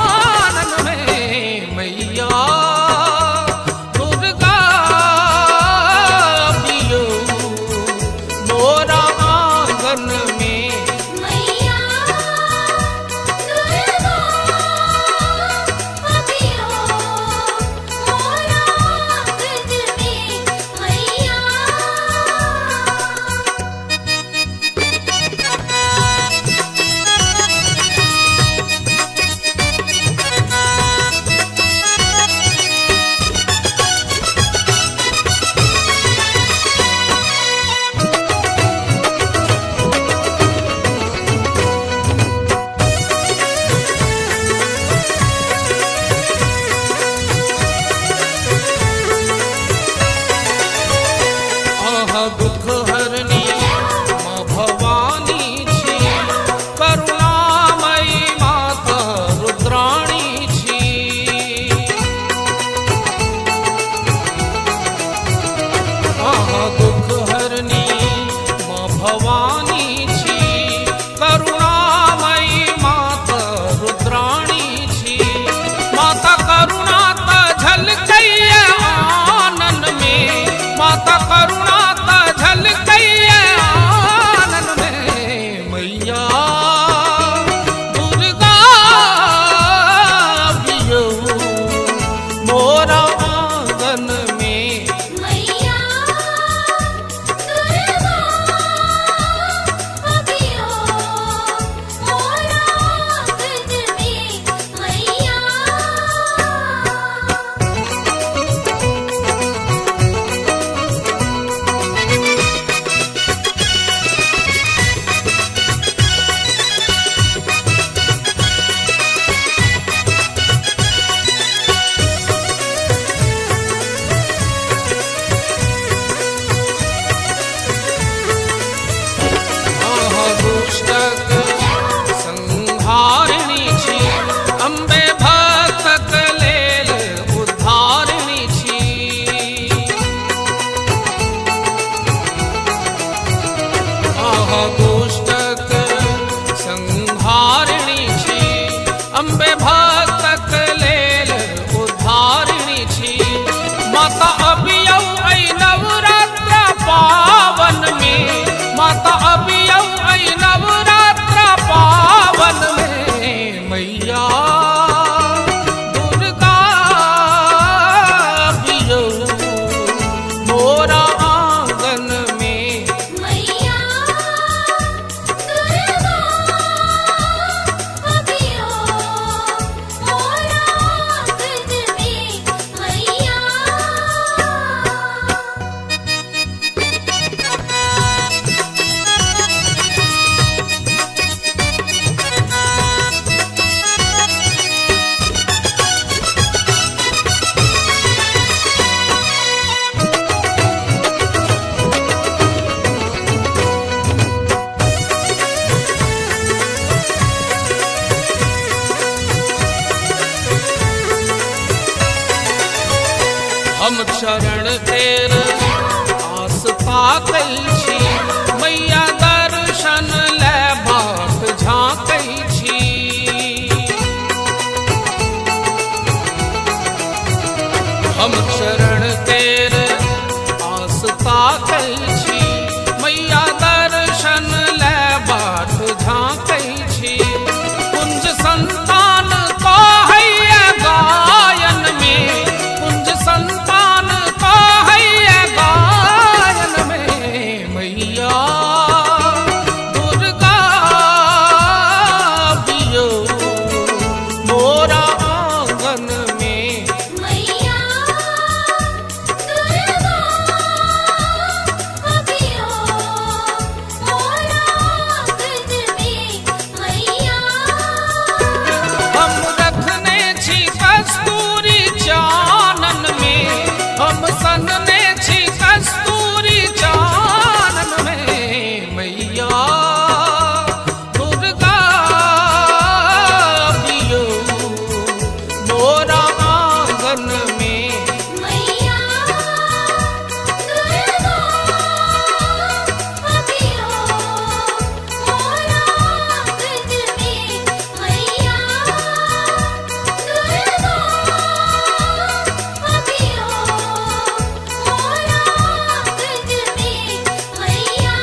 हम चरण तेर आस ताकै छी, मैया दर्शन ले बाट झाँकै छी। हम चरण तेर आस ताकै छी, मैया दर्शन ले बाट झाँकै छी। कुंज संतान तो हैया गायन में, कुंज संतान तो हैया गायन में। मैया दुर्गा बियो मोरा आंगन में। मैया दुर्गा अभियो मोरा आंगन में। मैया हम रखने छी कस्तूरी चानन में, हम सनने छी कस्तूरी चानन में। मैया दुर्गा बियो मोरा आंगन में। मैया दुर्गा अभियो मोरा आंगन में। मैया दुर्गा अभियो मोरा आंगन में। मैया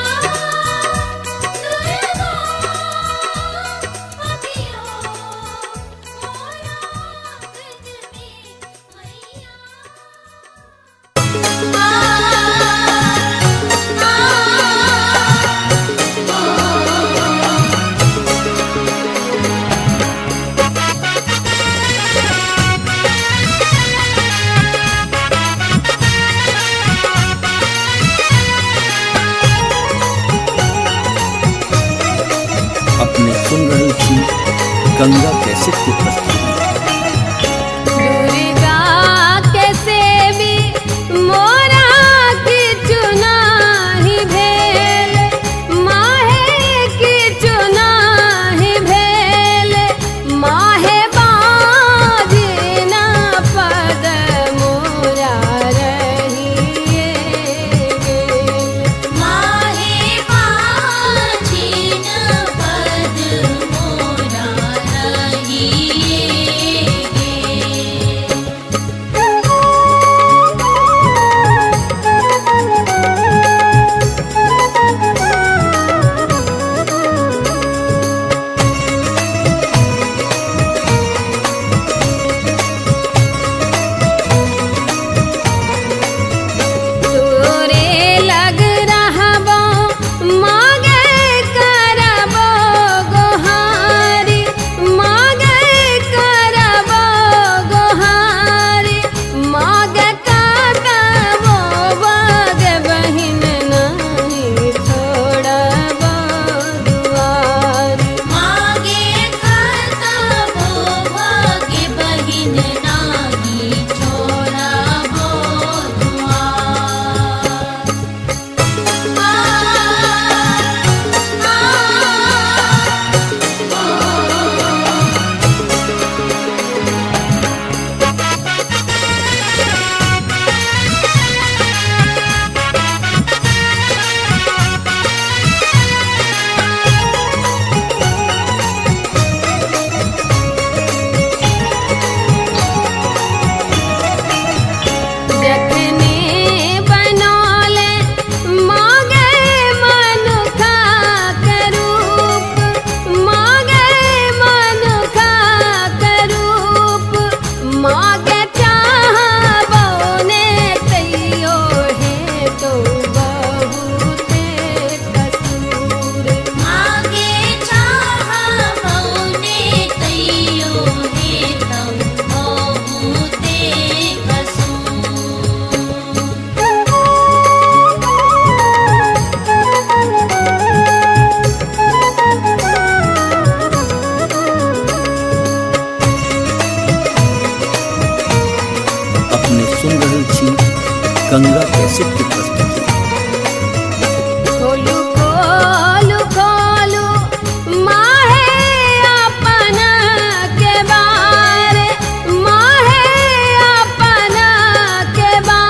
अपने सुन रहे छी गंगा कैसेट की प्रस्तुति। दुर्गा के सेवी मोरा की चुनाही भेल, माहे की चुनाही भेल। माहे बाजना पद मोरा रहिए गेल। माहे बाजिन पद मोरा रहिए गेल। तोरे लग रहबो मागे करबो गोहारी, मागे करबो गोहारी। मागे काटबो बग बहिन नहीं छोड़बो दुआरी। मागे करतबो भाग्य बहिन नाही छोड़बो दुआर। जखने बनौले मागे मनुखा के रूप, मागे मनुखा के रूप। मागे चाहबो ने तैयो है तो बहुते कसूर। मागे चाहबो ने तैयो हे तम बहुते कसूर। अपने सुन रहे छी गंगा कैसेट की प्रस्तुति। खोलू खोलू खोलू माहे अपना के बारे, माहे अपना के बारे।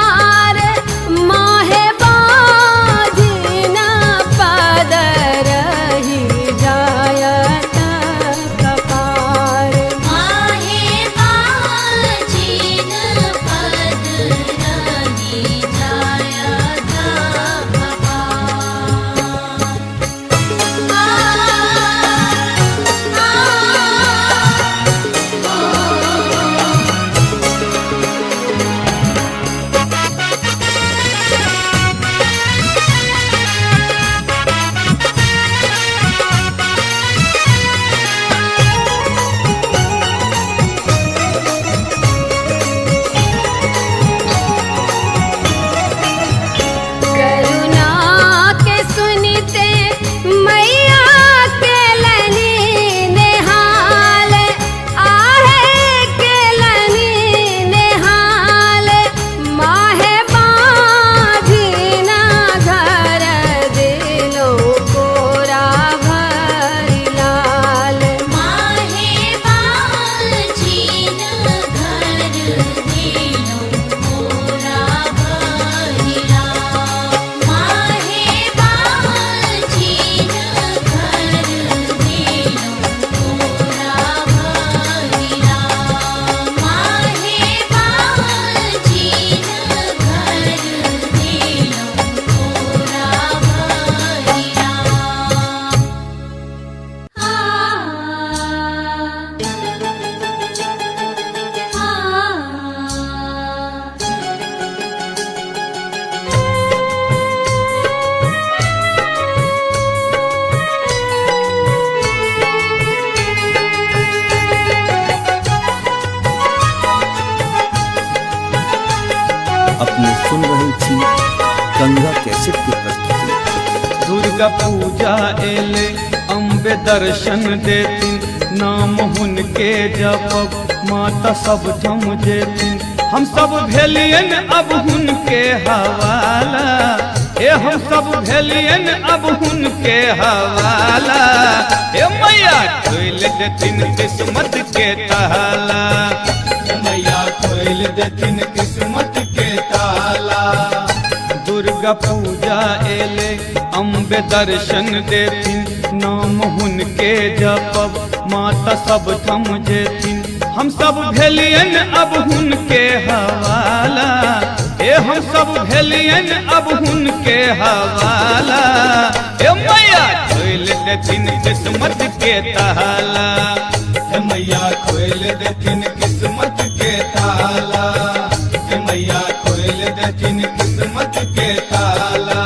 अपने सुन रहे छी गंगा कैसेट की प्रस्तुति। दुर्गा पूजा एले अम्बे दर्शन देतिन, नाम हुनके जपब माता सब थम जेतिन। हम सब भेलियन अब हुनके हवाला, ए हम सब भेलियन अब हुनके हवाला। ए मैया खोल देतिन किस्मत के ताला, मैया खोल देतिन किस्मत के ताला। दुर्गा पूजा एले अम्बे दर्शन देतिन, नाम हुनके जपब माता सब थम जेतिन। हम सब भेलियन अब हुनके हवाला, ए हम सब भेलियन अब हुनके हवाला। ए मैया खोल देतिन किस्मत के ताला, मैया खोल देतिन किस्मत के ताला, मैया खोल देतिन किस्मत के ताला।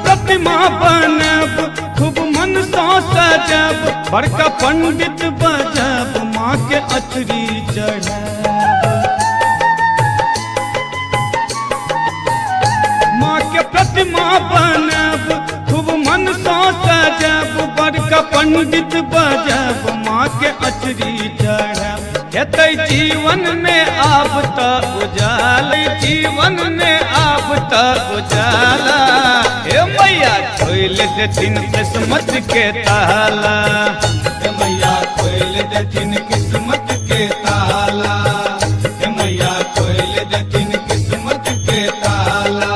प्रतिमा बनब खूब मन सो सजब, बड़का पंडित बजब माँ के अचरी चढ़ब। माँ के प्रतिमा बनब खूब मन सो सजब, बड़का पंडित बजब माँ के अचरी चढ़ब। हेतै जीवन में आब त उजाल, जीवन में आब त उजाला। हे मैया खोल देतिन किस्मत के ताला, मैया खोल देतिन किस्मत के ताला, मैया खोल देतिन किस्मत के ताला।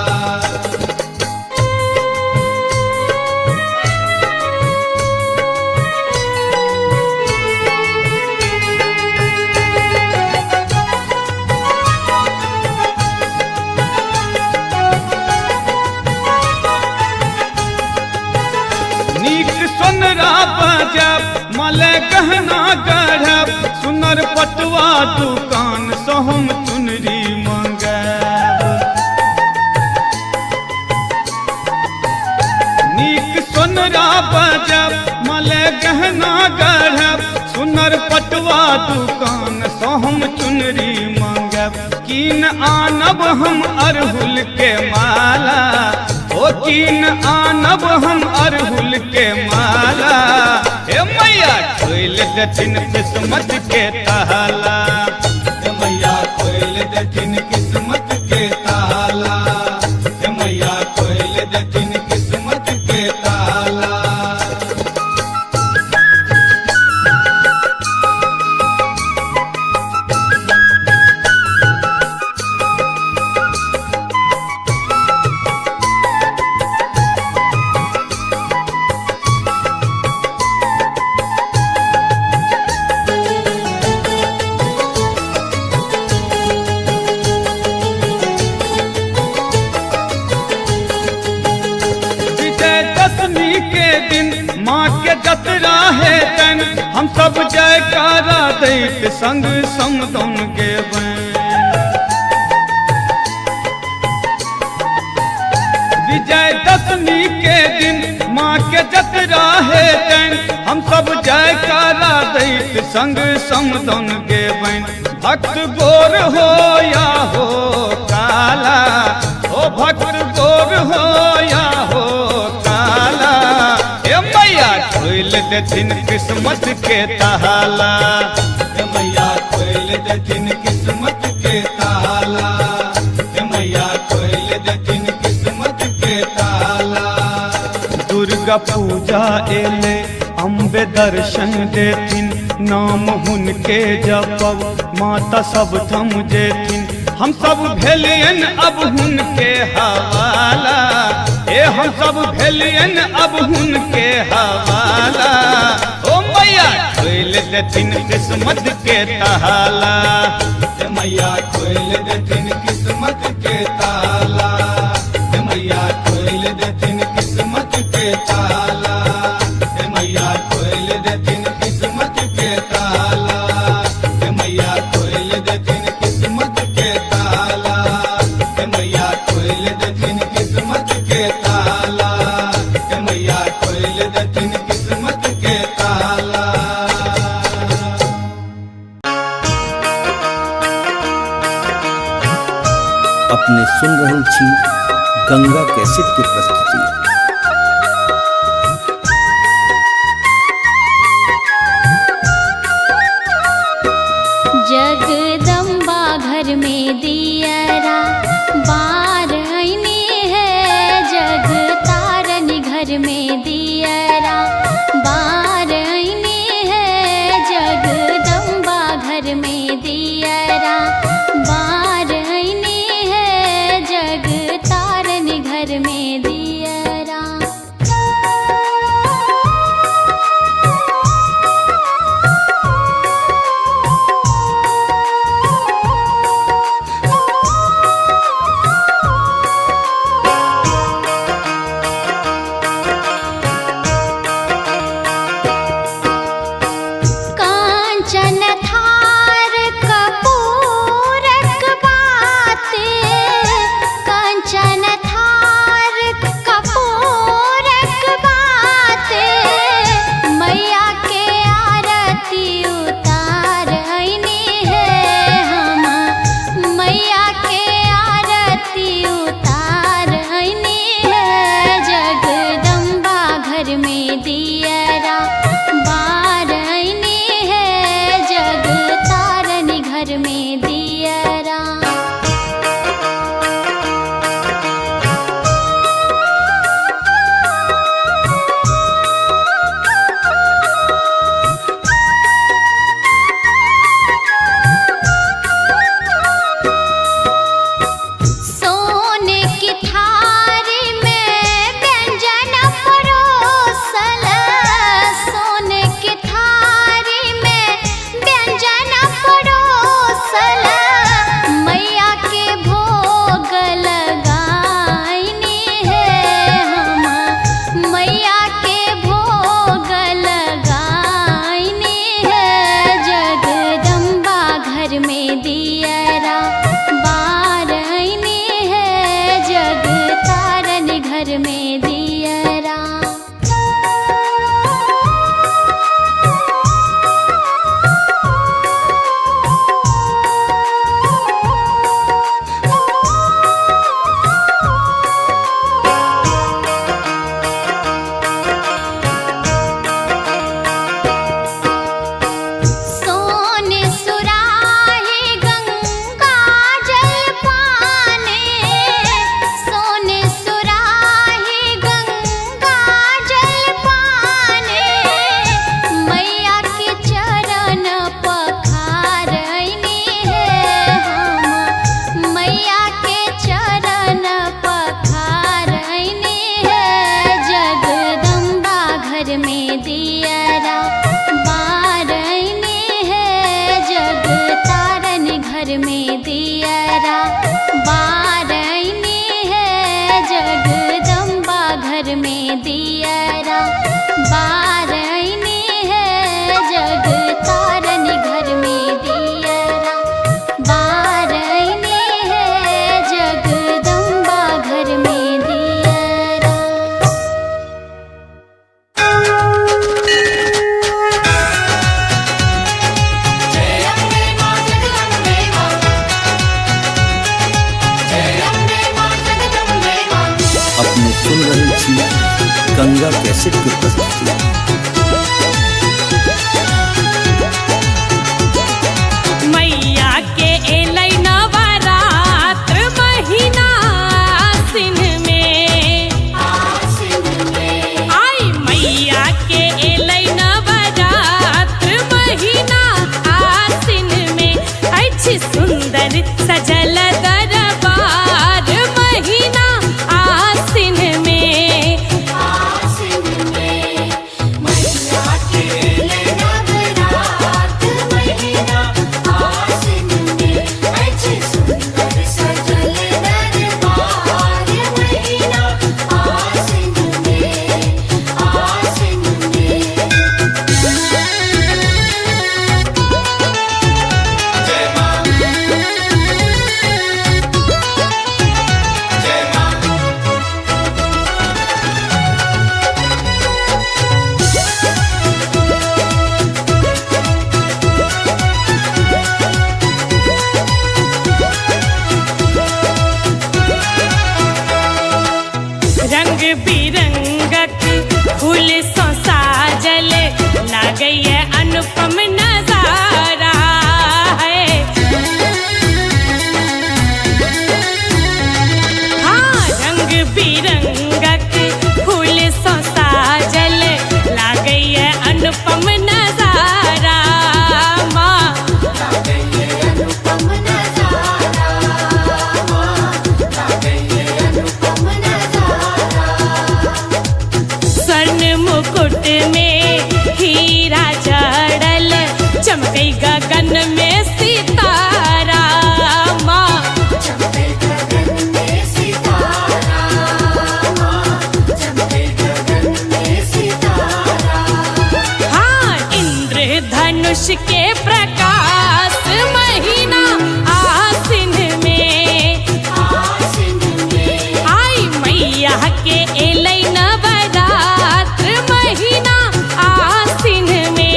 सोनरा बजब मले गहना गढ़ब, सुनर पटवा दुकान से हम चुनरी मंगब। नीक सोनरा बजब मले गहना गढ़ब, सुनर पटवा दुकान से हम चुनरी मंगब। कीन आनब हम अरहुल के माला, ओ कीन आनब हम अरहुल के माला। हे मैया खोल देतिन किस्मत के ताला, मैया खोल देतिन किस्मत के ताला, मैया खोल देतिन किस्मत के ताला। माँ के जतरा है तन, हम सब जयकारा दैत संग समदन गेबैन। विजयदशमी के दिन माँ के जतरा है तन, हम सब जयकारा दैत संग समदन गेबैन। भक्त गोर हो या हो काला, ओ भक्त गोर हो या हो काला। खोल देतिन किस्मत के ताला, मैया खोल देतिन किस्मत के ताला, मैया खोल देतिन किस्मत के ताला। दुर्गा पूजा एले अम्बे दर्शन देतिन, नाम हुनके जपब माता सब थम जेतिन। हम सब भेलियन अब हुनके हवाला, ए हम सब भेलियन अब हुनके हवाला। ओ मैया खोल देतिन किस्मत के ताला, मैया खोल देतिन किस्मत के ताला, अपने सुन रहल छी गंगा कैसेट की प्रस्तुति। जगदम्बा घर में दियरा बार आईने है, जग तारन घर में दियरा बार आईने है, जगदम्बा घर में दियरा बार आईने है, जग तारन घर में दियरा। कांचन थार कपूरक बाते, कांचन थार कपूरक बाते, मैया के आरती उतार आईने है हम, मैया के आरती उतार आईने है, जगदम्बा घर में दियरा बार आईने है, जग तारन घर में दियरा। सोने की थारी में व्यंजन परोसल, सोने की थारी में व्यंजन परोसल, मैया के भोग लगाईने है हम, मैया के भोग लगाईने है, जगदम्बा घर में दियरा बार आईने है, जग तारन घर में दियरा। सोने सुराही गंगा जल पाने, सोने सुराही गंगा जल पाने, मैया के चरण पखार आईने है हम, मैया के चरण पखार आईने है, जगदम्बा घर में दियरा बार आईने है, जग तारन घर में दियरा बार आईने है, जगदम्बा घर में दियरा बार आईने है, जग तारन घर में दियरा बार आईने है, जगदम्बा घर में दियरा। अपने सुन रहल छी गंगा कैसेट की प्रस्तुति। मैया के एलै नवरात्र महीना आसिन में, आई मैया के एलै नवरात्र महीना आसिन में, अछि सुंदर सजल दरबार महीना आसिन में, बिरंगक फूल सो साजल लागई है अनुपम नजारा है। हाँ, रंग बिरंगक फूल सो साजल लागई है अनुपम नजारा माँ। स्वर्ण मुकुट में हीरा जड़ल चमकई गगन में सितारा माँ। हाँ, इंद्रधनुष के प्रकाश महीना आसिन में आई मैया के एलै नवरात्र महीना आसिन में।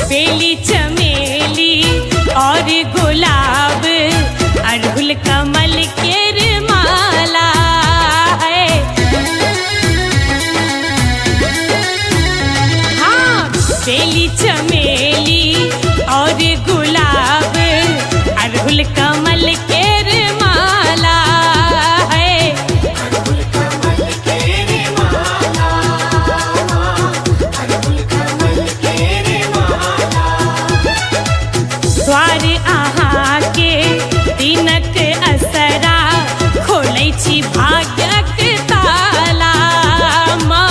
बेली चमेली और गुलाब अड़हुल कमल के माला है। हाँ, बेली चमेली और गुलाब अड़हुल कमल के माला है। द्वार आहा के दिनक असरा खोलै छी भाग्यक ताला माँ।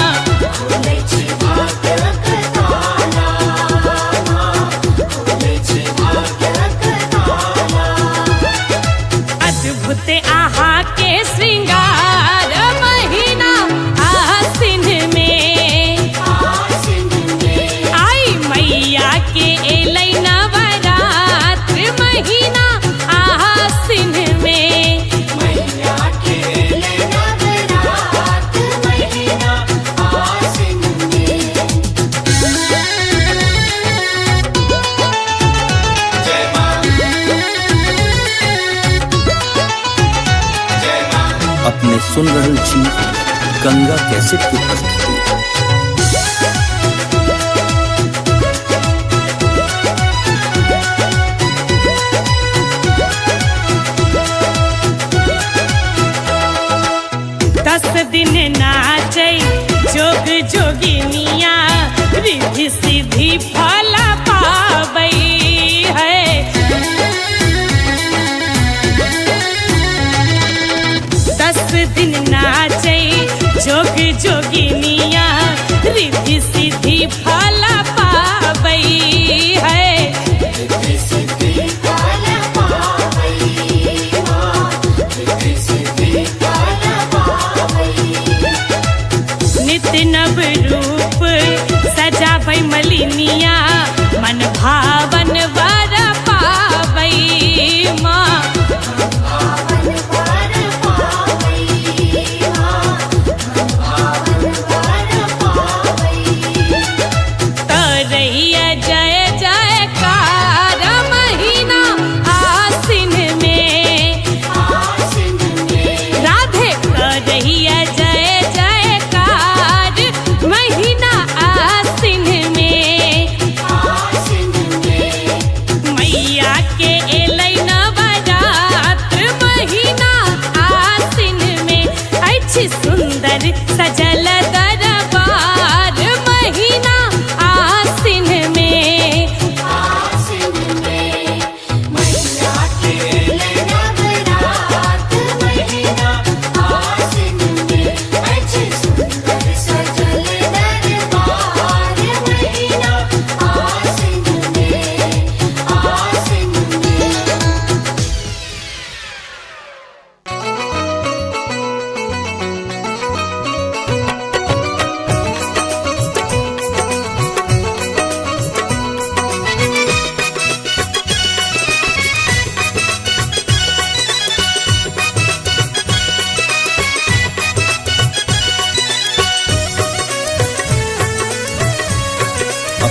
अद्भुत आहा के श्रृंगार महीना आसिन में आई मैया के एलै नवरात्र महीना आसिन में। अपने सुन रहल छी गंगा कैसेट के प्रस्तुति। दस दिन नाचै जोग जोगिनिया रिद्धि सिद्धि फल पाबै है। दस दिन नाचै जोग जोगिनिया रिद्धि सिद्धि फल पाबै है। नित्य नव रूप सजाबै मलिनिया मन भावन वर पाबै माँ। तरैया जय जयकार महीना आसिन में राधे तरैया जय जयकार महीना आसिन में।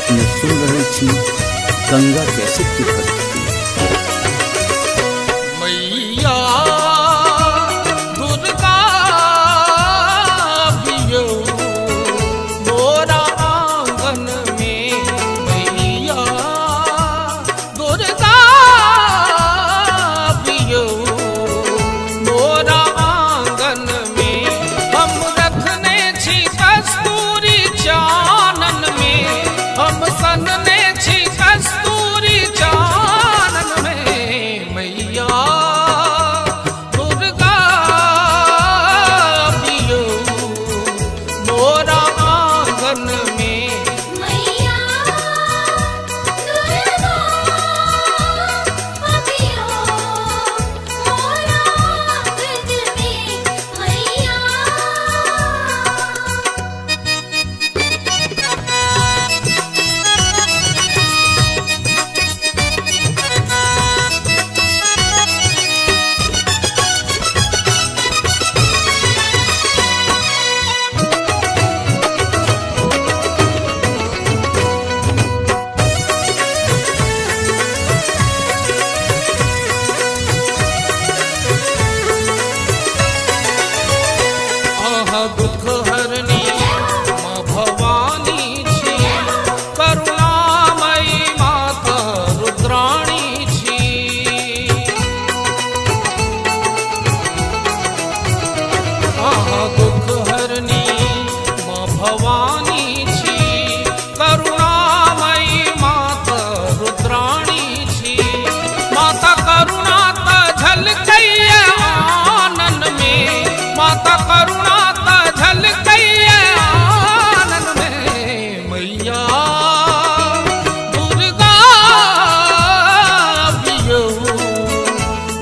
अपने सुन रहल छी गंगा कैसेट की प्रस्तुति। मैया दुर्गा बियो मोरा आंगन में, मैया दुर्गा बियो मोरा आंगन में। हम रखने छी कस्तूरी चानन में, हम सनने छी कस्तूरी चानन में, मैया दुर्गा बियो मोरा आंगन में। मैया दुर्गा बियो मोरा आंगन में, मैया दुख हरनी माँ भवानी छी, करुणामयी माता रुद्राणी छी। दुख हरनी माँ भवानी छी, करुणामयी माता रुद्राणी छी। माता करुणा त झलकैया आनन में, माता करुणा झलकैया आनन में, मैया दुर्गा बियो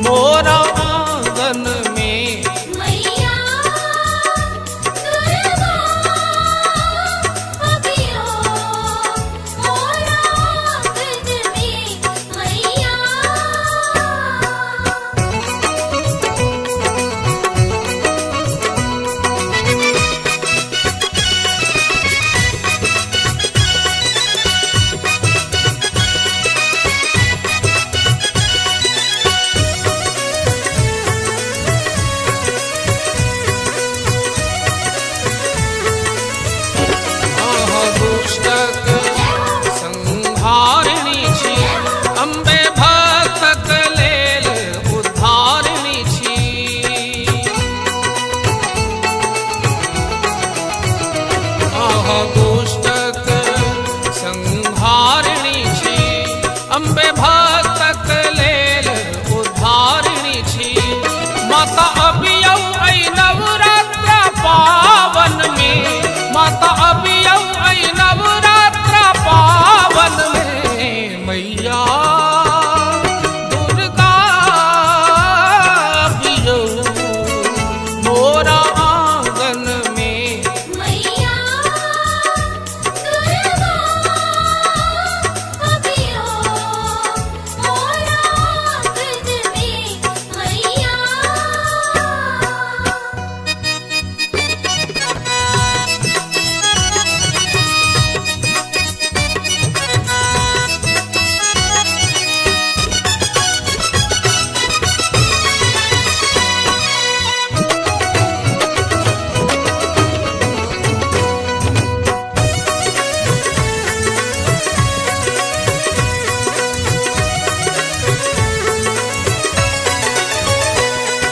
मोरा आंगन में। मैया दुर्गा बियो मोरा आंगन में, मैया दुष्टक संहारिणी छी, अम्बे भक्तक लेल उद्धारिणी छी। दुष्टक संहारिणी छी, अम्बे भक्तक लेल उद्धारिणी छी। माता अबियौ ऐ नवरात्र पावन में, माता अबियौ ऐ नवरात्र पावन में, मैया दुर्गा बियो मोरा आंगन में। मैया दुर्गा बियो मोरा आंगन में, मैया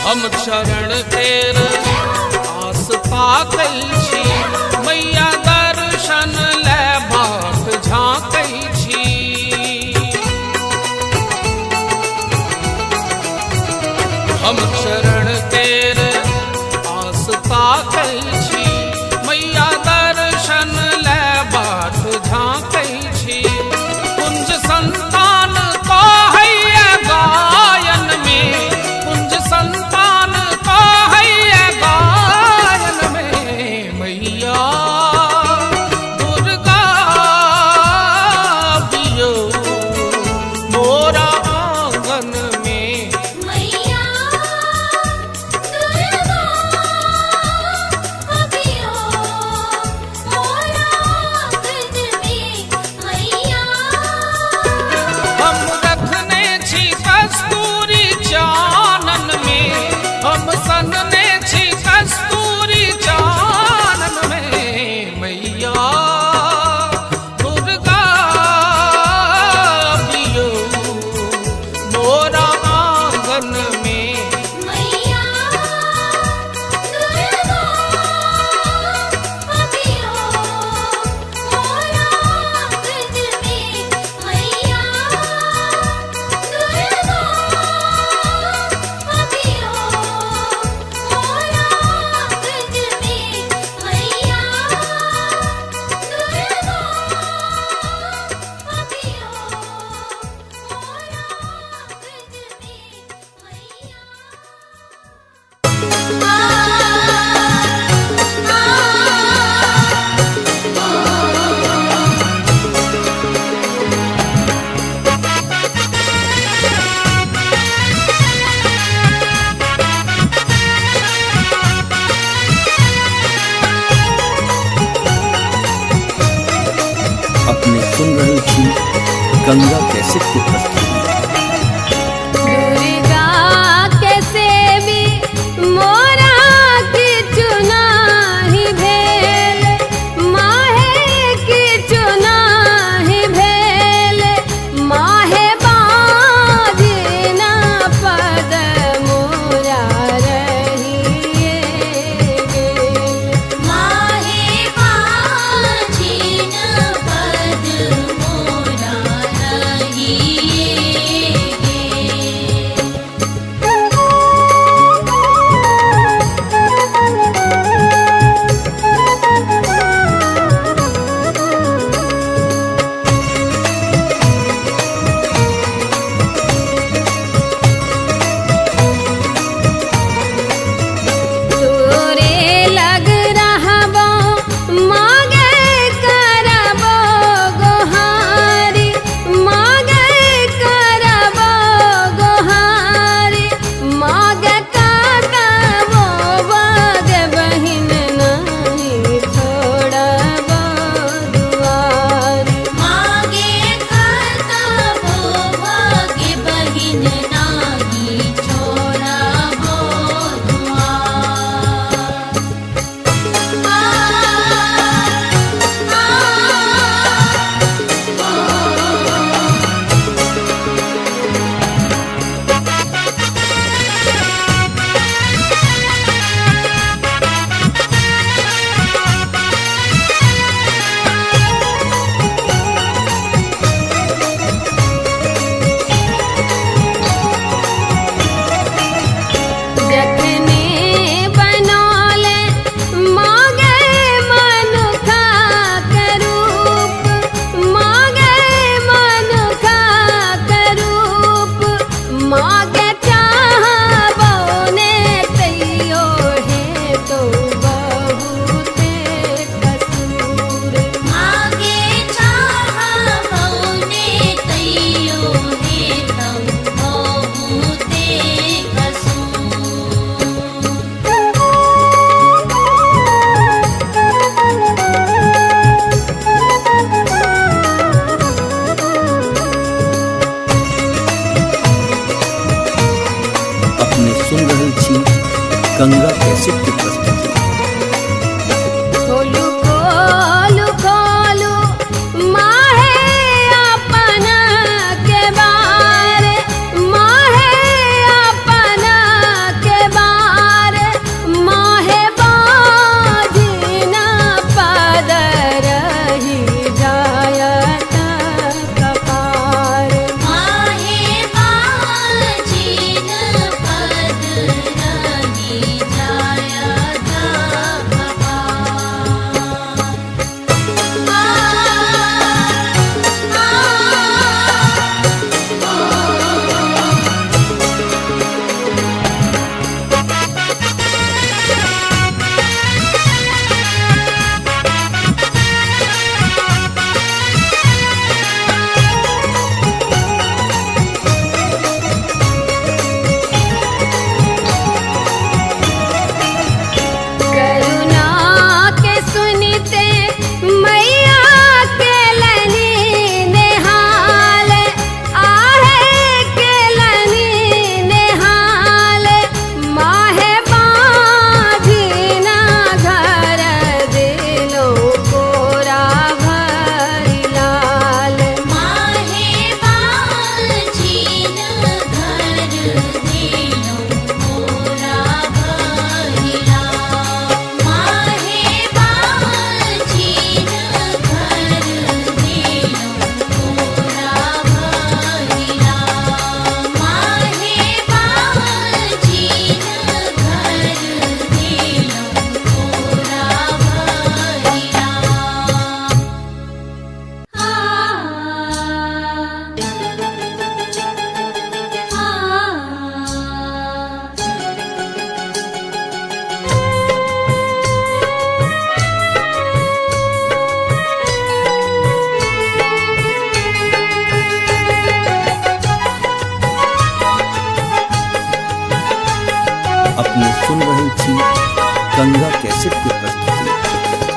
हम चरण तेर आस ताकै छी, मैया दर्शन ले बाट झाँकै छी। हम चरण तेर आस ताकै छी, मैया दर्शन ले बाट झाँकै छी। कुंज संतान कहैया गायन में, कुंज संतान कहैया गंगा कैसेट की प्रस्तुति। दुर्गा के सेवी मोरा की चुनाही भेल, माहे की चुनाही भेल, माहे बाजना पद मोरा रहिए गेल। माहे बाजिन पद मोरा रहिए गे। तोरे लग रहबो मागे करबो गोहारी, मागे करबो गोहारी, मागे करबो बग बहिन नहीं छोड़बो दुआरी। मागे करतबो भाग्य बहिन नाही छोड़बो दुआर। जखने बनौले मागे मनुखा के रूप, मागे मनुखा के रूप, मागे चाहबो ने तैयो है तो बहुते कसूर। मागे चाहबो ने तैयो हे तम बहुते कसूर। अपने सुन रहल छी गंगा कैसेट की प्रस्तुति। खोलू खोलू खोलू माहे अपन के बारे, माहे अपन के बारे, माहे बाजना पद रही जायत कपार। माहे बाजिन पद रही जायत करुणा के सुनते मैया के लनी नेहाल, आहे के लनी नेहाल, माहे बाजिना घर दिलो कोरा भरी लाल। माहे बाजिन घर दिलो कोरा भरिला। माहे बाजिन घर दिलो कोरा भरिला। माहे बाजिन घर दिलो कोरा अपने सुन रहल छी गंगा कैसेट की प्रस्तुति।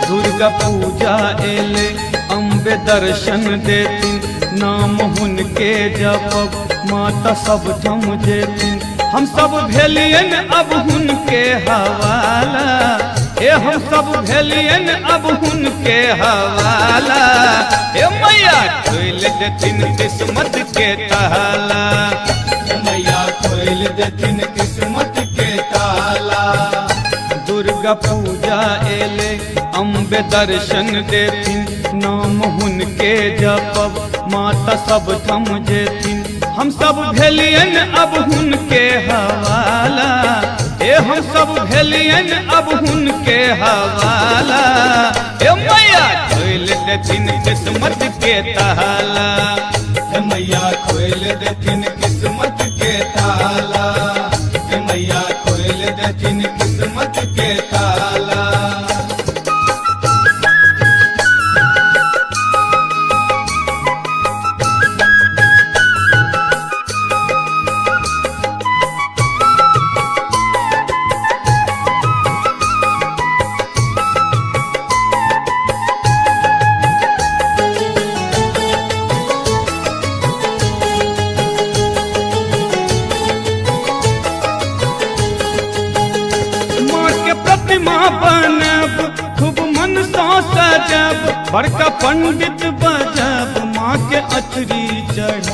दुर्गा पूजा एले अम्बे दर्शन देती, नाम हुनके जपब माता सब थम जेथिन। हम सब भेलियन अब हुनके हवाला, ए हम सब भेलियन अब हुनके हवाला। ए मैया खोल देथिन किस्मत के ताला, मैया खोल देथिन किस्मत के ताला। दुर्गा पूजा एले अम्बे दर्शन देथिन, नाम हुनके जपब माता सब थम जेथिन। हम सब भेलियन अब हुनके हवाला, ए हम सब भेलियन अब हुनके हवाला। ए मैया खोल देथिन किस्मत के ताला, मैया खोल देथिन किस्मत के ताला, मैया खोल देथिन किस्मत के ताला। प्रतिमा बनब खूब मन सा सजब, बड़का पंडित बजब माँ के अचरी चढ़ब।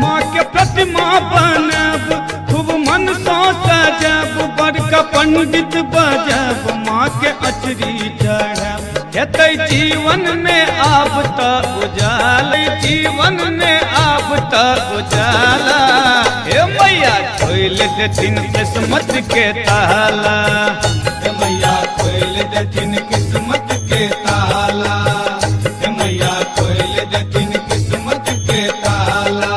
माँ के प्रतिमा बनब खूब मन सा सजब, बड़का पंडित बजब माँ के अचरी चढ़ब। हेतै जीवन में आब त उजाला, जीवन में आब त उजाला। हे मैया खोल देथिन किस्मत के ताला, मैया खोल देथिन किस्मत के ताला, मैया खोल देथिन किस्मत के ताला।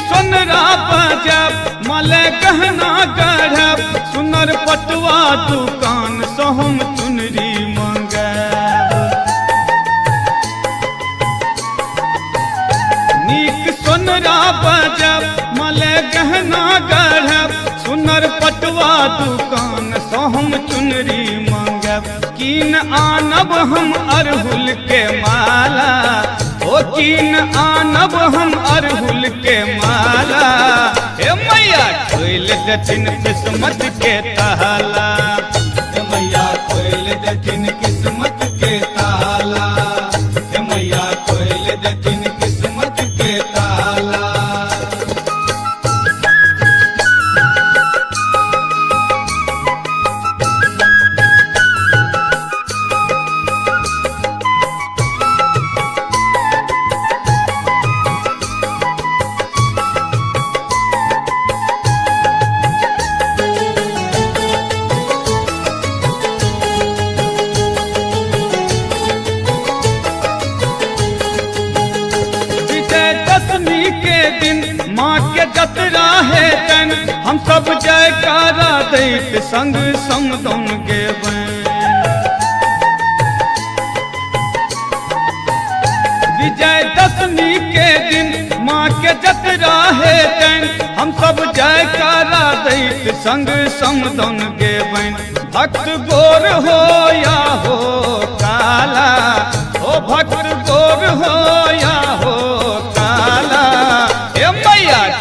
सोनरा बजब माले गहना गढ़ब, सुनर पटवा दुकान से हम चुनरी मंगब। नीक सोनरा बजब माले गहना गढ़ब, सुनर पटवा दुकान से हम चुनरी मंगब। कीन आनब हम अरहुल के माला, ओ कीन आनब हम अरहुल के माला। हे मैया खोल देथिन किस्मत के ताला, मैया खोल देथिन किस्मत के ताला, मैया खोल देथिन किस्मत के ताला। माँ के जतरा है तन हम सब जयकारा दैत संग समदौन गेबैन। विजयदशमी के दिन माँ के जतरा है तन हम सब जयकारा दैत संग समदौन गेबैन। भक्त गोर हो या हो काला, ओ भक्त गोर हो या हो काला।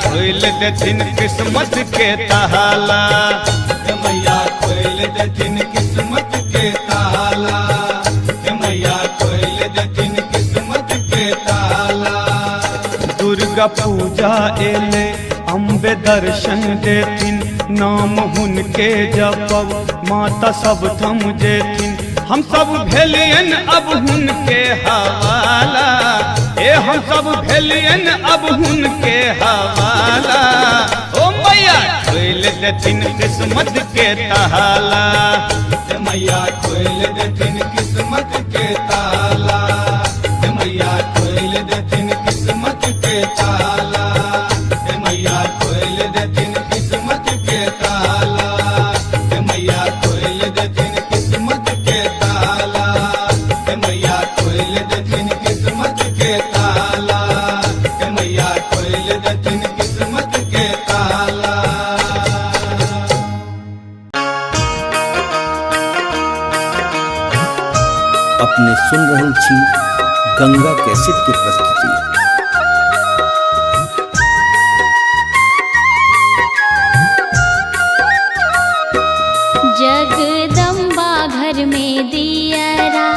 खोल देथिन किस्मत के ताला, मैया खोल देथिन किस्मत के ताला, मैया खोल देथिन किस्मत के ताला। दुर्गा पूजा एले अम्बे दर्शन देथिन, नाम हुनके जपब माता सब थम जेथिन। हम सब भेलियन अब हुनके हवाला, ए हम सब भेलियन अब हुनके हवाला। ओ मैया खोल देथिन किस्मत के ताला, मैया खोल देथिन किस्मत के ताला, मैया खोल देथिन किस्मत के ताला, मैया खोल देथिन किस्मत के ताला, छी गंगा कैसेट की प्रस्तुति। जगदम्बा घर में दियरा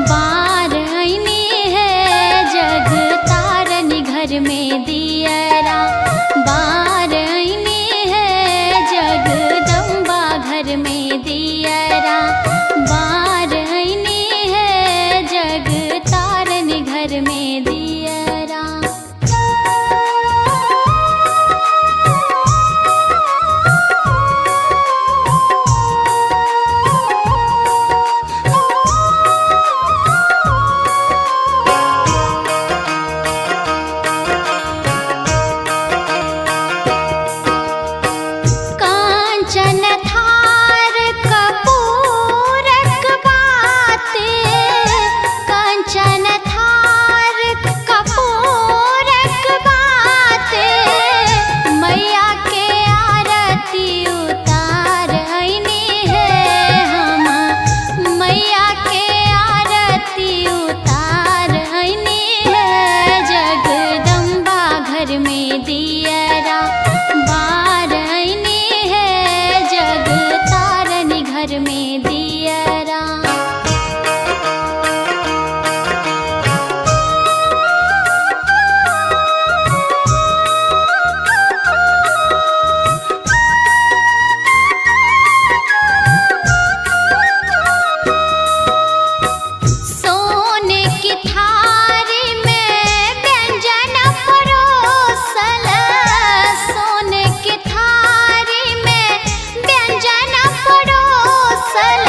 बार आईने है, जग तारन घर में दियरा बार आईने है, जगदम्बा घर में दियरा बार आईने है, जग तारन घर में दियरा। कांचन थार कपूरक बाते, कांचन थार कपूरक बाते, मैया के आरती उतार आईने है हम, मैया के आरती उतार आईने है, जगदम्बा घर में दियरा बार आईने है, जग तारन घर में दियरा। सोने की थारी में व्यंजन परोसल, सोने की थारी में व्यंजन परोसल,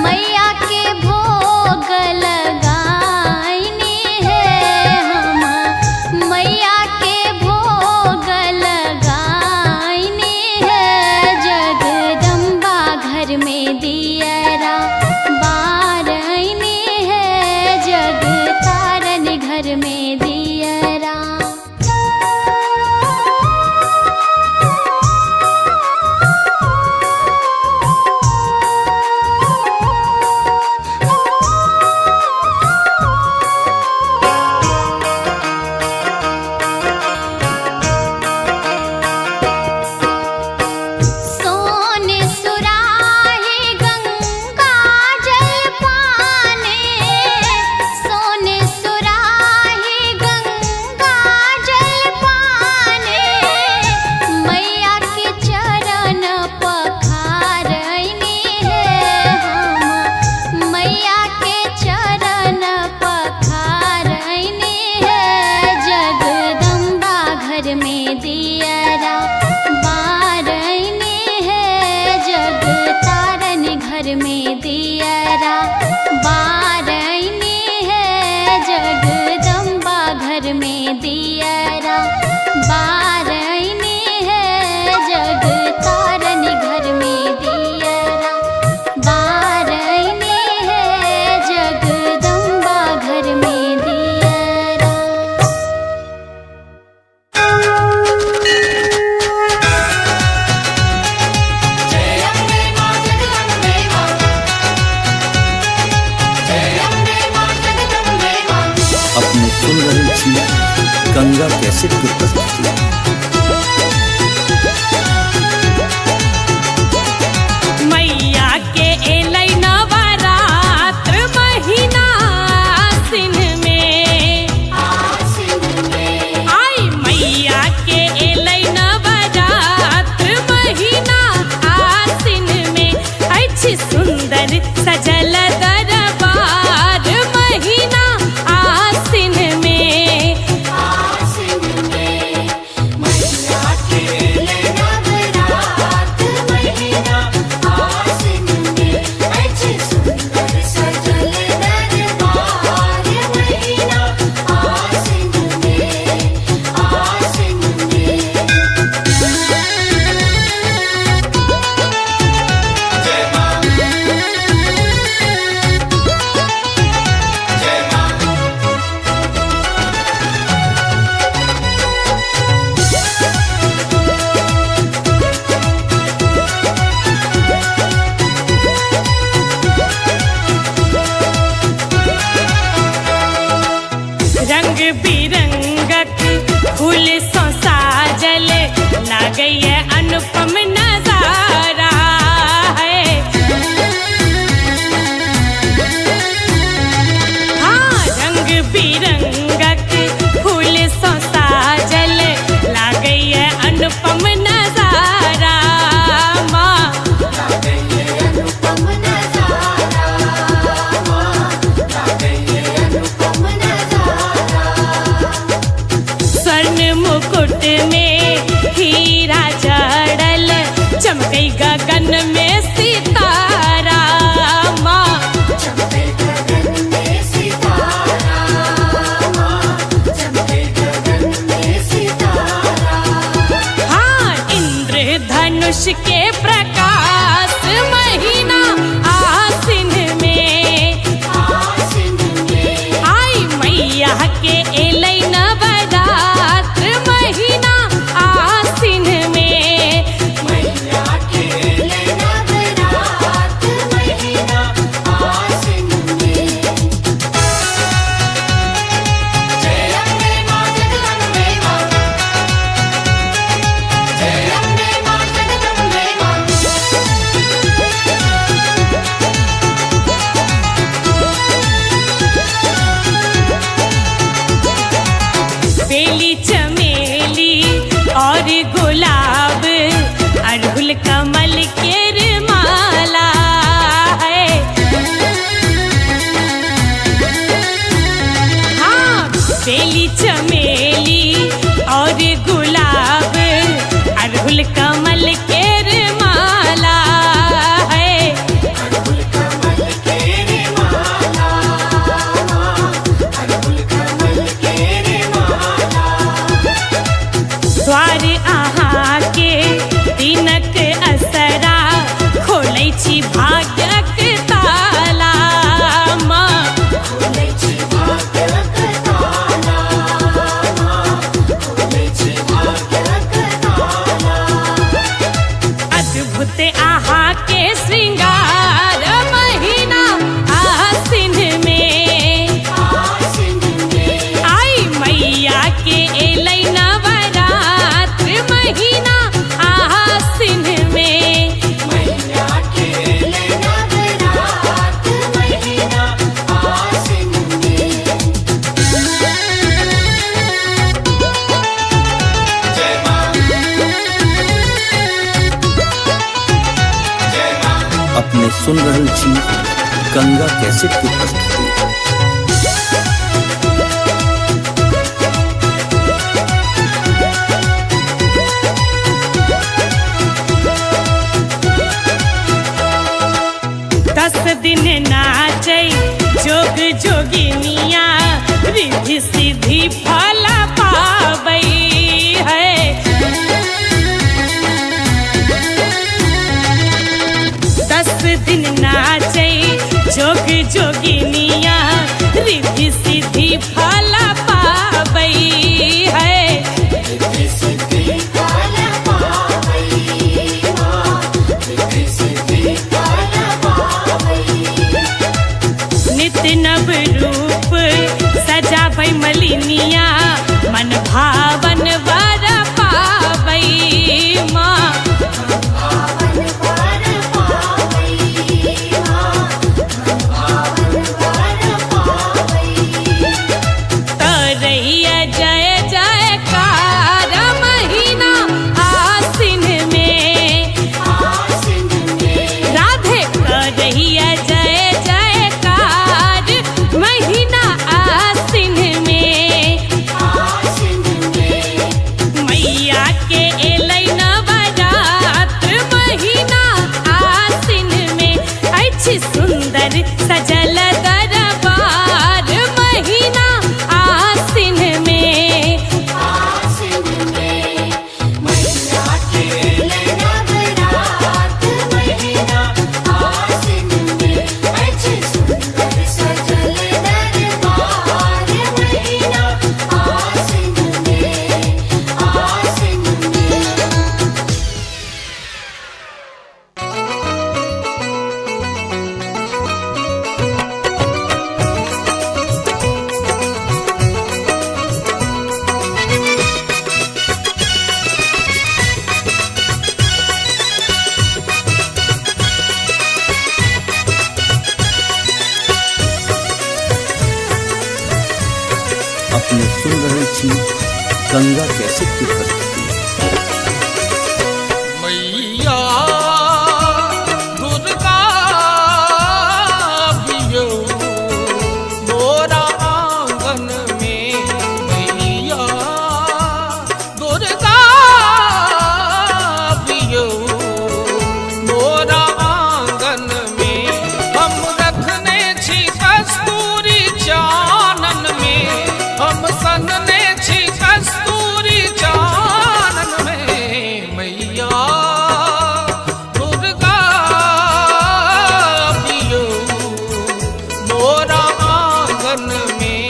मैया के भोग लगाईने है हम, मैया के भोग लगाईने है, जगदम्बा घर में दियरा बार आईने है, जग तारन घर में दियरा। सोने सुराही गंगा जल पाने, सोने सुराही गंगा जल पाने, मैया के चरण पखार आईने है हम, मैया के चरण पखार आईने है, जगदम्बा घर में दियरा बार आईने है, जग तारन घर में दियरा बार आईने है, जगदम्बा घर में दियरा बार आईने है, जग तारन घर में दियरा बार आईने है, जगदम्बा घर में दियरा। अपने सुन रहे छी गंगा कैसेट की प्रस्तुति। मैया के एलै नवरात्र महीना आसिन में, आई मैया के एलै नवरात्र महीना आसिन में, अछि सुंदर सजल दरबार महीना आसिन में, गई है अनुपम नजारा है। हाँ, रंग बिरंगक फूल सो साजल ला गई है अनुपम नजारा माँ। स्वर्ण मुकुट में हीरा जड़ल चमकई गगन में सितारा माँ। हाँ, इंद्रधनुष के प्रकाश महीना आसिन में आई मैया के एलै नवरात्र महीना आसिन में। बेली चमेली और गुलाब अड़हुल कमल के माला है। हाँ, बेली चमेली और गुलाब अड़हुल कमल के माला है। द्वार आहा के दिनक असरा खोलै छी भाग्यक ताला माँ। अद्भुत आहा के श्रृंगार महीना आसिन में आई मैया के एलै नवरात्र महीना आसिन में। अपने सुन रहल छी गंगा कैसेट की प्रस्तुति। दस दिन नाचै जोग जोगिनिया रिद्धि सिद्धि फल पाबै है। दस दिन नाचै जोग जोगिनिया रिद्धि सिद्धि फल पाबै है। नित नव रूप सजाबै मलिनिया मन भावन वर पाबै माँ। तरैया जय जयकार महीना आसिन में राधे करैया जय जयकार महीना आसिन में। मैया के एलै नवरात्र महीना आसिन में अछि सुंदर सजल दरबार महीना आसिन में। कैसे की प्रस्तुति? मैया दुर्गा बियो मोरा आंगन में, मैया दुर्गा बियो मोरा आंगन में। हम रखने छी कस्तूरी चानन में, हम सनने छी कस्तूरी चानन में, मैया दुर्गा बियो मोरा आंगन में।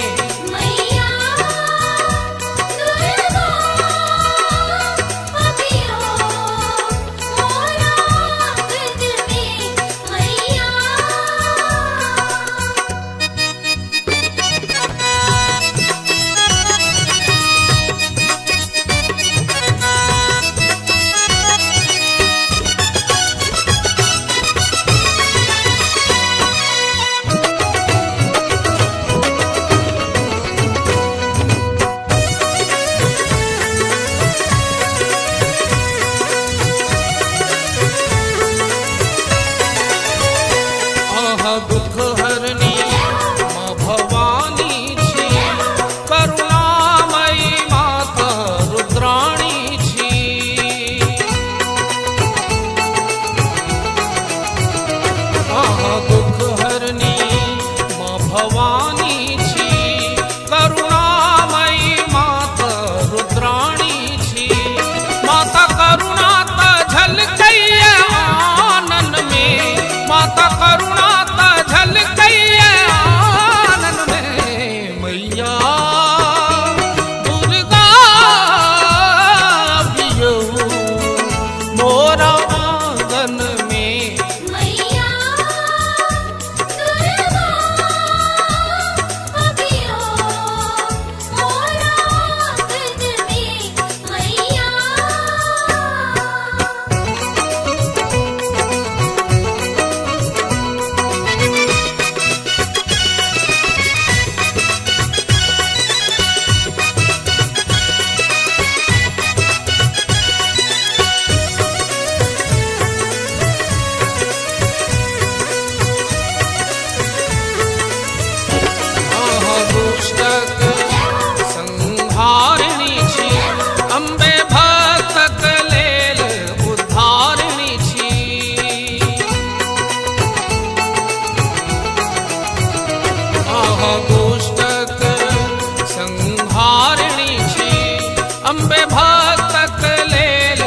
मैया दुर्गा बियो मोरा आंगन में, मैया दुख हरनी माँ भवानी छी, करुणामयी माता रुद्राणी छी। दुख हरनी माँ भवानी छी, करुणामयी माता रुद्राणी छी। माता करुणा त झलकैया आनन में, माता करुणा झलकैया आनन में, मैया दुर्गा बियो मोरा आंगन में। मैया दुर्गा बियो मोरा आंगन में, मैया दुष्टक संहारिणी छी, अम्बे भक्तक लेल उद्धारिणी छी। दुष्टक संहारिणी छी, अम्बे भक्तक लेल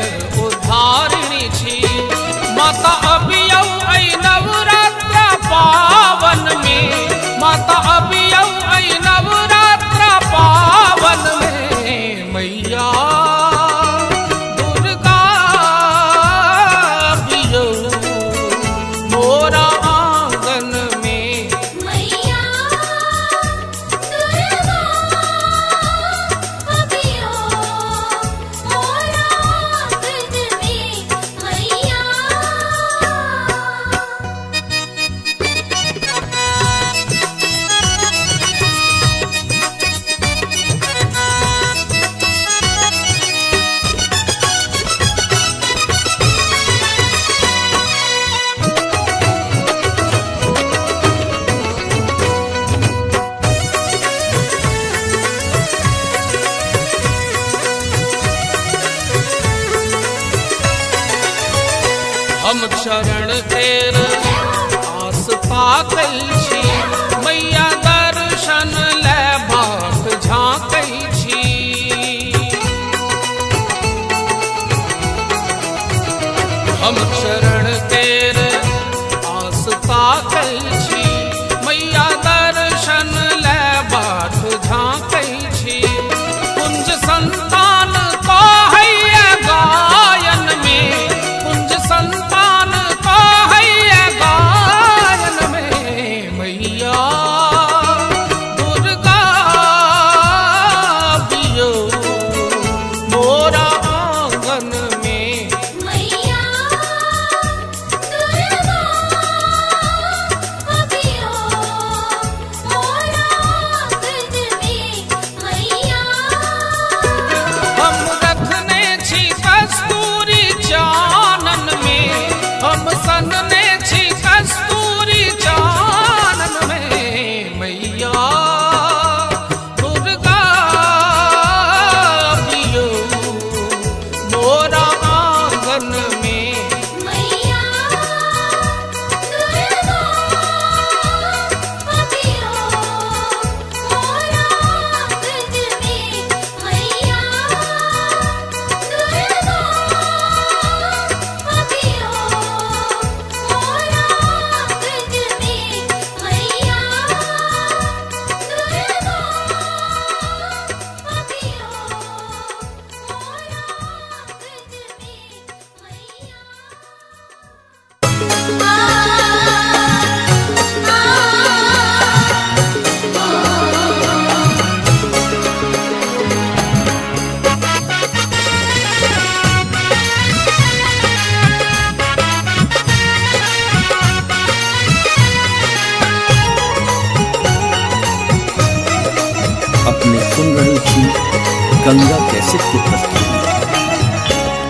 उद्धारिणी छी। माता अबियौ ऐ नवरात्र पावन में, माता अबियौ ऐ नवरात्र पावन में, मैया दुर्गा बियो मोरा आंगन में। मैया दुर्गा बियो मोरा आंगन में, मैया हम शरण तेर आस पाकै छी, मैया दर्शन ले बाट झाँकै छी। हम शरण तेर आस पाकै छी, मैया दर्शन ले बाट झाँकै छी। कुंज संतान कहैया गायन में, कुंज संतान कहैया गायन में, मैया दुर्गा बियो मोरा आंगन में। मैया गंगा कैसेट की प्रस्तुति।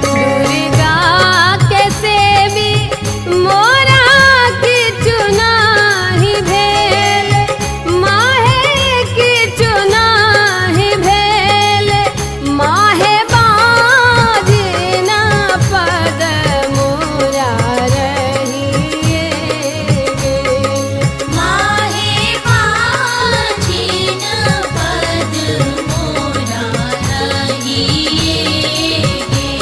दुर्गा के सेवी मोरा की चुनाही भेल, माहे की चुनाही भेल, माहे बाजिना पद मोरा रहिए गेल। माहे बाजिन पद मोरा रहिए गे।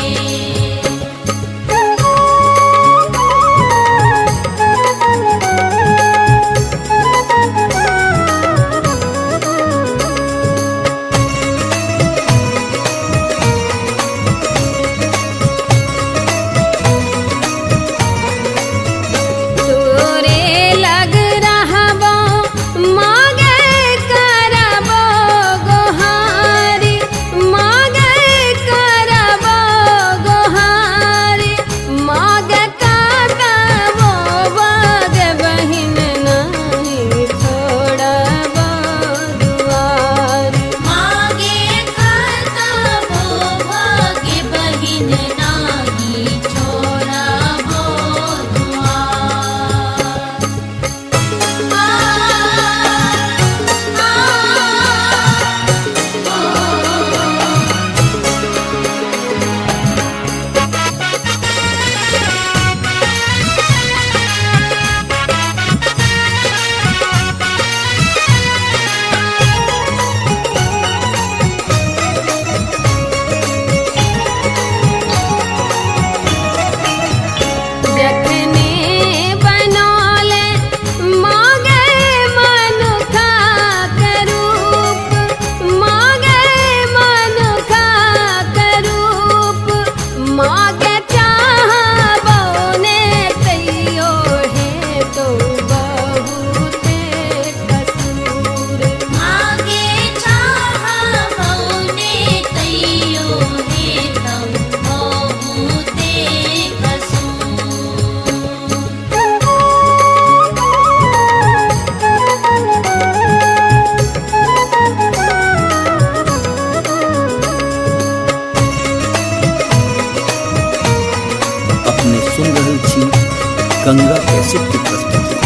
तोरे लग रहबो मागे करबो गोहारी, मागे करबो गोहारी, मागे करबो बग बहिन नहीं छोड़बो दुआरी। मागे करतबो भाग्य बहिन नाही छोड़बो दुआर। जखने बनौले मागे मनुखा के रूप, मागे मनुखा के रूप, मागे चाहबो ने तैयो है तो बहुते कसूर। मागे चाहबो ने तैयो हे तम बहुते कसूर। अपने सुन रहल छी गंगा कैसेट की प्रस्तुति।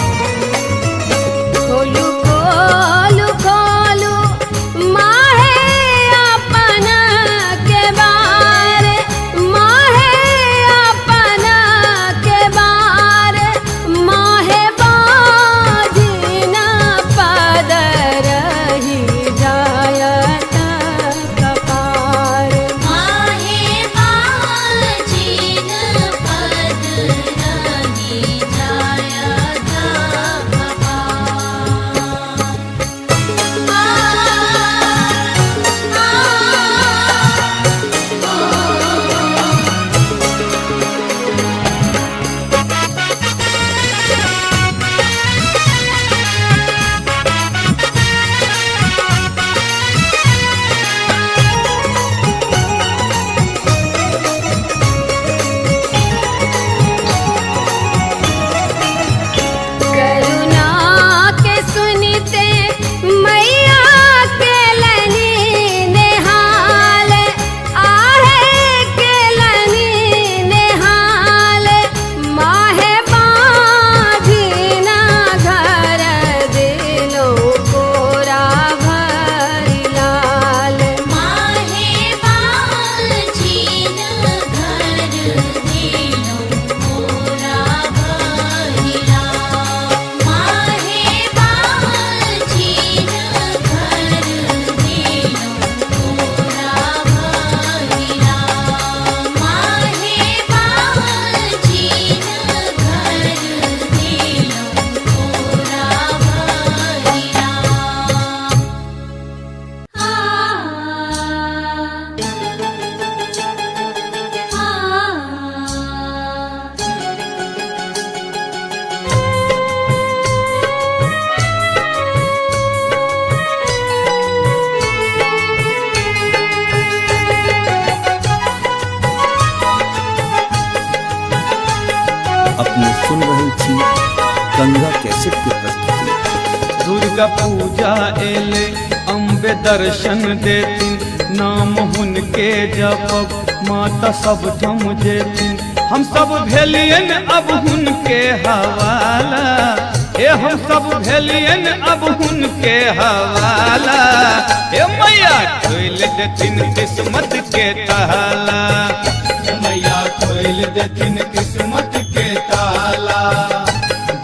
खोलू खोलू खोलू माहे अपन के बार, माहे अपन के बार, माहे बाजिना पद रही जायत कपार। माहे बाजिन पद रही जायत करुणा के सुनते मैया के लनी नेहाल, आहे के लनी नेहाल, माहे बाजिना घर दिलो कोरा भरी लाल। माहे बाजिन घर दिलो कोरा भरिला। माहे बाजिन घर दिलो कोरा भरिला। माहे बाजिन घर दिलो कोरा अपने सुन रहल छी गंगा कैसेट की प्रस्तुति। दुर्गा पूजा एले अम्बे दर्शन देती, नाम हुनके जपब माता सब थम जेथिन। हम सब भेलियन अब हुनके हवाला, ए हम सब भेलियन अब हुनके हवाला। ए मैया खोल देथिन किस्मत के ताला, मैया खोल देथिन किस्मत के ताला।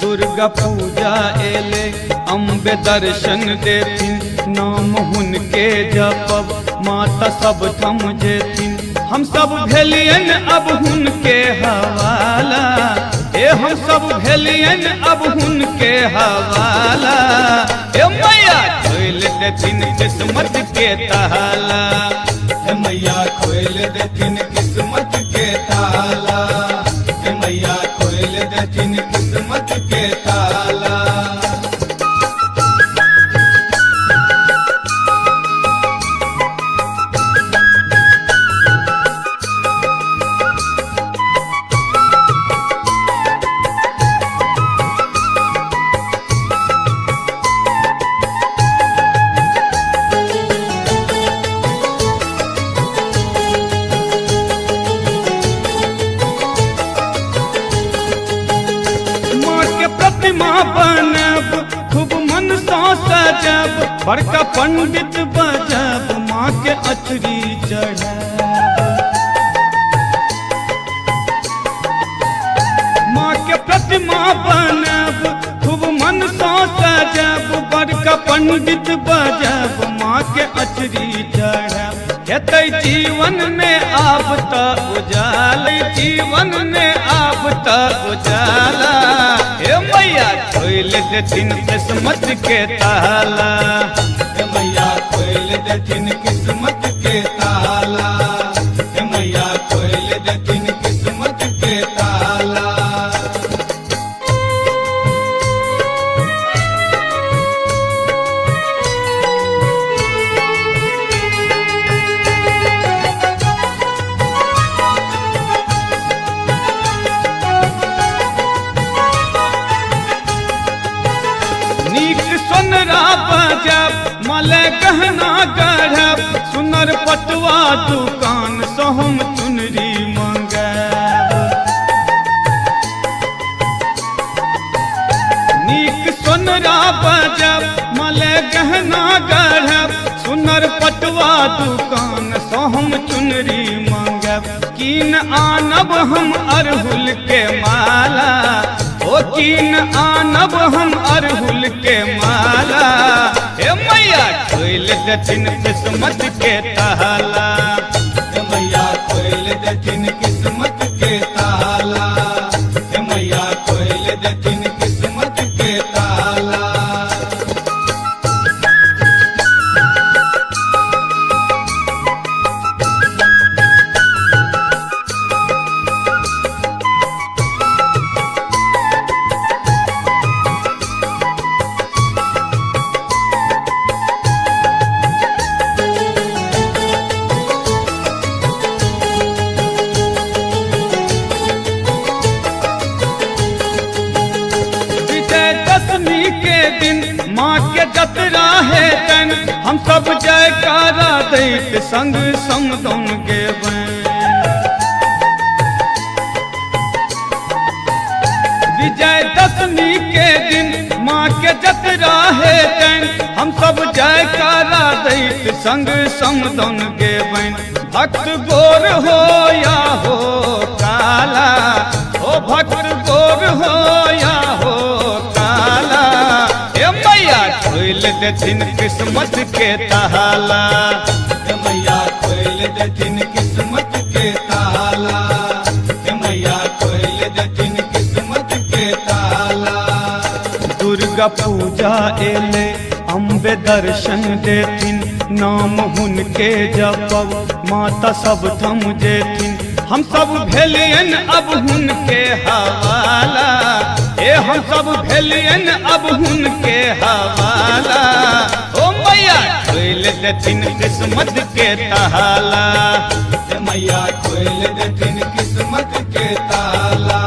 दुर्गा पूजा एले अम्बे दर्शन देथिन, नाम हुनके जपब माता सब थम जेथिन। हम सब भेलियन अब हुनके हवाला, ए हम सब भेलियन अब हुनके हवाला। ए मैया खोल देथिन किस्मत के ताला, मैया खोल देथिन किस्मत के ताला, मैया खोल देथिन किस्मत के ताला। बनब खूब मन सा सजब, बड़का पंडित बजब माँ के अचरी चढ़ब। माँ के प्रतिमा बनब खूब मन सा सजब, बड़का पंडित बजब माँ के अचरी चढ़ब। हेतै जीवन में आब त उजाला, जीवन में आब त उजाला। हे मैया खोल देथिन किस्मत के ताला, मैया खोल देथिन किस्मत के ताला, मैया खोल देथिन किस्मत के ताला। सोनरा बजब मले गहना गढ़ब, सुनर पटुआ दुकान से हम चुनरी मंगब। नीक सोनरा बजब मले गहना गढ़ब, सुनर पटुआ दुकान से हम चुनरी मंगब। कीन आनब हम अरहुल के माला, ओ कीन आनब हम अरहुल के माला। हे मैया खोल देथिन किस्मत के ताला, मैया खोल देथिन किस्मत के ताला, मैया खोल देथिन किस्मत के ताला। माँ के जतरा है तन हम सब जयकारा दैत संग समदौन गेबैन। विजयदशमी के दिन माँ के जतरा है तन हम सब जयकारा दैत संग समदौन गेबैन। भक्त गोर हो या हो काला, ओ भक्त गोर हो या हो काला। मैया खोल देथिन किस्मत के ताला, मैया खोल देथिन किस्मत के ताला, मैया खोल देथिन किस्मत के ताला। दुर्गा पूजा एले अम्बे दर्शन देथिन, नाम हुनके जपब माता सब थम जेथिन। हम सब भेलियन अब हुनके हवाला, ए हम सब भेलियन अब हुनके हवाला। ओ मैया खोल देथिन किस्मत के ताला, मैया खोल देथिन किस्मत के ताला,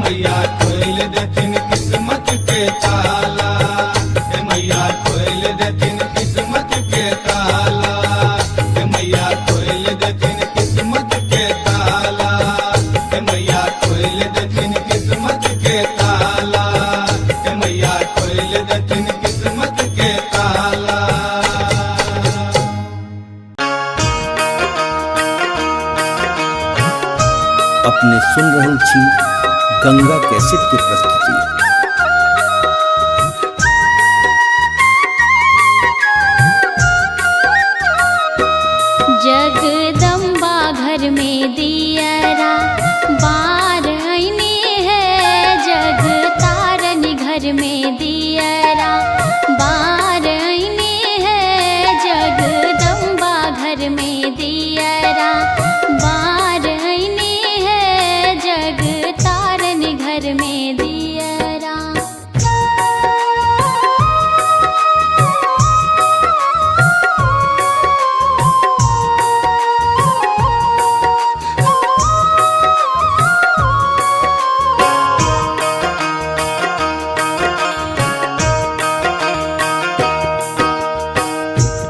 मैया खोल देथिन किस्मत के ताला, मैया खोल देथिन किस्मत के ताला, अपने सुन रहल छी गंगा कैसेट के प्रस्तुति। जगदम्बा घर में दियरा बार आईने है, जग तारन घर में दियरा बार आईने है, जगदम्बा घर में दियरा बार आईने है, जग तारन घर में दियरा।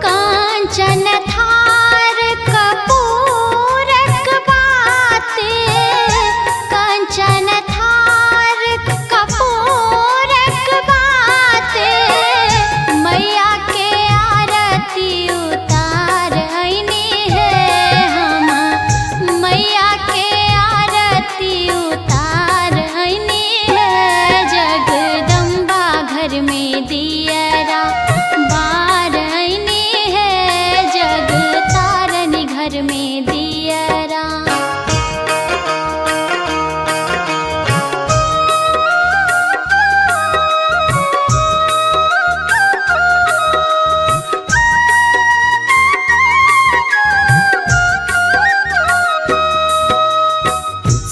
कांचन थार कपूरक बाते, कांचन थार कपूरक बाते, मैया के आरती उतार आईने है हम, मैया के आरती उतार आईने है, जगदम्बा घर में दियरा बार आईने है, जग तारन घर में दियरा।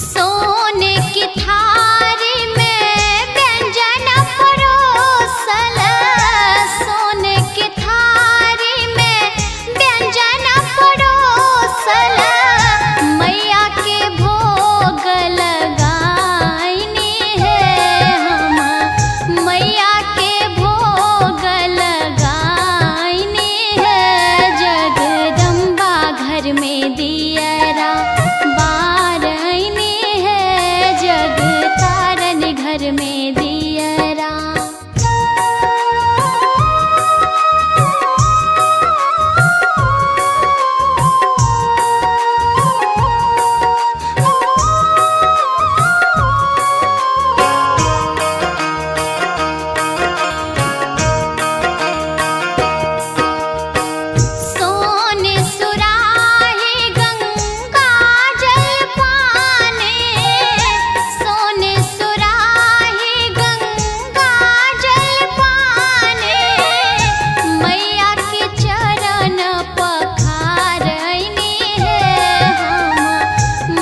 सोने की थारी में व्यंजन परोसल, सोने की थारी में व्यंजन परोसल, मैया के भोग लगाईने है हम, मैया के भोग लगाईने है, जगदम्बा घर में दियरा बार आईने है, जग तारन घर में दियरा। सोने सुराही गंगा जल पाने, सोने सुराही गंगा जल पाने, मैया के चरण पखार आईने है हम,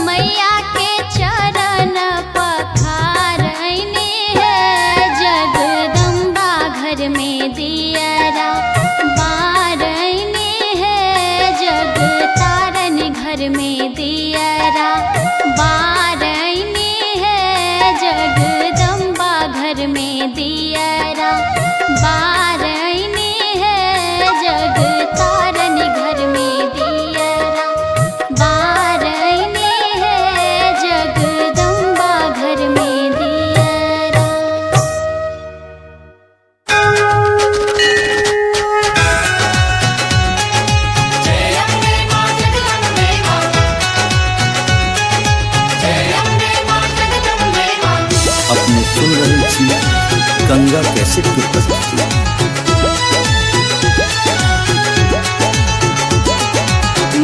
मैया के चरण पखार आईने है, जगदम्बा घर में दियरा बार आईने है, जग तारन घर में दियरा बार आईने है, जगदम्बा घर में दियरा बार आईने है, जग तारन घर में दियरा बार आईने है, जगदम्बा घर में दियरा। अपने सुन रहल छी गंगा कैसेट के प्रस्तुति।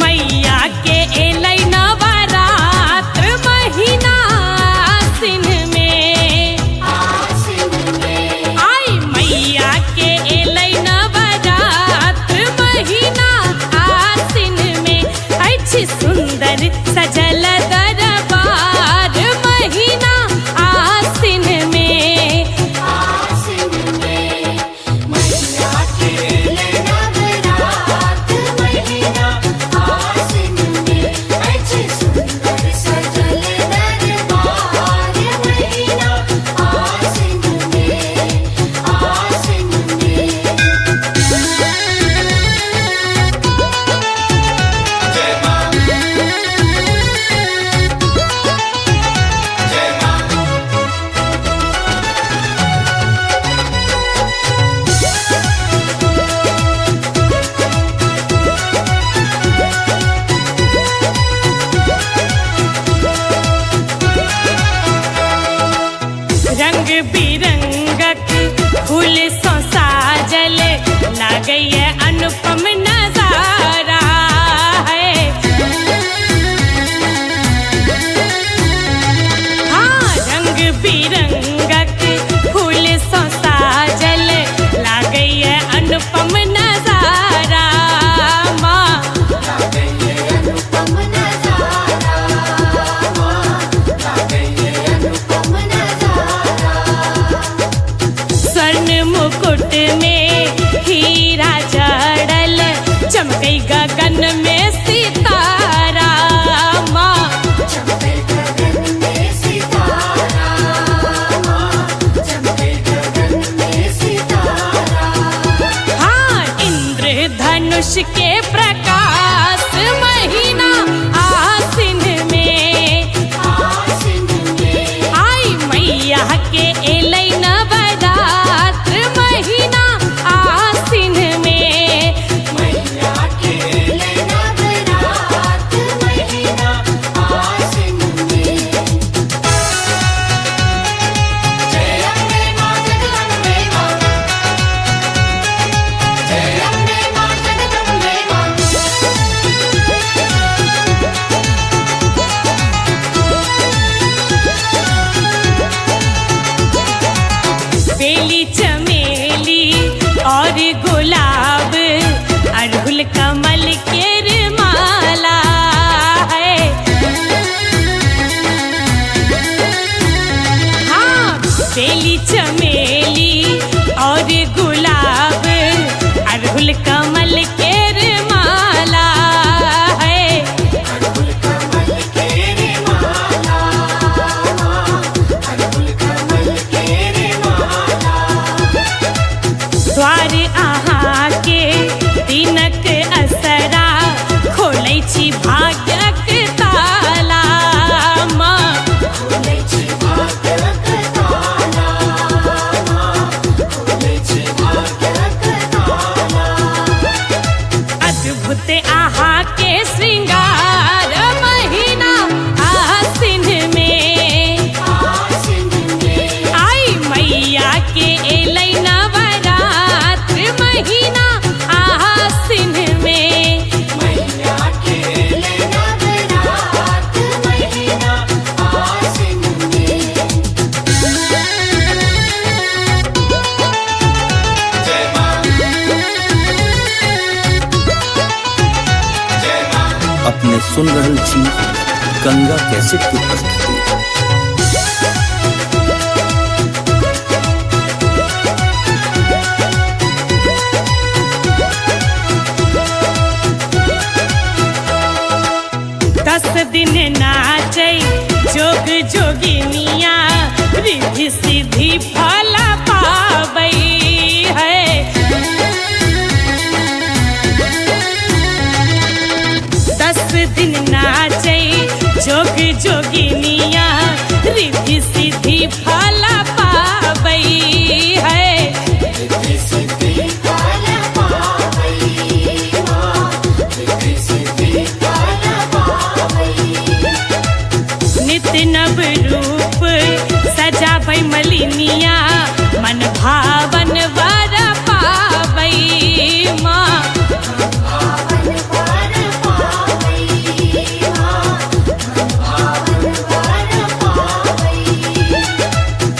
मैया के एलै नवरात्र महीना आसिन में, आई मैया के एलै नवरात्र महीना आसिन में, अछि सुंदर सजल दरबार महीना आसिन में, बिरंगक फूल सो साजल लागैया अनुपम नजारा है। हाँ, रंग बिरंगक फूल सो साजल लागैया अनुपम नजारा माँ। स्वर्ण मुकुट में हीरा जड़ल चमकई गगन में सितारा माँ। हाँ, इंद्रधनुष के प्रकाश महीना आसिन में आई मैया के एलै नवरात्र महीना आसिन में। बेली चमेली और गुलाब अड़हुल कमल के माला है। हाँ, बेली चमेली और गुलाब अड़हुल कमल के माला है। द्वार अहाँ के दिनक असरा खोलै छी भाग्यक ताला माँ। अद्भुत अहाँ के श्रृंगार महीना आसिन में आई मैया के एलै नवरात्र महीना आसिन में। अपने सुन रहल छी गंगा कैसेट की प्रस्तुति। दस दिन नाचै जोग जोगिनिया रिद्धि सिद्धि फल पाबै है। दस दिन नाचै जोग जोगिनिया रिद्धि सिद्धि फल पाबै है। नित्य नव रूप सजाबै मलिनिया मन भावन वर पाबै माँ।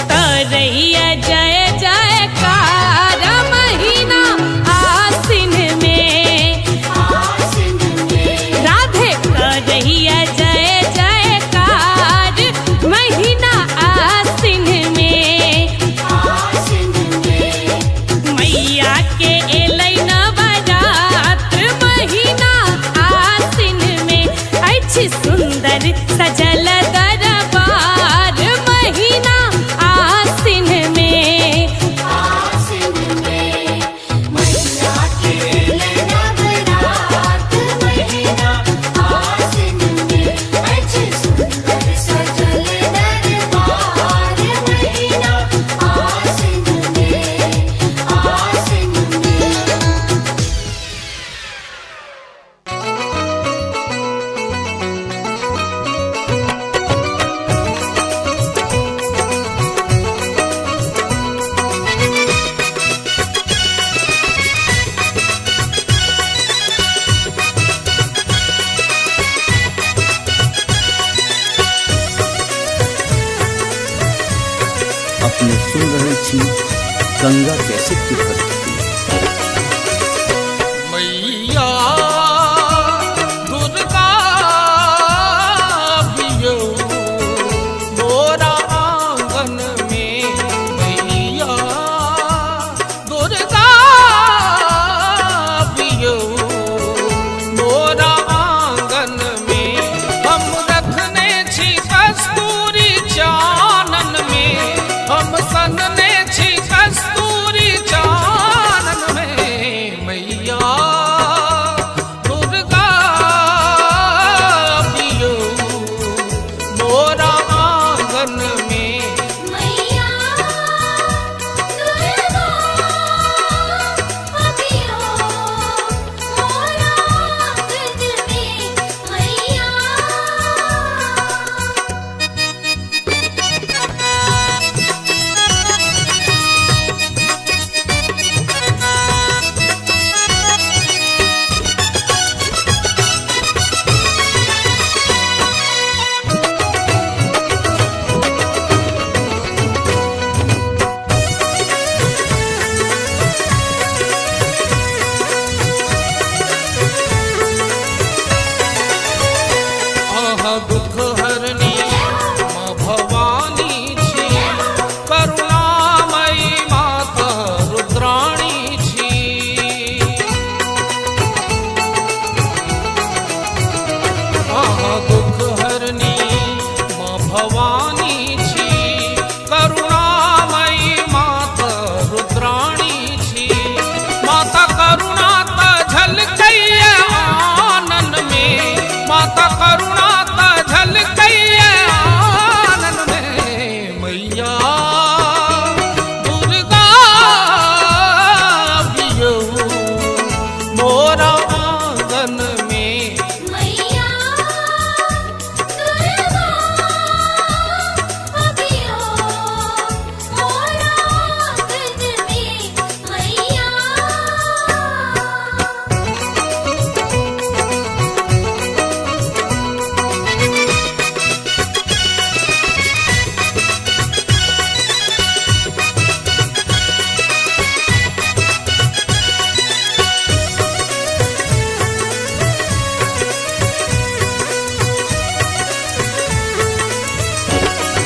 तरैया जय जयकार महीना आसिन में राधे करैया जय जयकार महीना आसिन में। अपने सुन रहल छी गंगा कैसे की प्रस्तुति। मैया दुर्गा बियो मोरा आंगन में, मैया दुर्गा बियो मोरा आंगन में। हम रखने छी कस्तूरी चानन में, हम सनने छी कस्तूरी चानन में। मैया दुर्गा बियो मोरा आंगन में। मैया दुर्गा बियो मोरा आंगन में, मैया। आहा दुख हरनी माँ भवानी छी, करुणामयी माता रुद्राणी छी। आहा दुख हरनी माँ भवानी छी, करुणामयी माता रुद्राणी छी। माता करुणा त झलकैया आनन में, माता करुणा त झलकैया आनन में। मैया दुर्गा बियो मोरा आंगन में। मैया दुर्गा बियो मोरा आंगन में, मैया।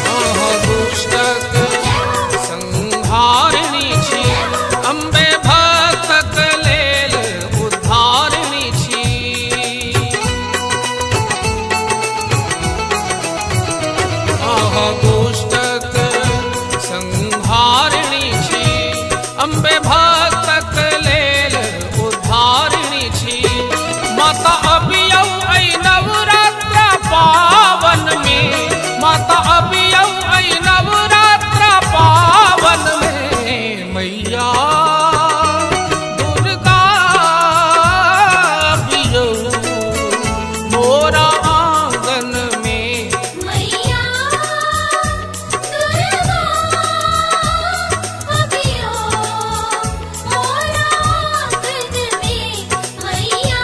आहा दुष्टक संहारिणी छी, अम्बे भक्तक लेल उद्धारिणी छी। आहा दुष्टक संहारिणी छी, अम्बे भक्तक लेल उद्धारिणी छी। माता अबियौ ऐ नवरात्र पावन में, माता अबियौ ऐ नवरात्र पावन में। मैया दुर्गा बियो मोरा आंगन में। मैया दुर्गा बियो मोरा आंगन में, मैया।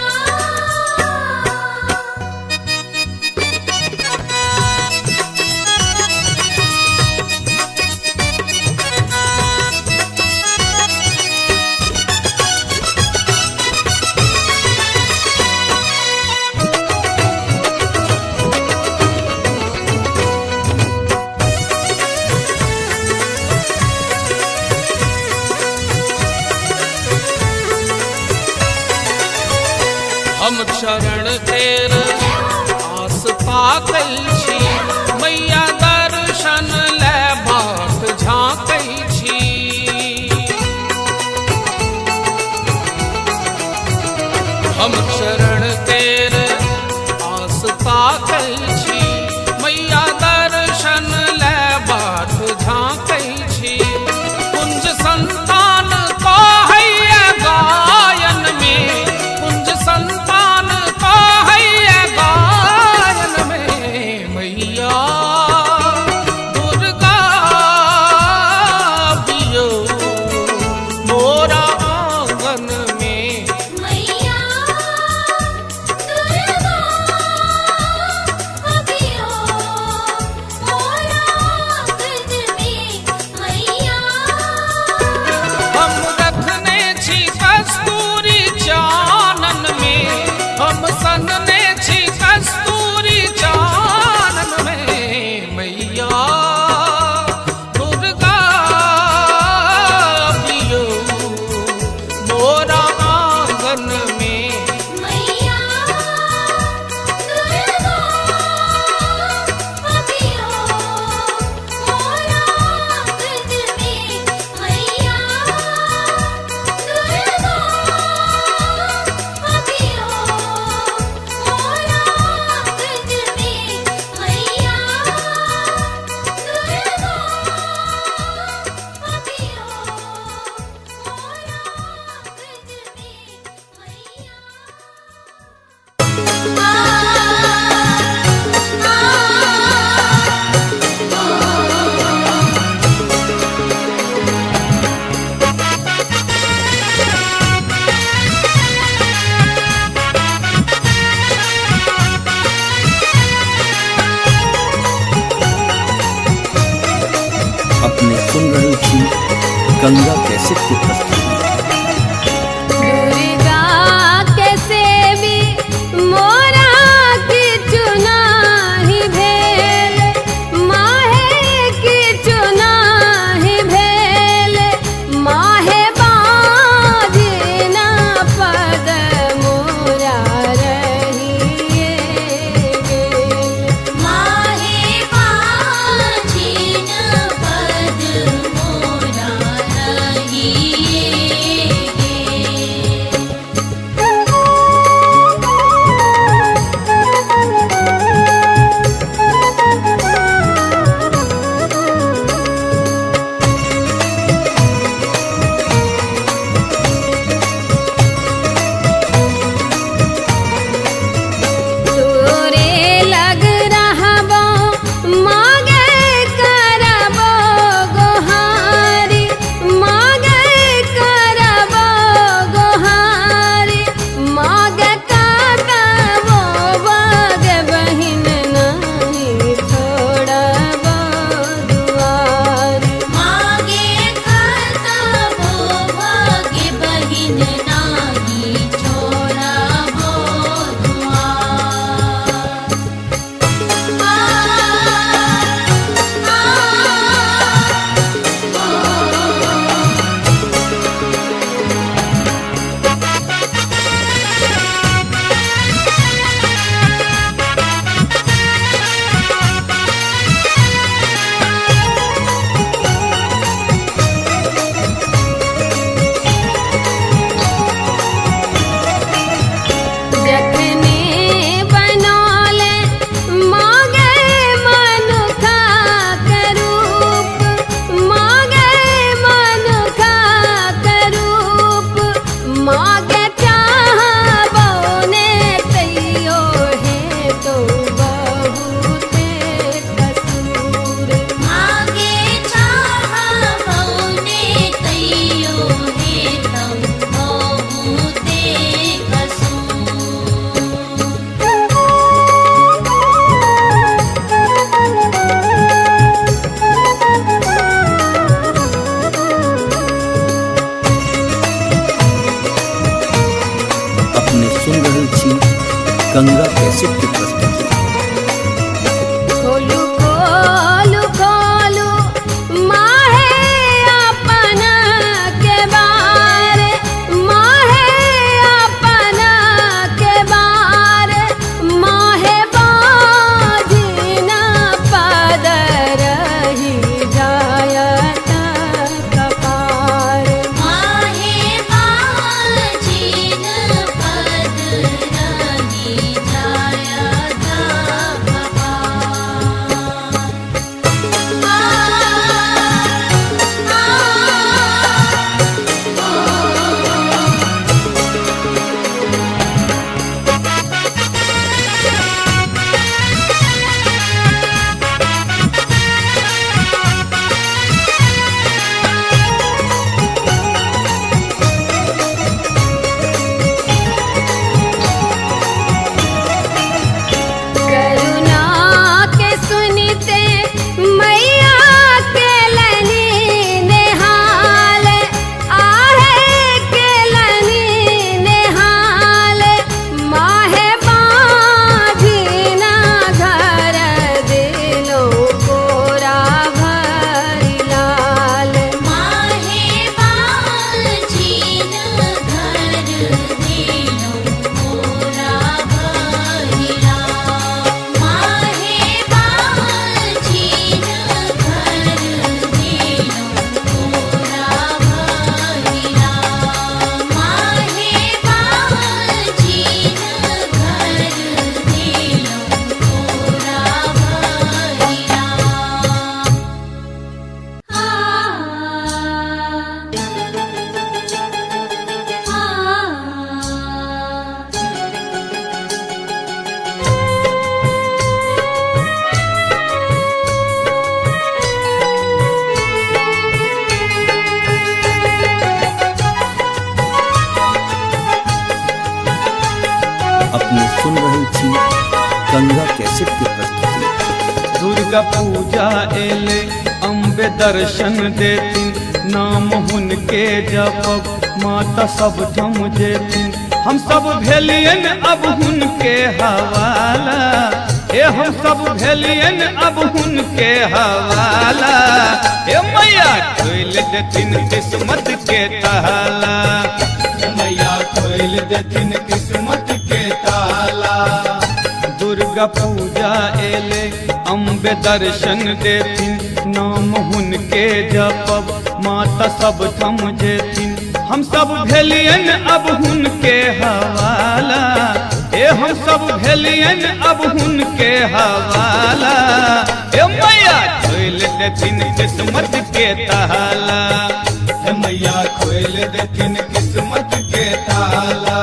हम शरण तेर आस पाकै छी, मैया दर्शन ले बाट झाँकै छी। हम शरण तेर आस पाकै छी, मैया दर्शन ले बाट झाँकै छी। कुंज संतान कहैया गायन में, कुंज संतान कहैया सुन रहे छी गंगा कैसेट की प्रस्तुति। दुर्गा के सेवी मोरा किछु नाही भेल, माहे किछु नाही भेल, माहे बाजिन पद मोरा रहिए गेल। माहे बाजिन पद मोरा रहिए गेल। तोरे लग रहबो मागे करबो गोहारी, मागे करबो गोहारी, मागे काटबो बग बहिन नहीं छोड़बो दुआरी। मागे करतबो भाग्य बहिन नाही छोड़बो दुआर। जखने बनौले मागे मनुखा के रूप, मागे मनुखा के रूप, मागे चाहबो ने तैयो है तो बहुते कसूर। मागे चाहबो ने तैयो हे तम बहुते कसूर। अपने सुन रहे छी गंगा कैसेट की प्रस्तुति। खोलू खोलू खोलू माहे अपन के बार, माहे अपन के बार, माहे बाजिन पद रही जायत कपार। माहे बाजिन पद रही जायत कपार। करुणा के सुनिते मैया के लनी नेहाल, आहे के लनी नेहाल, माहे बाजिन घर दिलो कोरा भरी लाल। माहे बाजिन घर दिलो मोरा भरिला। माहे बाजिन घर दिलो मोरा भरिला। माहे बाजिन घर दिलो मोरा भरिला। अपने सुन रहे छी गंगा कैसेट की प्रस्तुति। दुर्गा पूजा एले अम्बे दर्शन देथिन नाम हुनके जपब माता सब थम जेथिन हम सब भेलियन अब हुनके हवाला ए हम सब भेलियन अब हुनके हवाला ए मैया खोल देथिन किस्मत के ताला मैया खोल देथिन किस्मत के ताला। दुर्गा पूजा एले अम्बे दर्शन देथिन नाम हुनके जपब माता सब थम जेथिन हम सब भेलियन अब हुनके हवाला ए हम सब भेलियन अब हुनके हवाला ए मैया खोल देथिन किस्मत के ताला मैया खोल देथिन किस्मत के ताला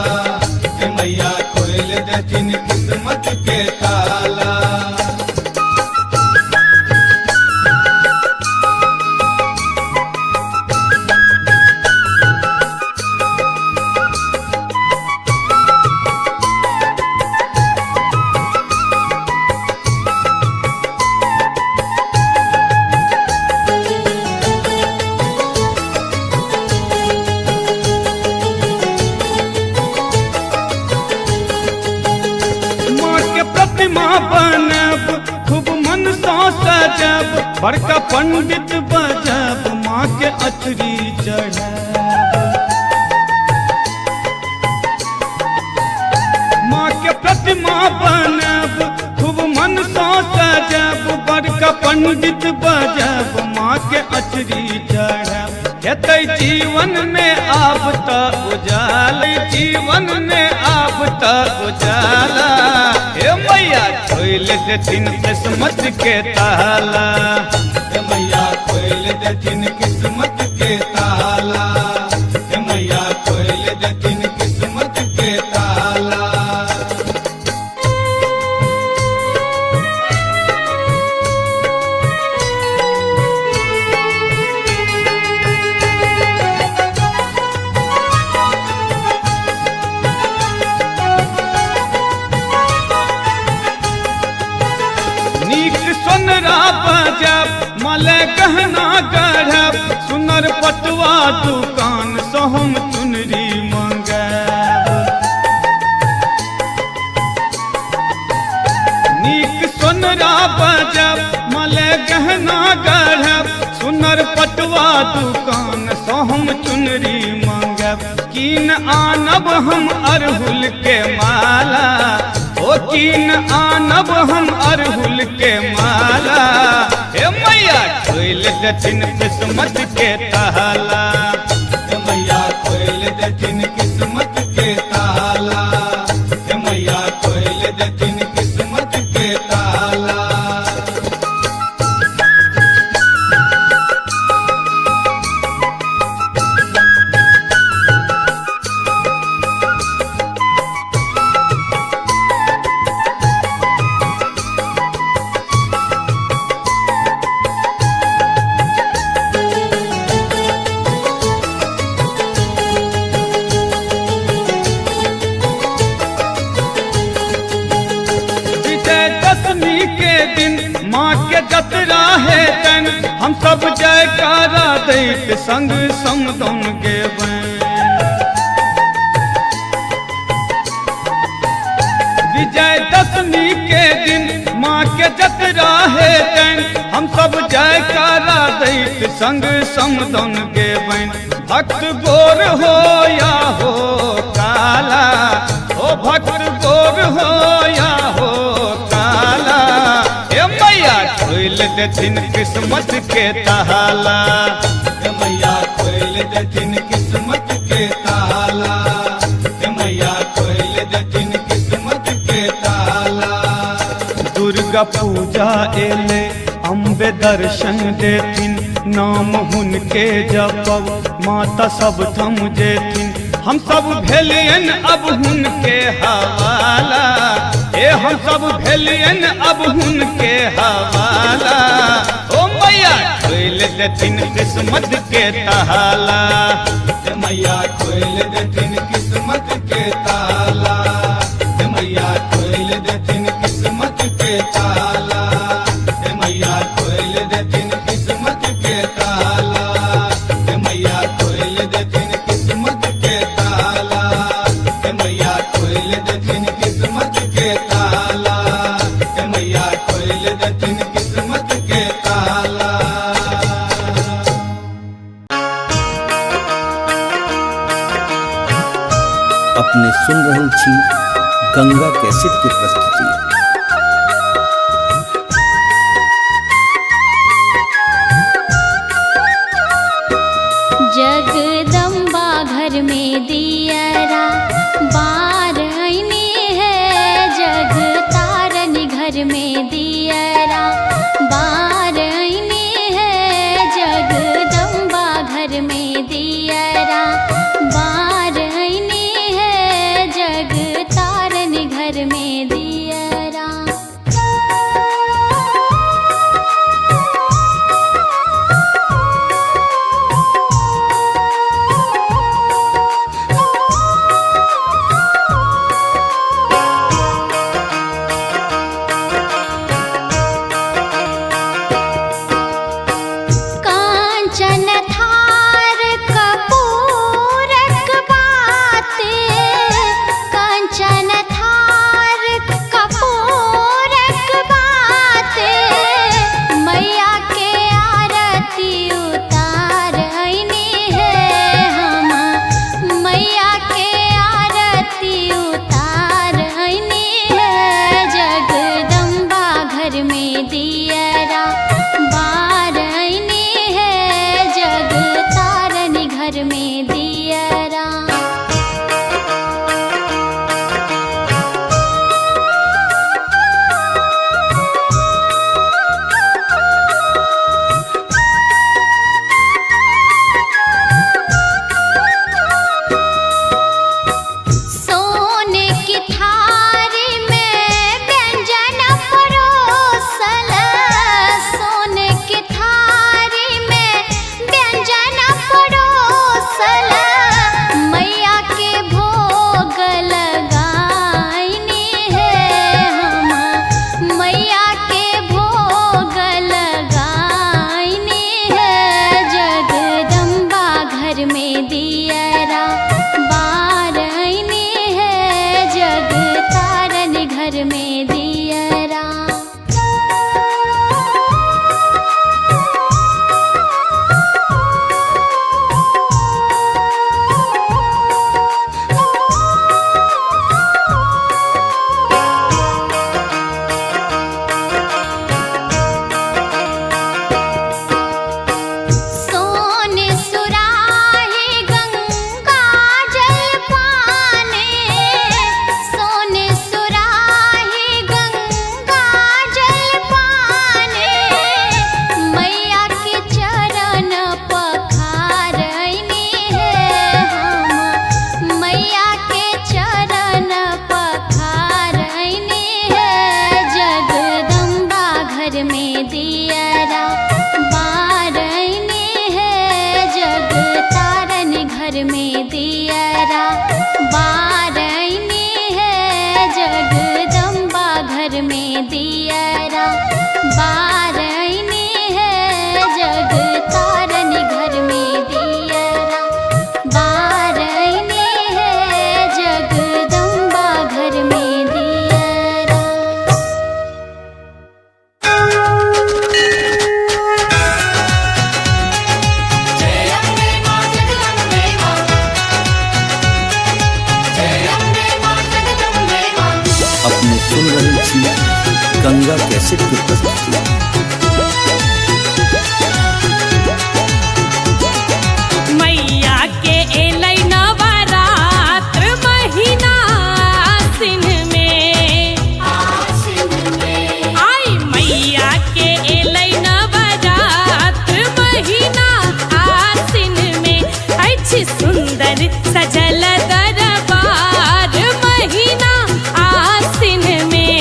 मैया खोल देथिन किस्मत के ताला। बनब खूब मन सा सजब बड़का पंडित बजब माँ के अचरी चढ़ब माँ के प्रतिमा बनब खूब मन सा सजब बड़का पंडित बजब माँ के अचरी चढ़ब हेतै जीवन में आब त उजाला जीवन में आब त उजाला हे मैया खोल देथिन किस्मत के ताला मैया खोल देथिन किस्मत के ताला मैया खोल देथिन किस्मत के ताला। सोनरा बजब मले गहना गढ़ब सुनर पटवा दुकान से हम चुनरी मंगब नीक सोनरा बजब मले गहना गढ़ब सुनर पटवा दुकान से हम चुनरी मंगब कीन आनब हम अरहुल के माला ओ कीन आनब हम अरहुल के माला हे मैया खोल देथिन किस्मत के ताला मैया खोल देथिन किस्मत के ताला मैया खोल देथिन किस्मत के ताला। माँ के जतरा है तन हम सब जयकारा दैत संग समदन गेबै विजयदशमी के दिन माँ के जतरा है तन हम सब जयकारा दैत संग समदन गेबै भक्त गोर हो या हो काला ओ भक्त गोर हो या हो काला मैया खोल देथिन किस्मत के ताला मैया खोल देथिन किस्मत के ताला मैया खोल देथिन किस्मत के ताला। दुर्गा पूजा एले अम्बे दर्शन देथिन नाम हुनके जपब माता सब थम जेथिन हम सब भेलियन अब हुनके हवाला ए हम सब भेलियन अब हुनके हवाला ओ मैया खोल देथिन किस्मत के ताला मैया खोल देथिन किस्मत के ताला मैया खोल देथिन किस्मत के ताला मैया खोल देथिन किस्मत अपने सुन रहल छी गंगा कैसेट के प्रस्तुति। जगदम्बा घर में दियरा बार आईनी है, जग तारनी घर में दियरा बार आईनी है, जगदम्बा घर में दियरा बार आईनी है, जग तारनी घर में दियरा। कांचन थार कपूरक बाते, कांचन थार कपूरक बाते, मैया के आरती उतार आईनी है हम, मैया के आरती उतार आईनी है, जगदम्बा घर में दियरा बार आईनी है, जग तारनी घर में दियरा। सोने की थारी में व्यंजन परोसल, सोने की थारी में व्यंजन परोसल, मैया के भोग लगाईनी है हम, मैया के भोग लगाईनी है, जगदम्बा घर में दियरा बार आईनी है, जग तारनी घर में दियरा। सोने सुराही गंगा जल पाने, सोने सुराही गंगा जल पाने, मैया के चरण पखार आईनी है हम, मैया के चरण पखार आईनी है, जगदम्बा घर में दियरा बार आईनी है, जग तारनी घर में दियरा बार आईनी है, जगदम्बा घर में दियरा बार आईनी है, जग तारनी घर में दियरा बार आईनी है, जगदम्बा घर में दियरा। अपने सुन रहल छी गंगा कैसेट के प्रस्तुति। मैया के एलै नवरात्र महीना आसिन में, आई मैया के एलै नवरात्र महीना आसिन में, अछि सुंदर सजल दरबार महीना आसिन में,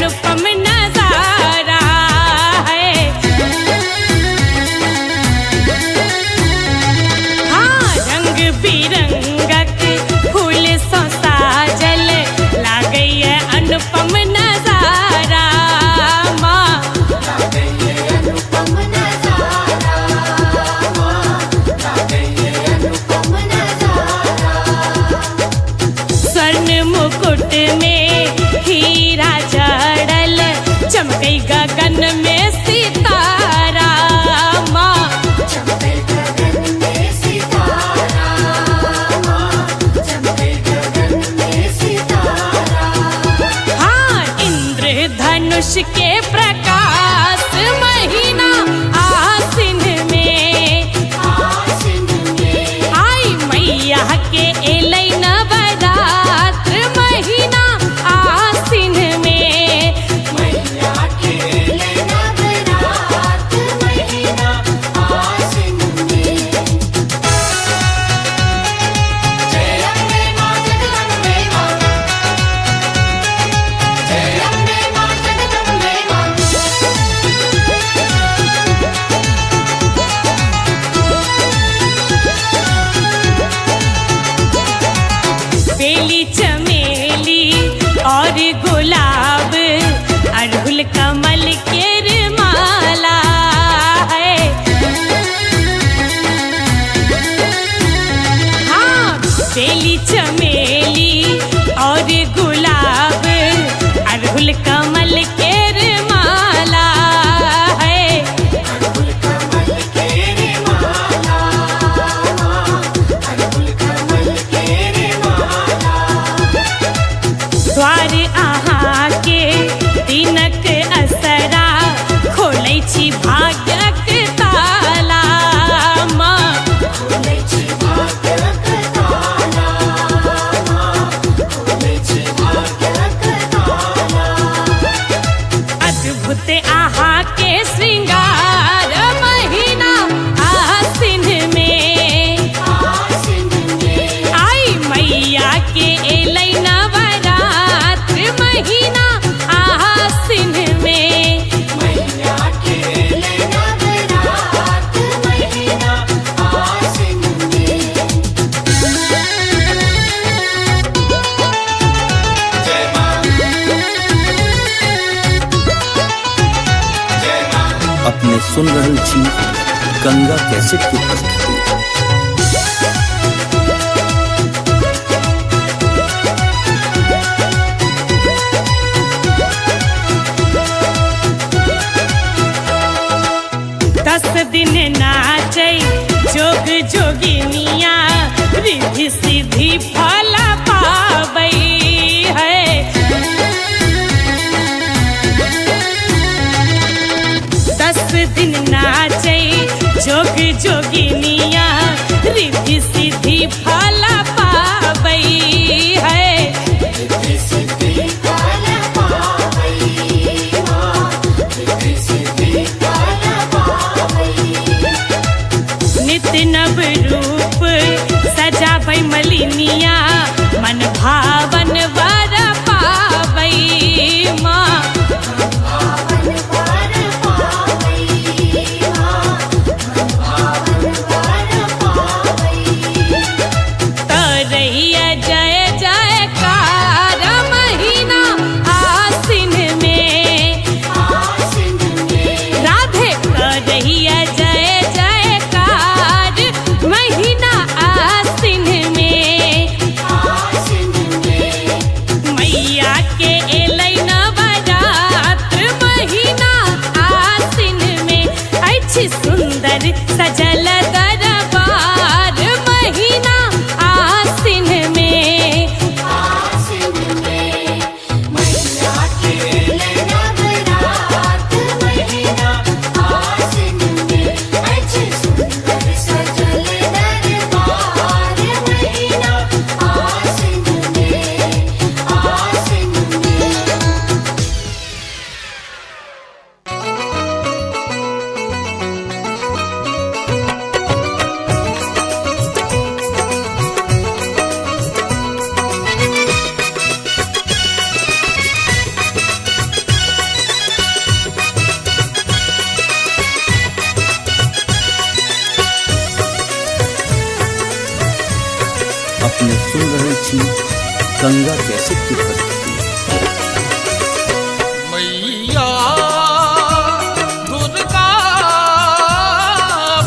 अनुपम नजारा है। हाँ, रंग बिरंगक फूल सो साजल लागई है अनुपम नजारा माँ। अनुपम नजारा अनुपम नजारा। स्वर्ण मुकुट में हीरा जड़ल चमकई गगन में सितारा माँ। चमके गगन में सितारा चमके गगन में सितारा। हाँ, इंद्रधनुष के प्रकाश महीना आसिन में आसिन में आई मैया के एलै नवरात्र महीना आसिन में। मैया के नवरात्र महीना आसिन में। जय अम्बे मां जगदम्बे मां। जय अम्बे मां जगदम्बे मां। बेली चमेली और गुलाब अड़हुल कमल के माला है। हाँ, बेली चमेली और गुलाब अड़हुल कमल के माला है। अड़हुल कमल के माला अड़हुल कमल के माला। द्वार अहाँ के दिनक असरा खोलै छी भाग्यक ताला माँ। खोलै छी भाग्यक ताला खोलै छी भाग्यक ताला। अद्भुत अहाँ के श्रृंगार महीना आसिन में आसिन में आई मैया के एलै नवरात्र महीना आसिन में। मैया के नवरात्र महीना आसिन में। जय मां जय मां। अपने सुन रहल छी गंगा कैसेट की प्रस्तुति। दस दिन नाचै जोग जोगिनिया रिद्धि सिद्धि फल पाबै है। दस दिन नाचै जोग जोगिनिया गंगा कैसे की प्रस्तुति। मैया दुर्गा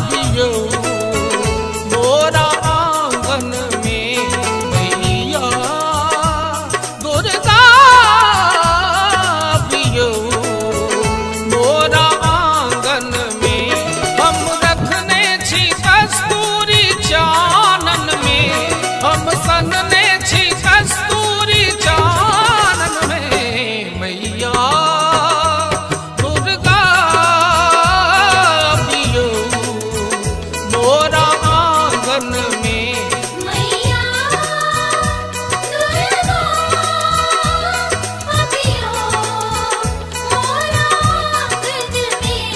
पियो मोरा आंगन में, मैया दुर्गा पियो मोरा आंगन में। हम रखने छी कस्तूरी चानन में, हम सनने छी कस्तूरी चानन में, मैया दुर्गा पियो मोरा आंगन में। मैया दुर्गा पियो मोरा आंगन में,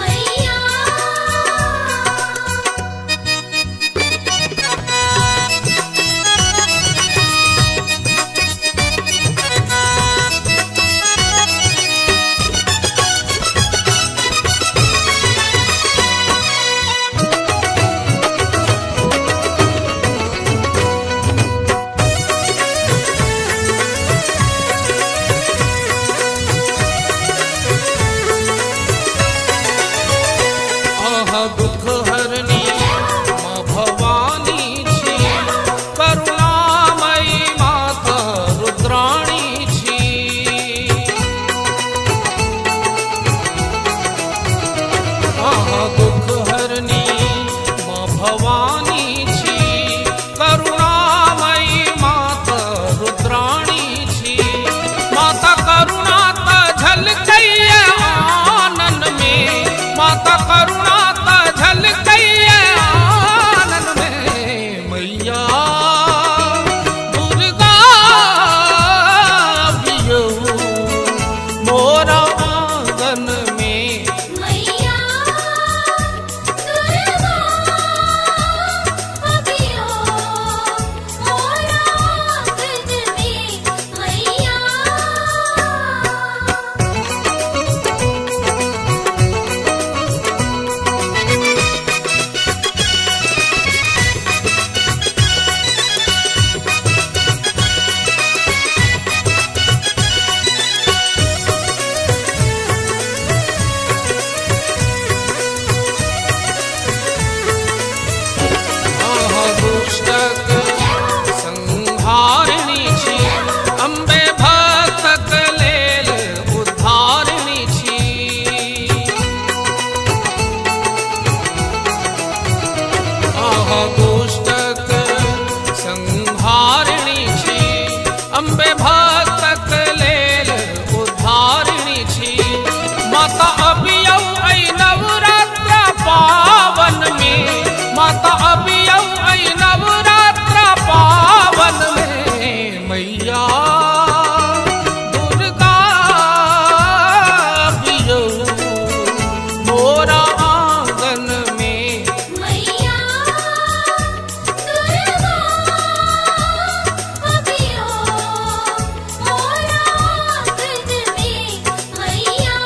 मैया। आहा दुख हरनी माँ भवानी छी, करुणामयी माता रुद्राणी छी। आहा दुख हरनी माँ भवानी छी, करुणामयी माता रुद्राणी छी। माता करुणा त झलकैया आनन में, माता करुणा त झलकैया आनन में, मैया दुर्गा पियो मोरा आंगन में। मैया दुर्गा पियो मोरा आंगन में, मैया। आहा दुष्टक संहारिणी छी, अम्बे भक्तक लेल उद्धारिणी छी। आहा दुष्टक संहारिणी छी, अम्बे भक्तक लेल उद्धारिणी छी। माता अबियौ ऐ नवरात्र पावन में, माता अबियौ ऐ नवरात्र पावन में, मैया दुर्गा पियो मोरा आंगन में। मैया दुर्गा पियो मोरा आंगन में, मैया।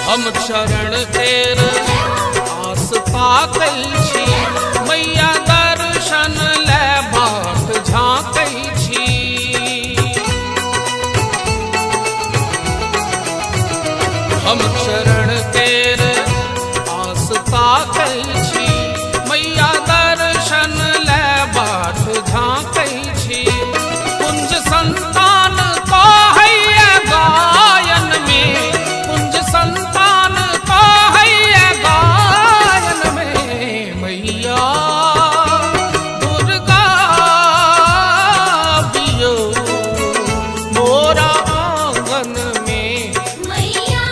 हम चरण तेर आस ताकै छी, मैया दर्शन ले बाट झाँकै छी। हम चरण तेर आस ताकै छी, मैया दर्शन ले बाट झाँकै छी। कुंज संतान कहैया गायन में, कुंज संतान कहैया गायन में, मैया दुर्गा पियो मोरा आंगन में। मैया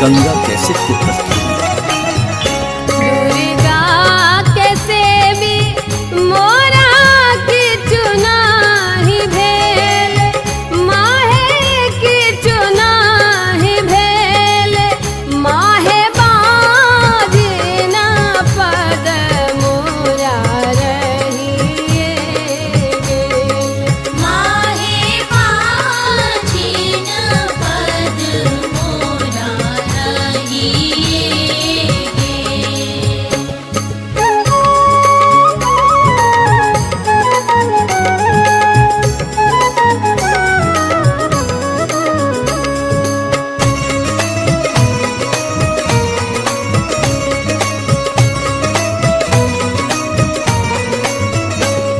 गंगा कैसेट की प्रस्तुति। दुर्गा के सेवी मोरा की चुनाही भेल, माहे की चुनाही भेल, माहे बाजना पद मोरा रहिए गेल। माहे बाजना पद मोरा रहिए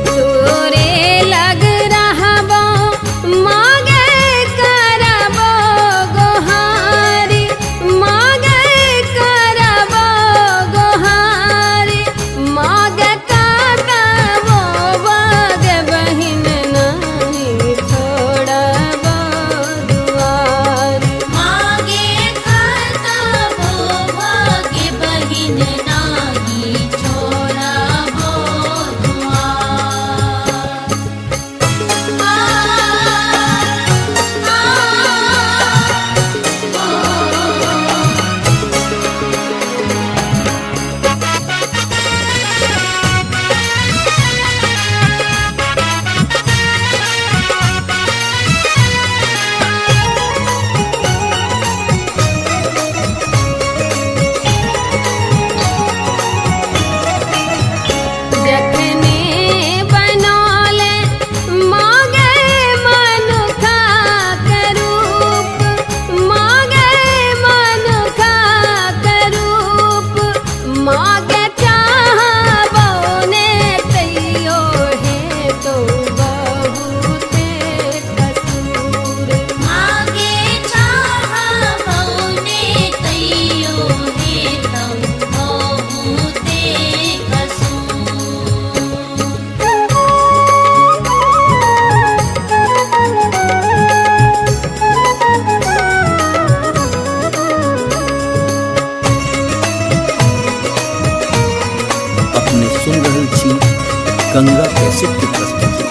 तोरे लग रहबो मांगे करबो गोहारी, मांगे करबो गोहारी, मांगे करबो बग बहिन नहीं छोड़बो दुआरी। मांगे करबो बग बहिन नहीं छोड़बो दुआरी। जखने बनौले मांगे मनुखा के रूप, मांगे मनुखा के रूप, मांगे चाहबो ने तैयो है तो बहुते कसूर। मांगे चाहबो ने तैयो है तो बहुते कसूर। अपने सुन रहल छी गंगा कैसेट की प्रस्तुति।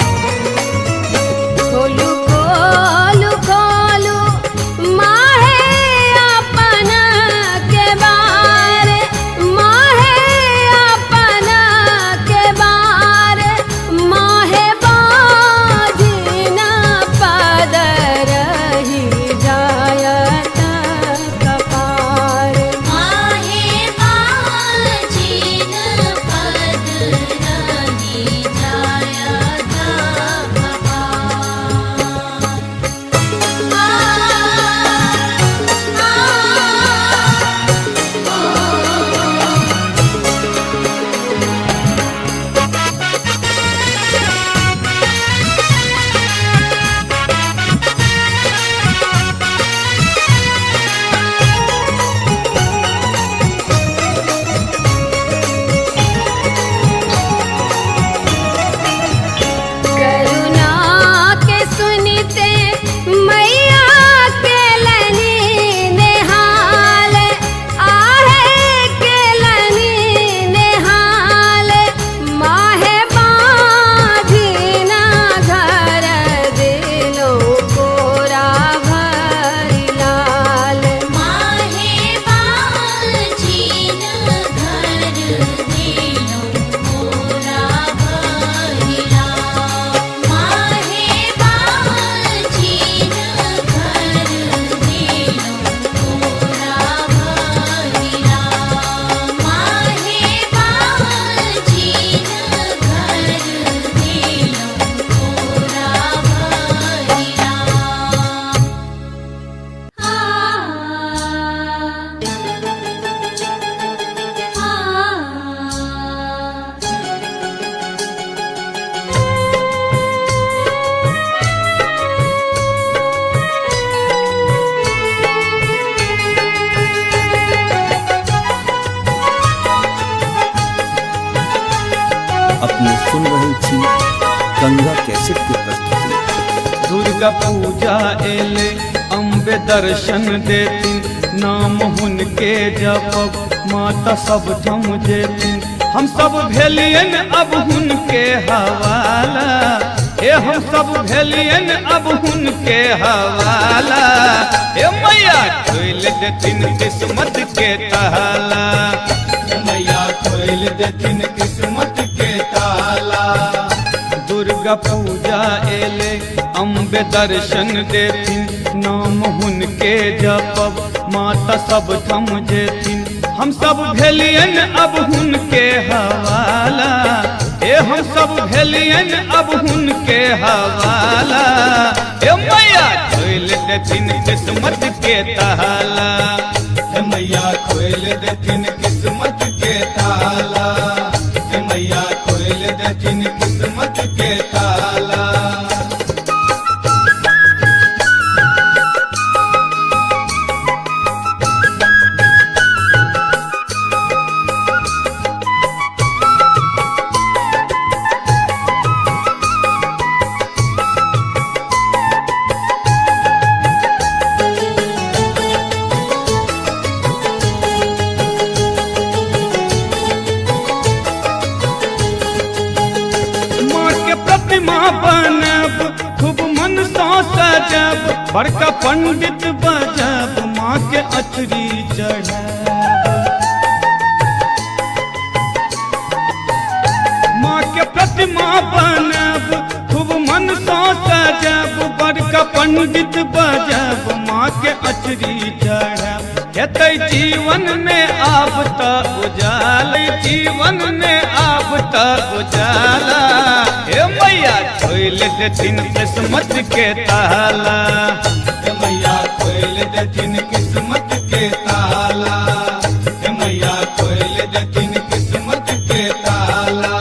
खोलू खोलू खोलू माहे अपन के बार, माहे अपन के बार, माहे बाजना पद रही जायत कपार। माहे बाजना पद रही जायत कपार। करुणा के सुनिते मैया के लनी नेहाल, आहे के लनी नेहाल, माहे बाझिना घर दिलो कोरा भरी लाल। माहे बाझिना घर दिलो कोरा भरी लाल। माहे बाझिना घर दिलो कोरा भरी लाल। माहे बाझिना घर दिलो कोरा भरी अपने सुन रहल छी गंगा कैसेट की प्रस्तुति। दुर्गा पूजा एले अम्बे दर्शन देती, नाम हुनके जपब माता सब थम जेथिन। हम सब भेलियन अब हुनके हवाला, हे हम सब भेलियन अब हुनके हवाला। हे मैया खोल देथिन किस्मत के ताला, मैया खोल देथिन किस्मत के ताला। दुर्गा पूजा एले अम्बे दर्शन देथिन, नाम हुनके जपब माता सब थम जेथिन। हम सब भेलियन अब हुनके हवाला, हे हम सब भेलियन अब हुनके हवाला। हे मैया खोल देथिन किस्मत के ताला, हे मैया खोल देथिन किस्मत के ताला, हे मैया खोल देथिन किस्मत के ताला। माँ के प्रतिमा बनब खूब मन सा सजब, बड़का पंडित बजब माँ के अचरी चढ़ब। माँ के प्रतिमा बनब खूब मन सा सजब, बड़का पंडित बजब माँ के अचरी चढ़ब। हेतै जीवन में आब त उजाल, जीवन में आब त उजाला। हे मैया खोल देथिन किस्मत के ताला, हे मैया खोल देथिन किस्मत के ताला, हे मैया खोल देथिन किस्मत के ताला।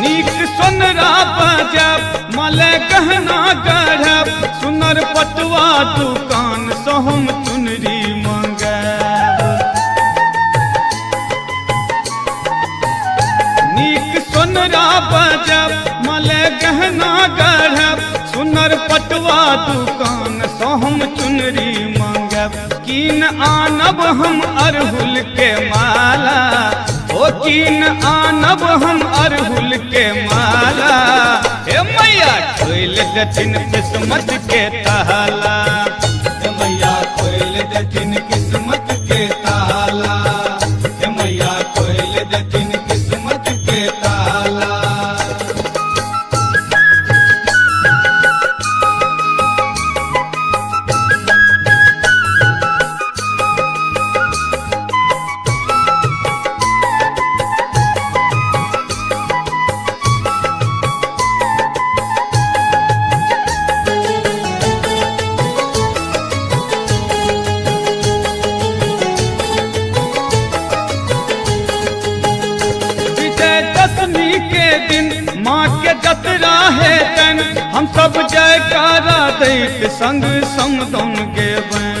नीक सोनरा बजब मले गहना गढ़ब, सुनर पटुआ दुकान से हम चुनरी मंगब। नीक सोनरा बजब मले गहना गढ़ब, सुनर पटुआ दुकान से हम चुनरी मंगब। कीन आनब हम अरहुल के माला, ओ कीन आनब हम अरहुल के माला। हे मैया खोल देथिन किस्मत के ताला, हे मैया खोल देथिन किस्मत के ताला, हे मैया खोल देथिन किस्मत के ताला। विजयदशमी के दिन माँ के जतरा है तन, हम सब जयकारा दैत संग समदौन गेबैं।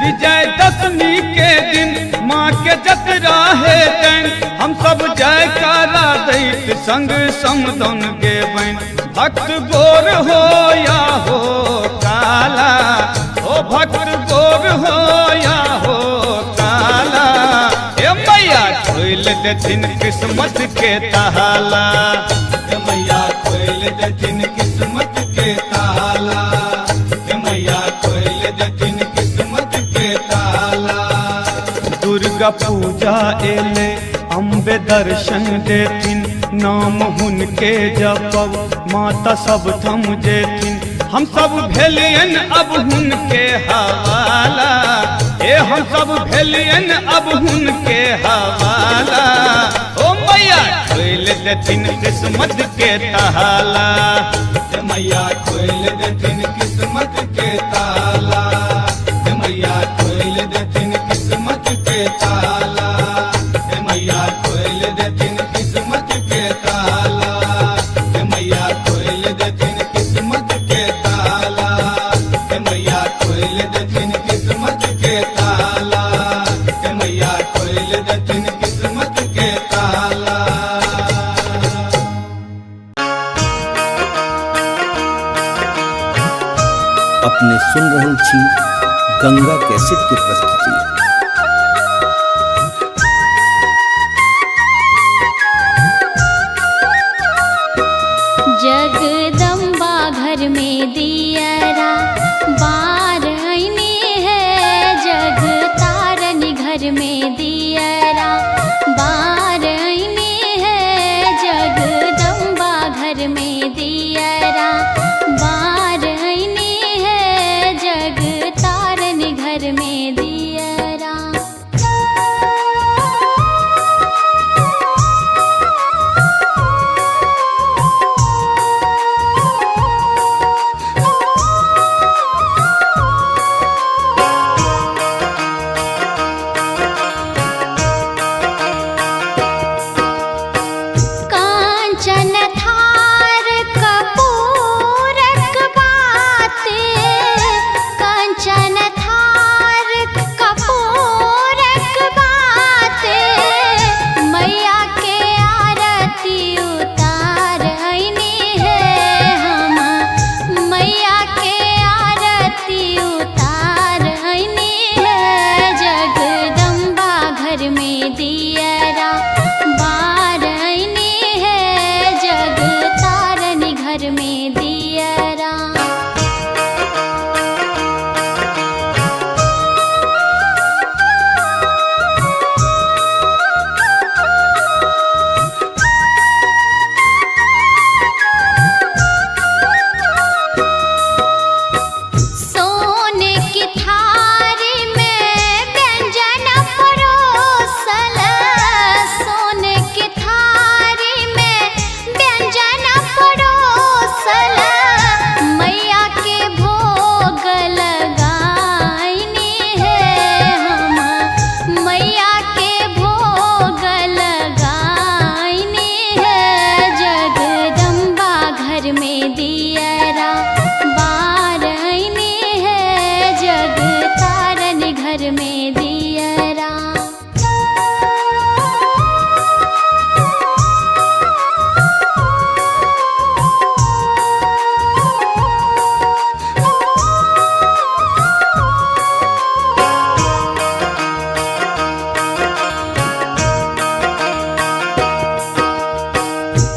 विजयदशमी के दिन माँ के जतरा है तन, हम सब जयकारा दैत संग समदौन गेबैं। भक्त गोर हो या हो काला, ओ भक्त गोर हो या हो काला। हे मैया खोल देथिन किस्मत के ताला, हे मैया खोल देथिन किस्मत के ताला, हे मैया खोल देथिन किस्मत के ताला। दुर्गा पूजा एले अम्बे दर्शन देथिन, नाम हुनके जपब माता सब थम जेथिन। हम सब भेलियन अब हुनके हवाला, हे हम सब भेलियन अब हुनके हवाला। ओ मैया खोल देथिन किस्मत के ताला, हे मैया खोल देथिन किस्मत के ताला, हे मैया खोल देथिन किस्मत के ताला, हे मैया खोल देथिन किस्मत के ताला, हे सुन रहल छी गंगा कैसेट के प्रस्तुति। जगदम्बा घर में दियरा बार आईनी है, जग तारनी घर में दियरा बार आईनी है, जगदम्बा घर में दियरा बार आईनी है, जग तारनी घर में दियरा। कांचन थार कपूरक बाते, कांचन थार कपूरक बाते, मैया के आरती उतार आईनी है हम, मैया के आरती उतार आईनी है, जगदम्बा घर में दियरा बार आईनी है, जग तारनी घर में दियरा। सोने की थारी में व्यंजन परोसल, सोने की थारी में व्यंजन परोसल, मैया के भोग लगाईनी है हम, मैया के भोग लगाईनी है, जगदम्बा घर में दियरा बार आईनी है, जग तारनी घर में दियरा।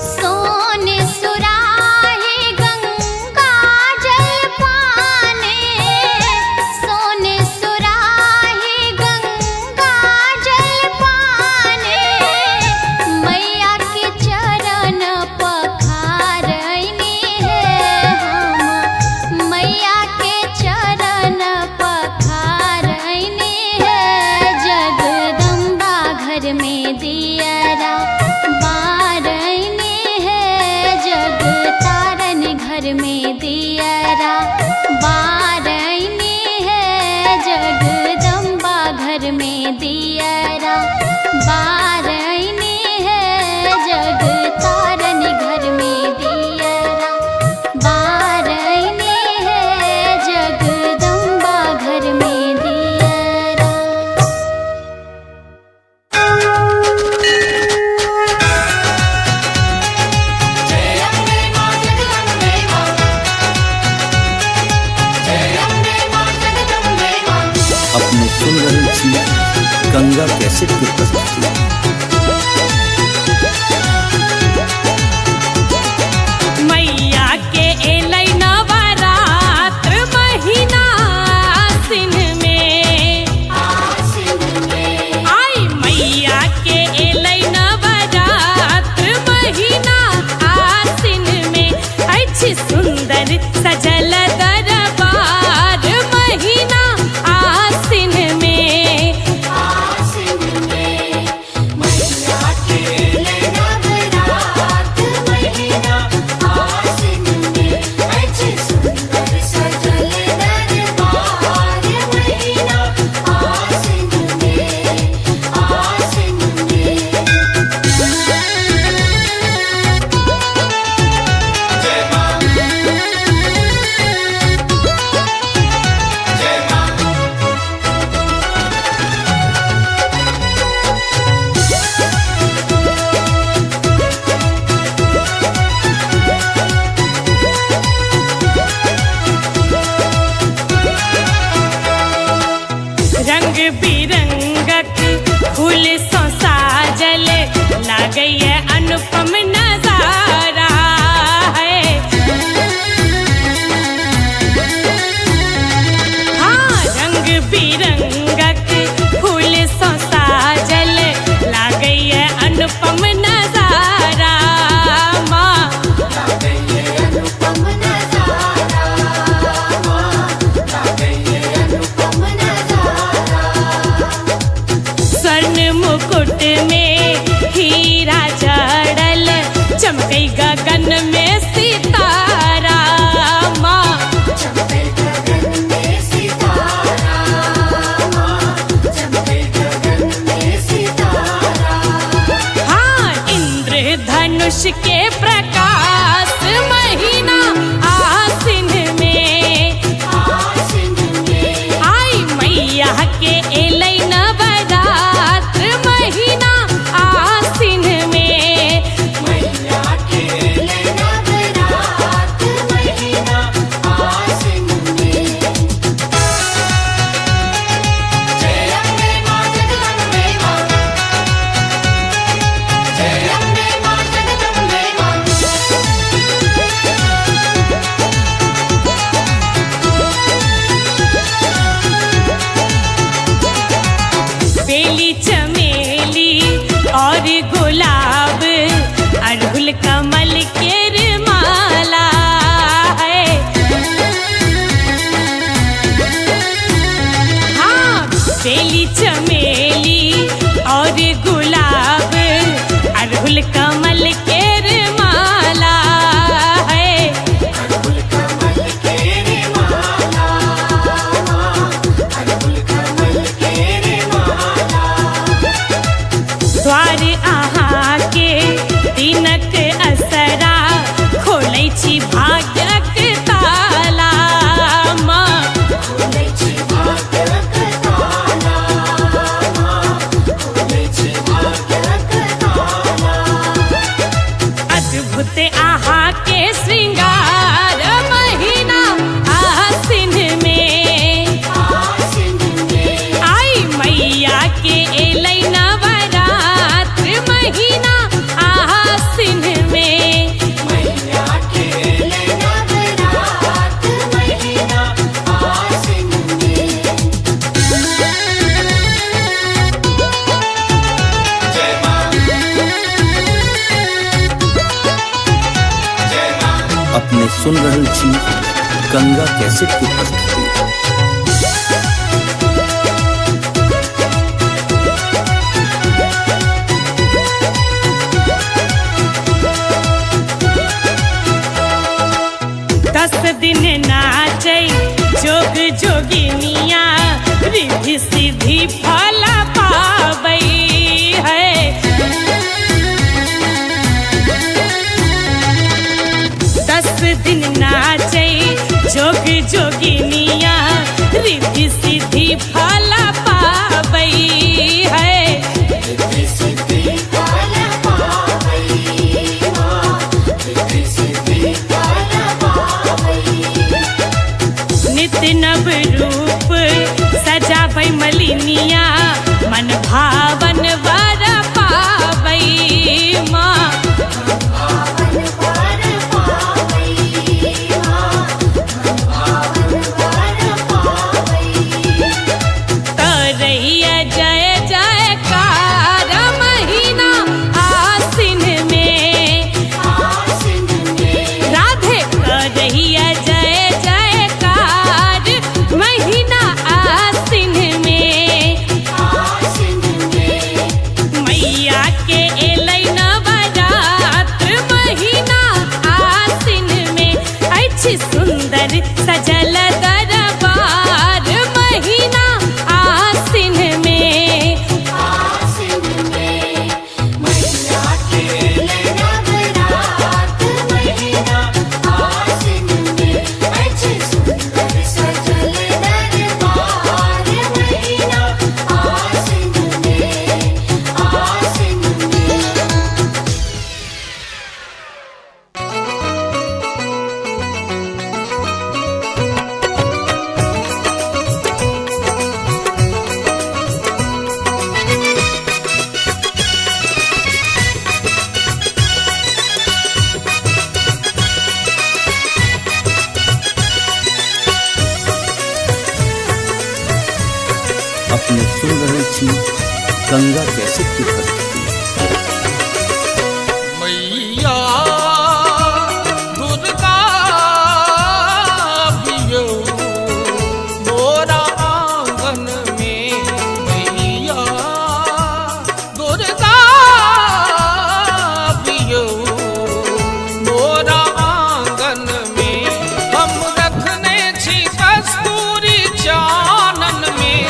सोने सुराही गंगा जल पाने, सोने सुराही गंगा जल पाने, मैया के चरण पखार आईनी है हम, मैया के चरण पखार आईनी है, जगदम्बा घर में दियरा बार आईनी है, जग तारनी घर में दियरा बार आईनी है, जगदम्बा घर में दियरा बार आईनी है, जग तारनी घर में दियरा बार आईनी है, जगदम्बा घर में दियरा। जय अम्बे मां जगदम्बे मां, जय अम्बे मां जगदम्बे मां। अपने सुन रहल छी गंगा कैसेट के प्रस्तुति। मैया के एलै नवरात्र महीना आसिन में, आसिन में, आई मैया के एलै नवरात्र महीना आसिन में, अछि सुंदर सजल दरबार महीना आसिन में, आसिन में, सुन रहल छी गंगा कैसेट की प्रस्तुति। 10 दिन नाचै जोग जोगिनिया रिद्धि सिद्धि फल पाबै है। 10 दिन नाचै जोग जोगिनिया रिद्धि सिद्धि फल पाबै है। रिद्धि सिद्धि फल पावै माँ, रिद्धि सिद्धि फल पावै। नित्य नव रूप सजाबै मलिनिया मन भावन वर पाबै माँ। भावन वर पावै माँ, भावन वर पावै। करैया जय जयकार महीना आसिन में। आसिन में राधे करैया जय जयकार महीना आसिन में। आसिन में मैया के एलै नवरात्र महीना आसिन में। अछि सुंदर सजल दरबार महीना आसिन में। आसिन में मैया के नवरात्र महीना आसिन में। अच्छे सुंदर सजल दरबार महीना आसिन में। आसिन में अपने सुन रहल छी गंगा कैसेट की प्रस्तुति। मैया दुर्गा पियो मोरा आंगन में। मैया दुर्गा पियो मोरा आंगन में। हम रखने छी कस्तूरी चानन में,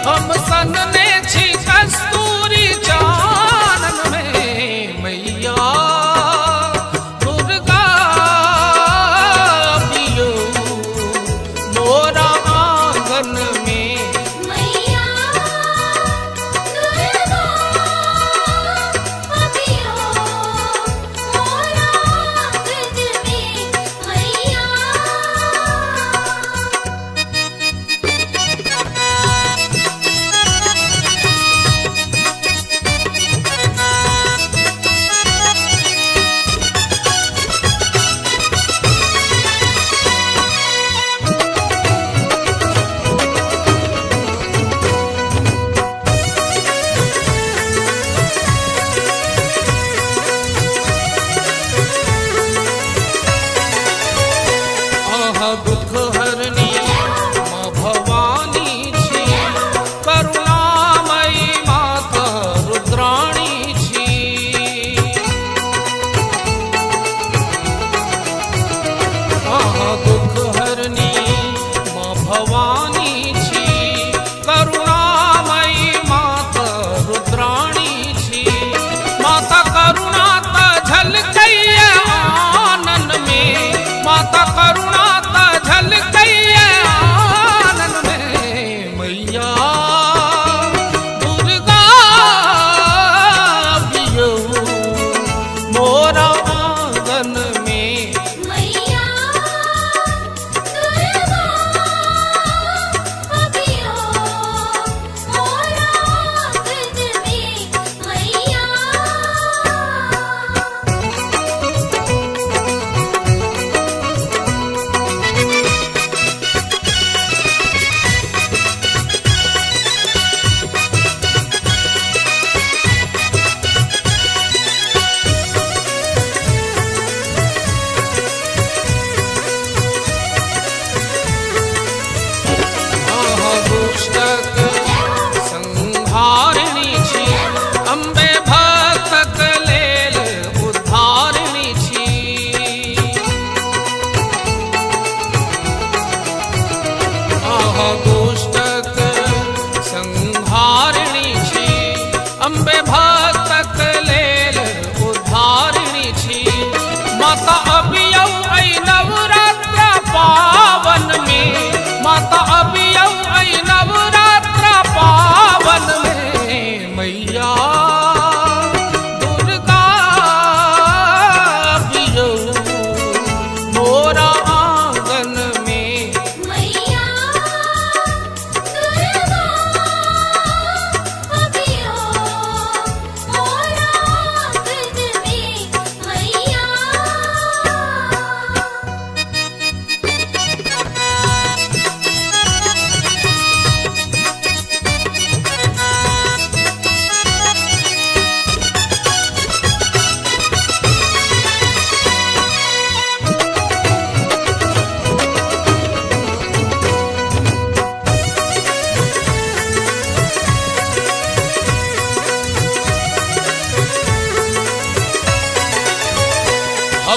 हम सनने छी कस्तूरी चानन में। मैया दुर्गा पियो मोरा आंगन में। मैया दुर्गा पियो मोरा आंगन में। मैया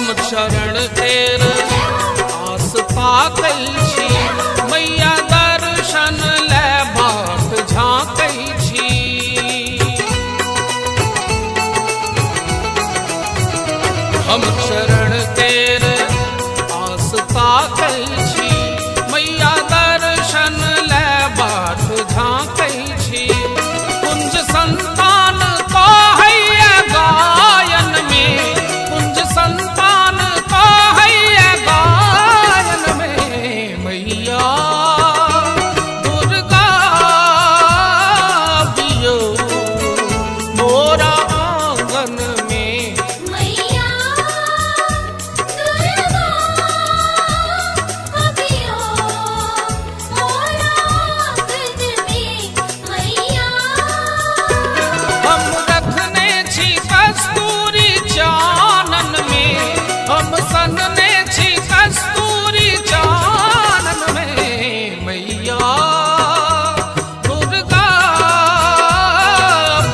हम चरण तेर आस ताकै छी मैया दर्शन ले बाट झाँकै छी हम चरण तेर आस ताकै छी मैया दर्शन ले बाट झाँकै छी कुंज संतान कहैया गायन में कुंज संतान कहैया गायन में मैया दुर्गा बियो मोरा आंगन में मैया दुर्गा अभियो मोरा आंगन में मैया हम रखने छी कस्तूरी चानन में हम सनने छी कस्तूरी चानन में मैया दुर्गा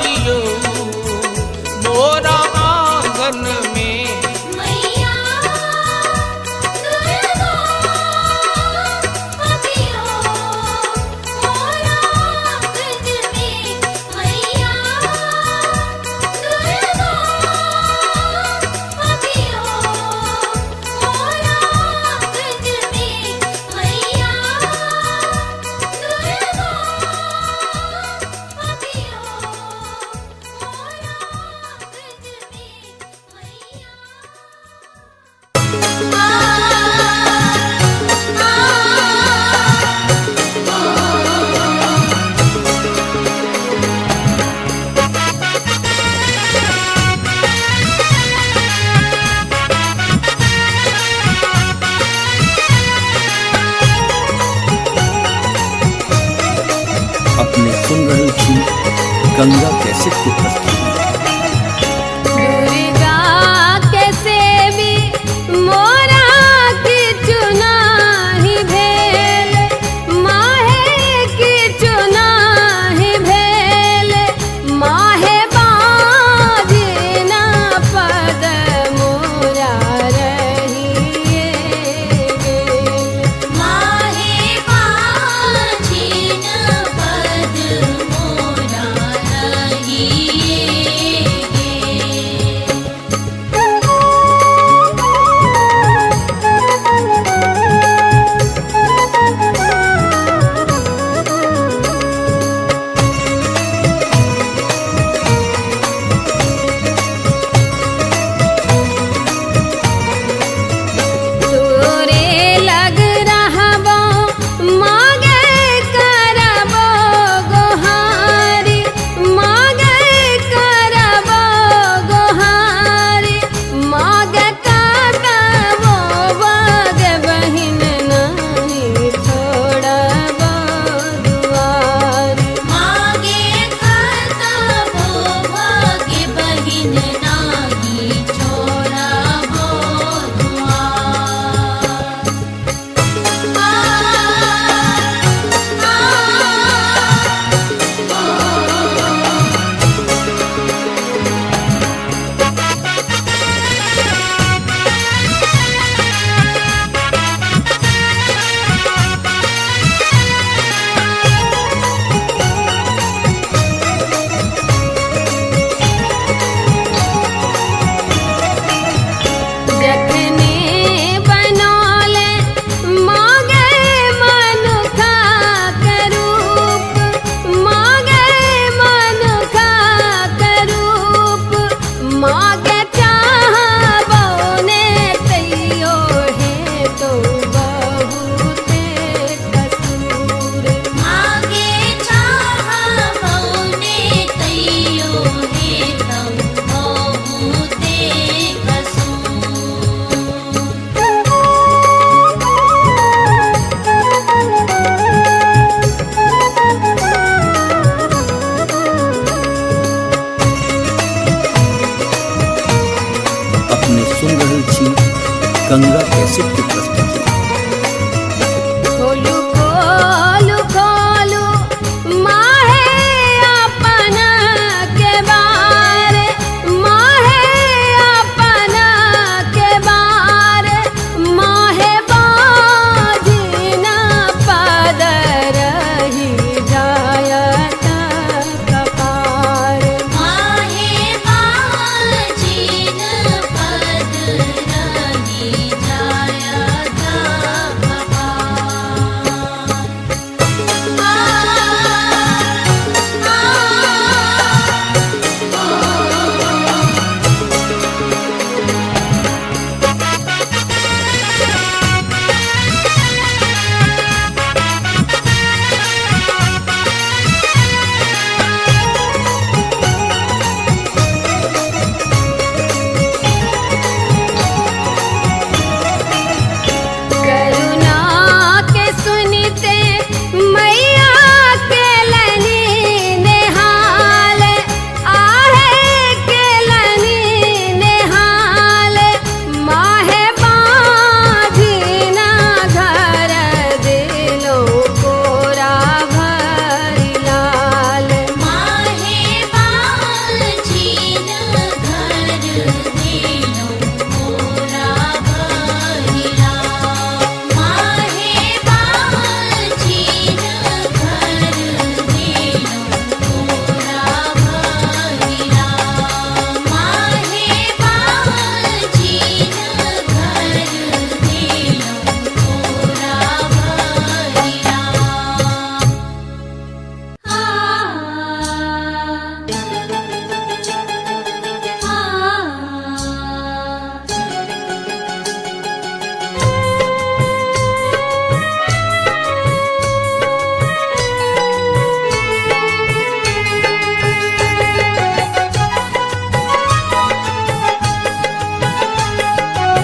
बियो मोरा आंगन में मैया दुर्गा अभियो मोरा आंगन में मैया दुर्गा अभियो मोरा आंगन में मैया अपने सुन रहे छी गंगा कैसे की प्रस्तुति। दुर्गा के सेवी मोरा की चुनाही भेल माहे की चुनाही भेल माहे बाजना पद मोरा रहिए गेल माहे बाजिन पद मोरा रहिए तोरे लग रहबो मागे करबो गोहारी मागे करबो गोहारी मागे करबो बग बहिन नहीं छोड़बो दुआरी मागे करतबो भाग्य बहिन नाही छोड़बो दुआर जखने बनौले मागे मनुखा के रूप मागे मनुखा के रूप मागे चाहबो ने तैयो है तो बहुते कसूर मागे चाहबो ने तैयो हे तम बहुते कसूर अपने सुन रहे छी गंगा कैसे की प्रस्तुति। खोलू खोलू खोलू माहे अपना के बारे माहे अपना के बारे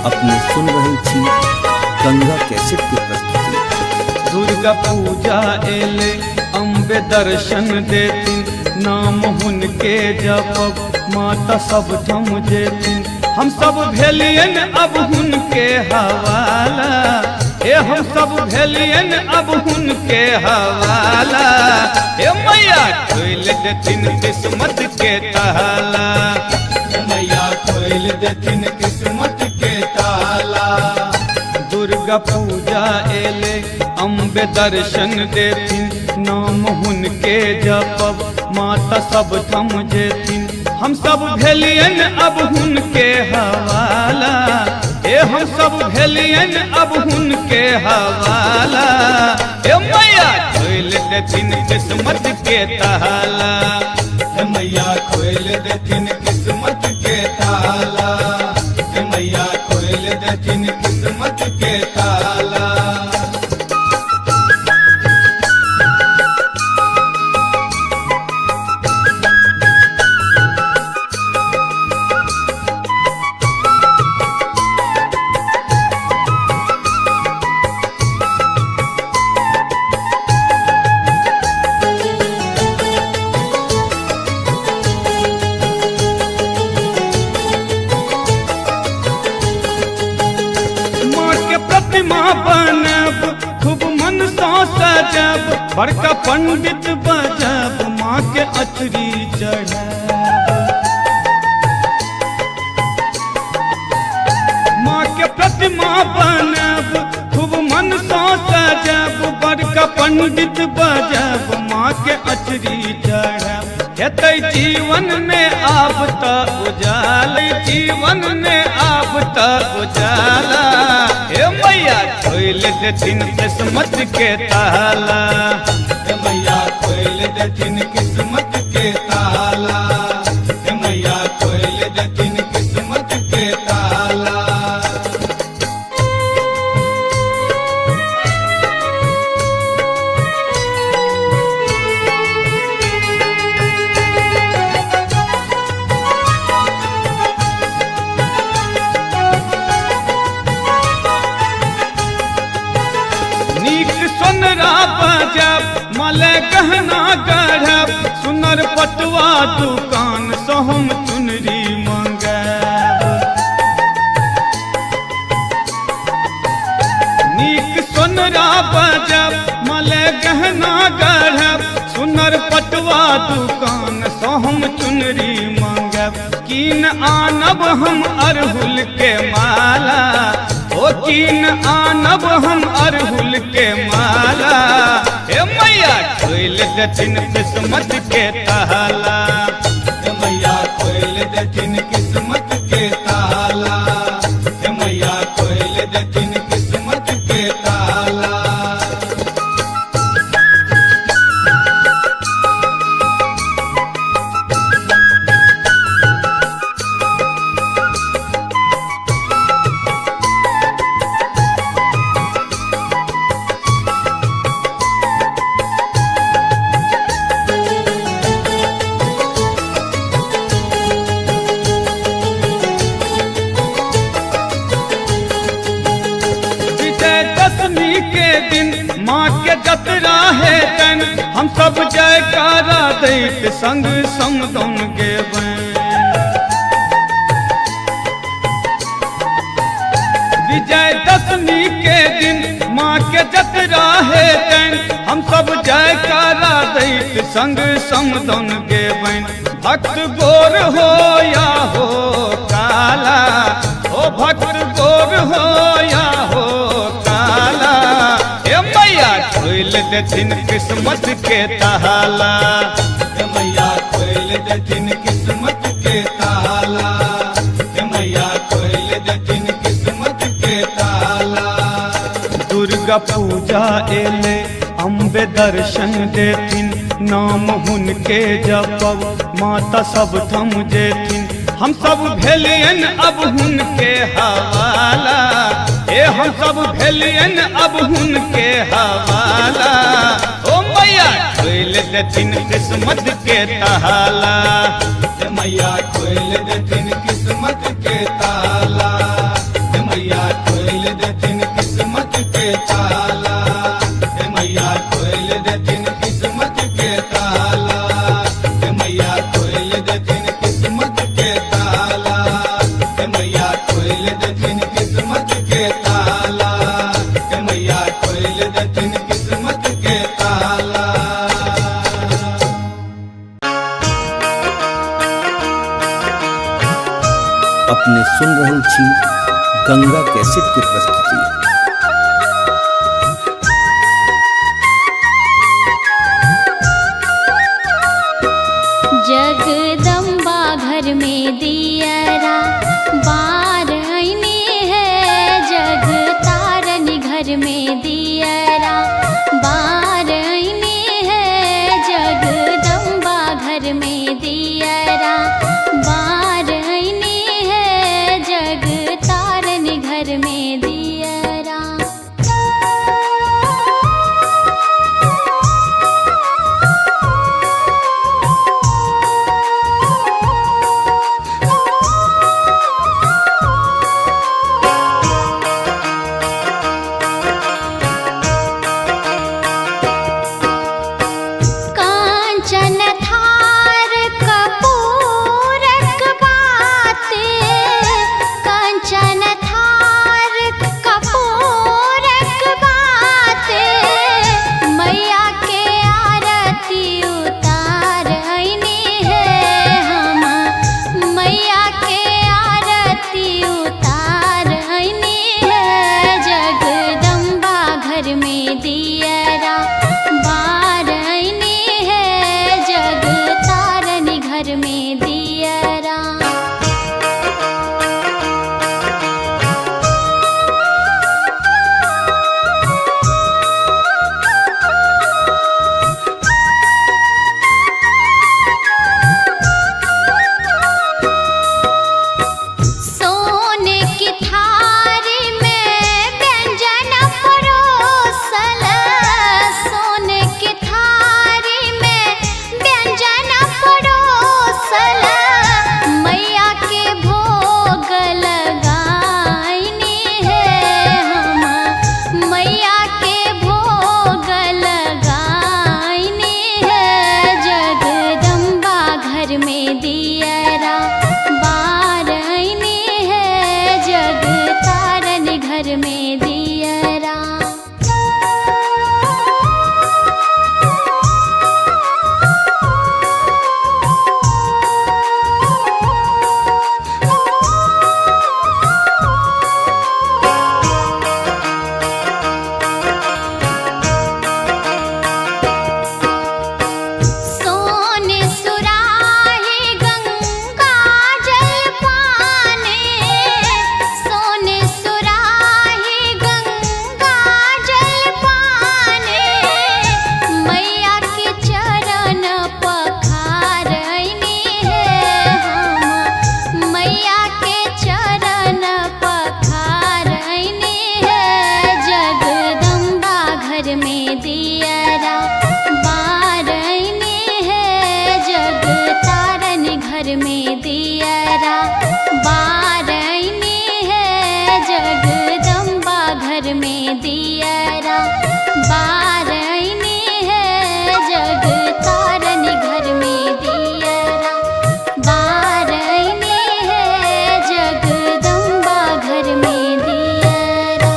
अपने सुन रहल छी गंगा कैसेट की प्रस्तुति। दुर्गा पूजा एले अम्बे दर्शन देथिन, नाम हुनके जपब माता सब थम जेथिन। हम सब भेलियन अब हुनके हवाला, ए हम सब भेलियन अब हुनके हवाला। ए मैया खोल देथिन किस्मत के ताला, मैया खोल देथिन किस्मत के ताला। दुर्गा पूजा एले अम्बे दर्शन देथिन, नाम हुनके जपब माता सब थम जेथिन। हम सब भेलियन अब हुनके हवाला, ए हम सब भेलियन अब हुनके हवाला। ए मैया खोल देथिन किस्मत के ताला, मैया खोल देथिन किस्मत के ताला, मैया खोल देथिन किस्मत के ताला। प्रतिमा बनब खूब मन सो सजब, बड़का पंडित बजब माँ के अचरी चढ़ब। माँ के प्रतिमा बनब खूब मन सो सजब, बड़का पंडित बजब माँ के अचरी चढ़ब। हेतै जीवन में आब त उजाल, जीवन में आब त उजाला। हे मैया खोल देथिन किस्मत के ताला, मैया खोल देथिन किस्मत के ताला, मैया खोल देथिन किस्मत के ताला। सोनरा बजब मले गहना गढ़ब, सुनर पटुआ दुकान से हम चुनरी मंगब। नीक सोनरा बजब मले गहना गढ़ब, सुनर पटुआ दुकान से हम चुनरी मंगब। कीन आनब हम अरहुल के माला, ओ कीन आनब हम अरहुल के माला। हे मैया खोल देथिन किस्मत के ताला, मैया खोल देथिन किस्मत के ताला, मैया खोल देथिन किस्मत के ताला। विजयदशमी के दिन माँ के जतरा है तन, हम सब जयकारा दैत संग समदौन गेबैन। विजयदशमी के दिन माँ के जतरा है तन, हम सब जयकारा दैत संग समदौन गेबैन। भक्त गोर हो या हो काला, ओ भक्त गोर हो या हो काला। ए मैया खोल देथिन किस्मत के ताला, मैया खोल देथिन किस्मत के ताला, मैया खोल देथिन किस्मत के ताला। दुर्गा पूजा एले अम्बे दर्शन देथिन, नाम हुनके जपब माता सब थम जेथिन। हम सब भेलियन अब हुनके हवाला, ए हम सब भेलियन अब हुनके हवाला। ओ मैया खोल देथिन किस्मत के ताला, मैया खोल देथिन किस्मत के ताला, सुन रहल छी गंगा कैसेट की प्रस्तुति। जगदम्बा घर में दियरा बार आईने है, जग तारनी घर में दियरा बार आईने है, जगदम्बा घर में दियरा बार आईने है, जग तारनी घर में दियरा। कांचन थार कपूरक बाते, कांचन थार कपूरक बाते, मैया के आरती उतार आईने है हम, मैया के आरती उतार आईने है, जगदम्बा घर में दियरा बार आईने है, जग तारनी घर में दियरा। सोने की थारी में व्यंजन परोसल, सोने की थारी में व्यंजन परोसल, मैया के भोग लगाईने है हम, मैया के भोग लगाईने है, जगदम्बा घर में दियरा बार आईने है, जग तारनी घर में दियरा। सोने सुराही गंगा जल पाने, सोने सुराही गंगा जल पाने, मैया के चरण पखार आईने है हम, मैया के चरण पखार आईने है, जगदम्बा घर में दियरा बार आईने है, जग तारनी घर में दियरा बार आईने है, जगदम्बा घर में दियरा बार आईने है, जग तारनी घर में दियरा बार आईने है, जगदम्बा घर में दियरा।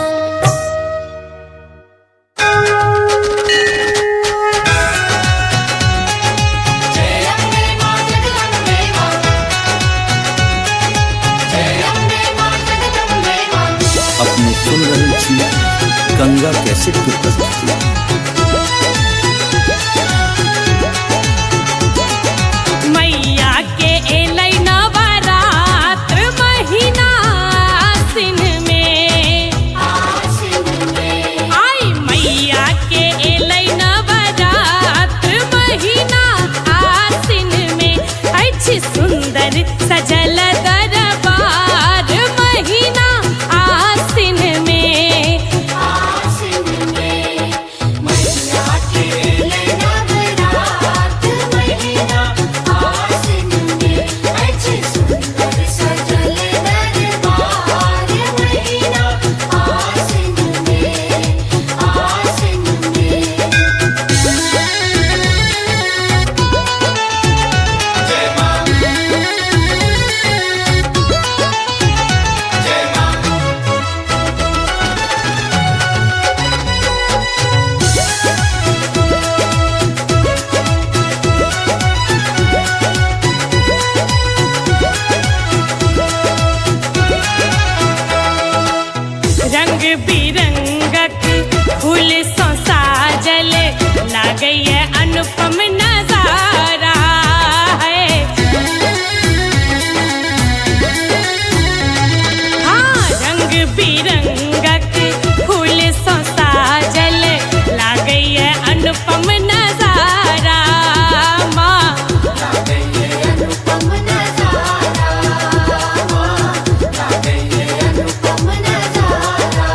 जय अम्बे मां जगदम्बे मां, जय अम्बे मां जगदम्बे मां। अपने सुन रहल छी गंगा कैसेट की प्रस्तुति। मैया के एलै नवरात्र महीना आसिन में, आई मैया के एलै नवरात्र महीना आसिन में, अछि सुंदर सजल दरबार महीना आसिन में, अनुपम नजारा है। हाँ, रंग बिरंगक फूल सो साजल लागई है अनुपम नजारा माँ। अनुपम नजारा अनुपम नजारा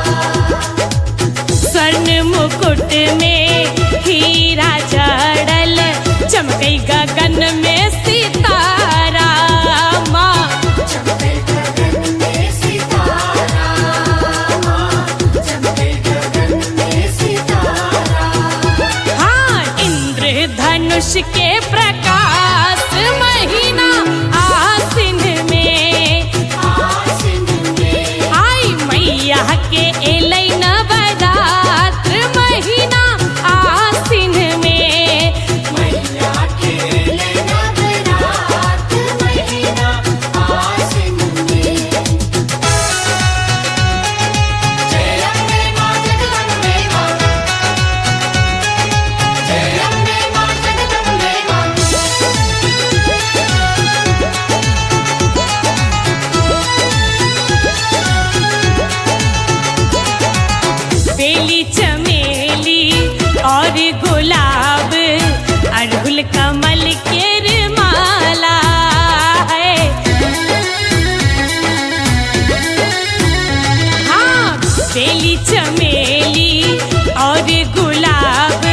स्वर्ण मुकुट में हीरा जड़ल चमकई गगन में सितारा माँ। चमके गगन में सितारा चमके गगन में सितारा हाँ, इंद्रधनुष के प्रकाश महीना आसिन में आसिन में आई मैया के एलै नवरात्र महीना आसिन में। मैया के नवरात्र महीना आसिन में। जय अम्बे मां जगदम्बे मां जय अम्बे मां जगदम्बे मां बेली चमेली और गुलाब अड़हुल कमल के माला है। हाँ, बेली चमेली और गुलाब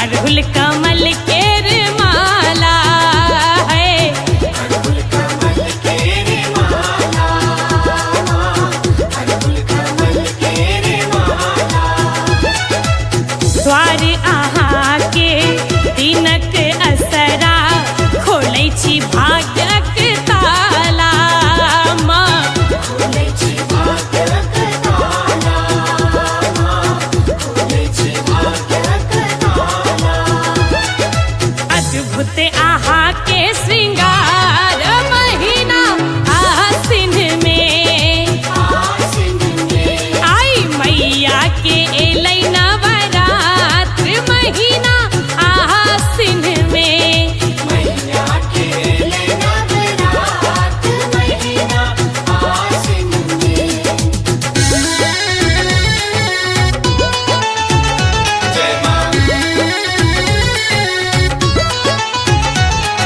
अड़हुल कमल के माला है। अड़हुल कमल के माला अड़हुल कमल के माला द्वार अहाँ के दिनक असरा खोलै छी भाग्यक ताला माँ। खोलै छी भाग्यक ताला खोलै छी भाग्यक ताला अद्भुत अहाँ के श्रृंगार महीना आसिन में आसिन में आई मैया के एलै नवरात्र महीना आसिन में। मैया के नवरात्र महीना आसिन में। जय मां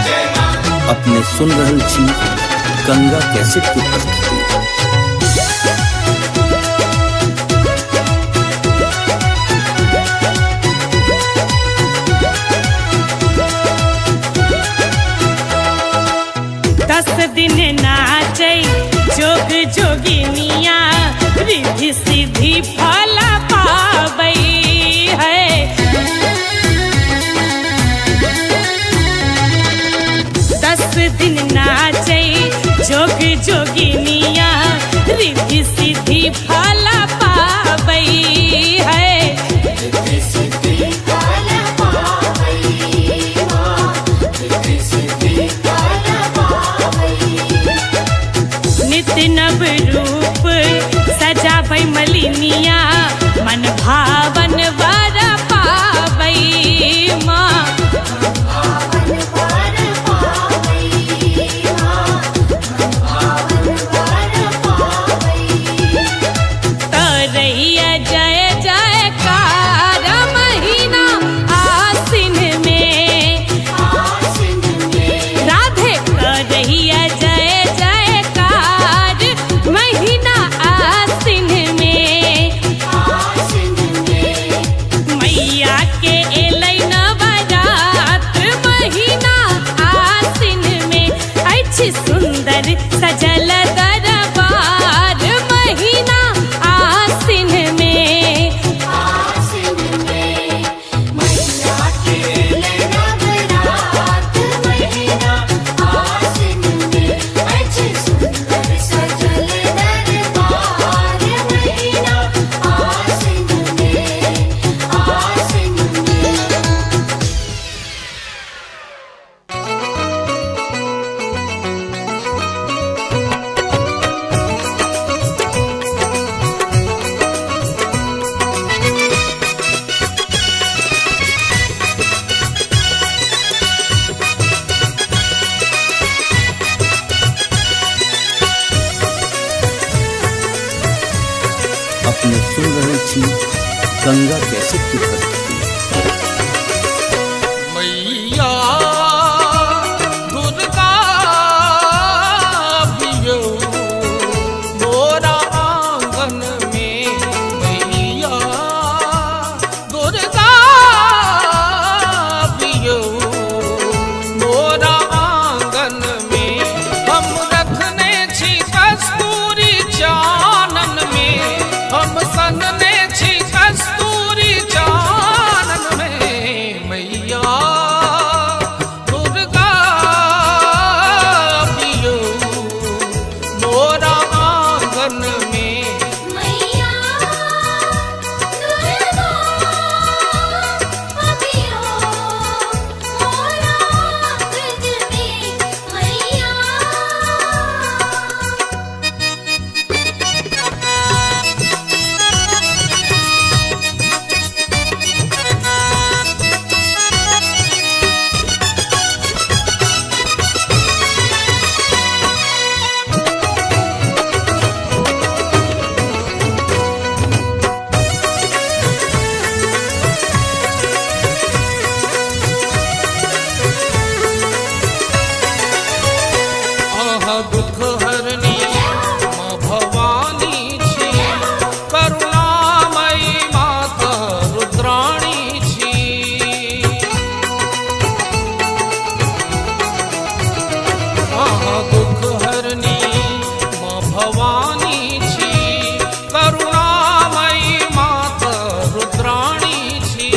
जय मां अपने सुन रहल छी गंगा कैसेट की प्रस्तुति। 10 दिन नाचै जोग जोगिनिया रिद्धि सिद्धि फल पाबै है। 10 दिन नाचै जोग जोगिनिया रिद्धि सिद्धि फल पाबै है। रिद्धि सिद्धि फल पावै मां रिद्धि सिद्धि फल पावै नित्य नव रूप सजाबै मलिनिया मन भावन वर पाबै माँ। भावन वर पावै मां भावन वर गंगा कैसे तिरकती है। मैया दुर्गा पियो मोरा आंगन में, मैया दुर्गा पियो मोरा आंगन में। हम रखने छी कस्तूरी चानन में, हम सनने छी कस्तूरी चानन में, मैया दुर्गा पियो मोरा आंगन में। मैया दुर्गा पियो मोरा आंगन में, मैया। आहा दुख हरनी माँ भवानी छी, करुणामयी माता रुद्राणी छी। आहा दुख हरनी माँ भवानी छी, करुणामयी माता रुद्राणी छी।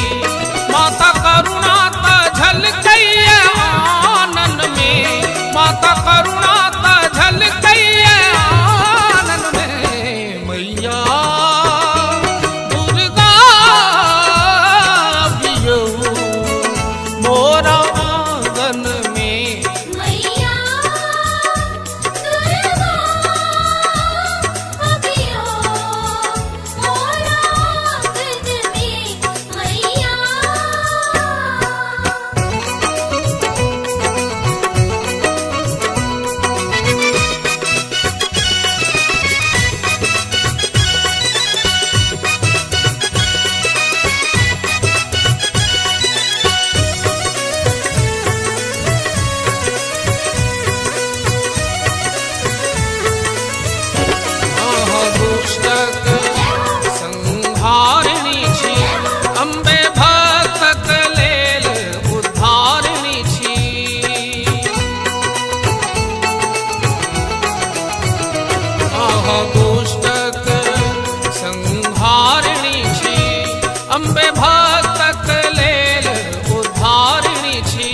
माता करुणा त झलकैया आनन में, माता करुणा त झलकैया आनन में, मैया दुर्गा पियो मोरा आंगन में। मैया दुर्गा पियो मोरा आंगन में, मैया। आहा दुष्टक संहारिणी छी, अम्बे भक्तक लेल उद्धारिणी छी। आहा दुष्टक संहारिणी छी, अम्बे भक्तक लेल उद्धारिणी छी।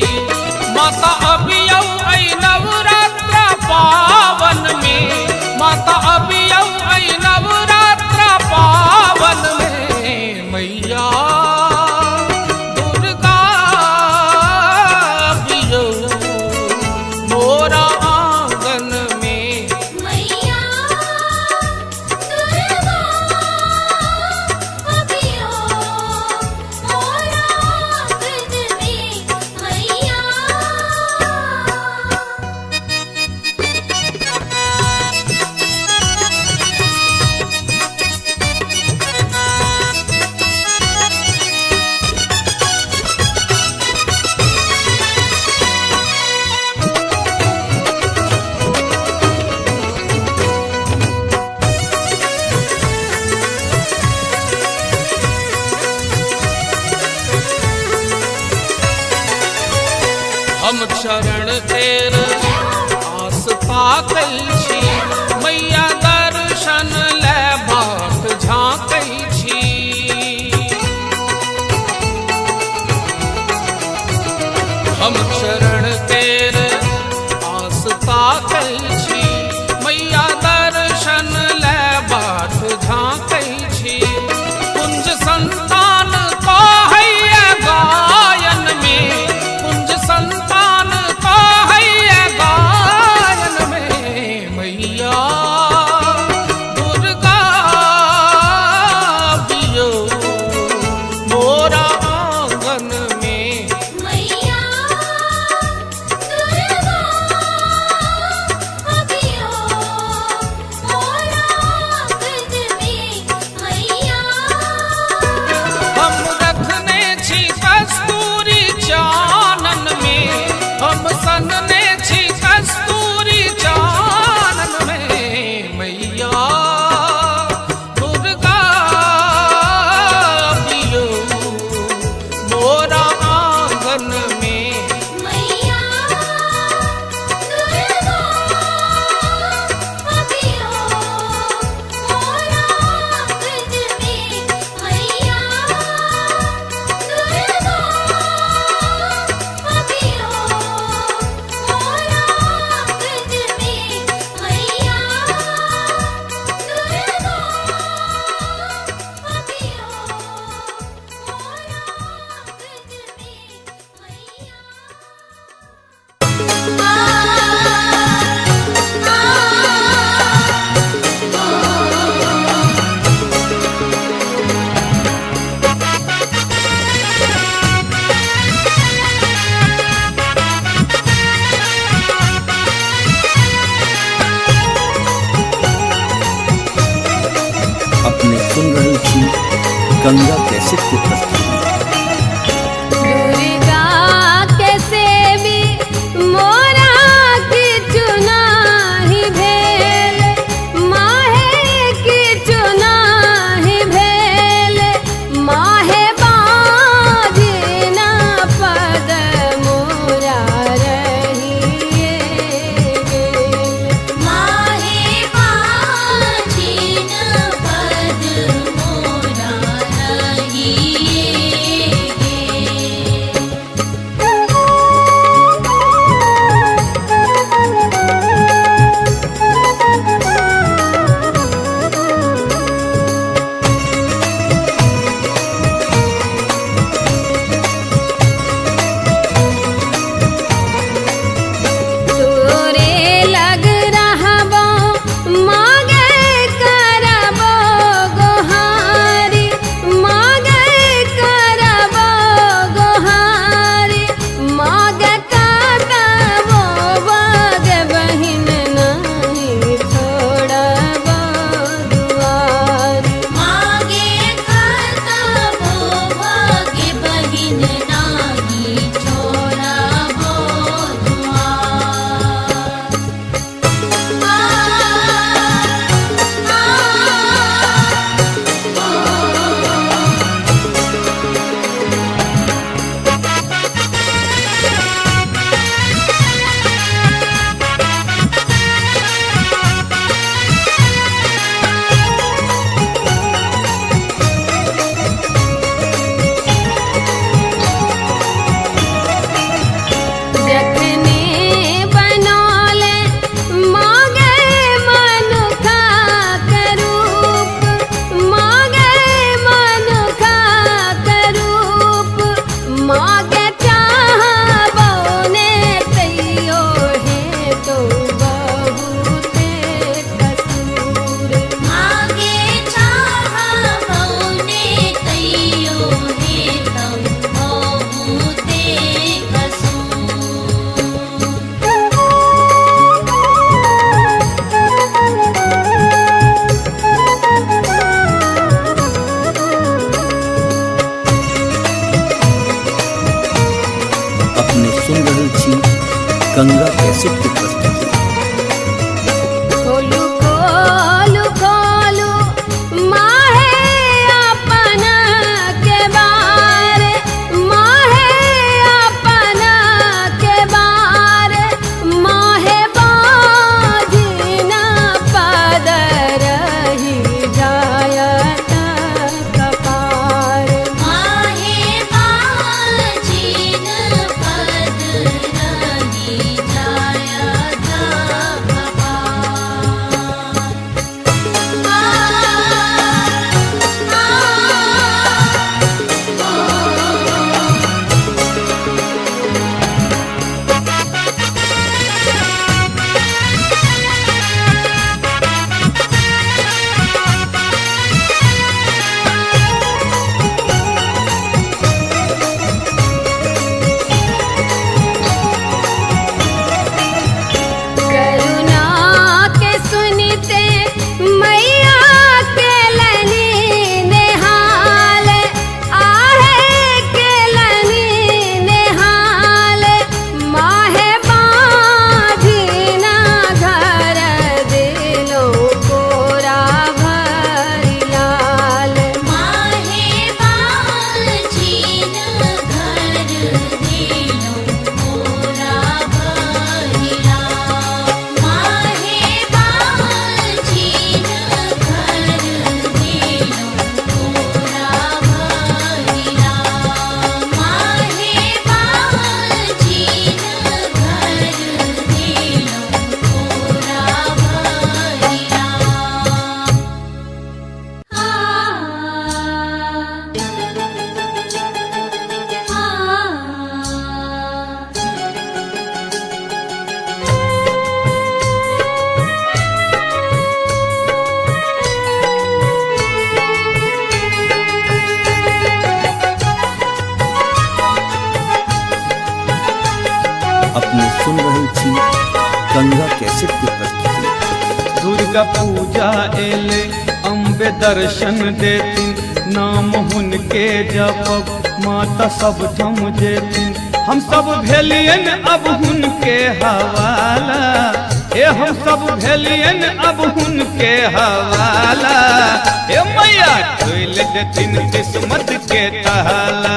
माता अबियौ ऐ नवरात्र पावन में, माता अबियौ ऐ नवरात्र पावन में, मैया दुर्गा पियो मोरा आंगन में। मैया दुर्गा पियो मोरा आंगन में, मैया। हम चरण तेर आस ताकै छी, मैया दर्शन ले बाट झाँकै छी। हम चरण तेर आस ताकै छी, मैया दर्शन ले बाट झाँकै छी। कुंज संतान कहैया गायन में, कुंज संतान कहैया गायन में, मैया दुर्गा पियो मोरा आंगन में। मैया दुर्गा गंगा कैसे की प्रस्तुति। दुर्गा के सेवी मोरा की चुनाही भेल, माहे की चुनाही भेल, माहे बाजिना पद मोरा रहिए गेल। माहे बाजिन पद मोरा रहिए गेल। तोरे लग रहबो मांगे करबो गोहारी, मांगे करबो गोहारी, मांगे करबो बग बहिन नहीं छोड़बो दुआरी। मागे करतबो भाग्य बहिन नाही छोड़बो दुआर। जखने बनौले मांगे मनुखा के रूप, मांगे मनुखा के रूप, मांगे चाहबो ने तैयो है तो बहुते कसूर। मागे चाहबो ने तैयो हे तम बहुते कसूर। अपने सुन रहल छी गंगा कैसे की प्रस्तुति। खोलू खोलू खोलू माहे अपन के बार, माहे अपन के बार, माहे बाजिना पद रही जायत कपार। माहे बाजिन पद रही जायत कपार। करुणा के सुनिते मैया के लनी नेहाल, आहे के लनी नेहाल, माहे बाजिना घर दिलो कोरा भरी लाल। माहे बाजिन घर दिलो कोरा भरिला। माहे बाजिन घर दिलो कोरा भरिला। माहे बाजिन घर दिलो कोरा भरिला। अपने सुन रहल छी गंगा कैसे की प्रस्तुति। दुर्गा पूजा एले अम्बे दर्शन देती नाम हुनके जपब माता सब थम जेती हम सब भेलियन अब हुनके हवाला ए हम सब भेलियन अब हुनके हवाला ए मैया खोल देथिन किस्मत के ताला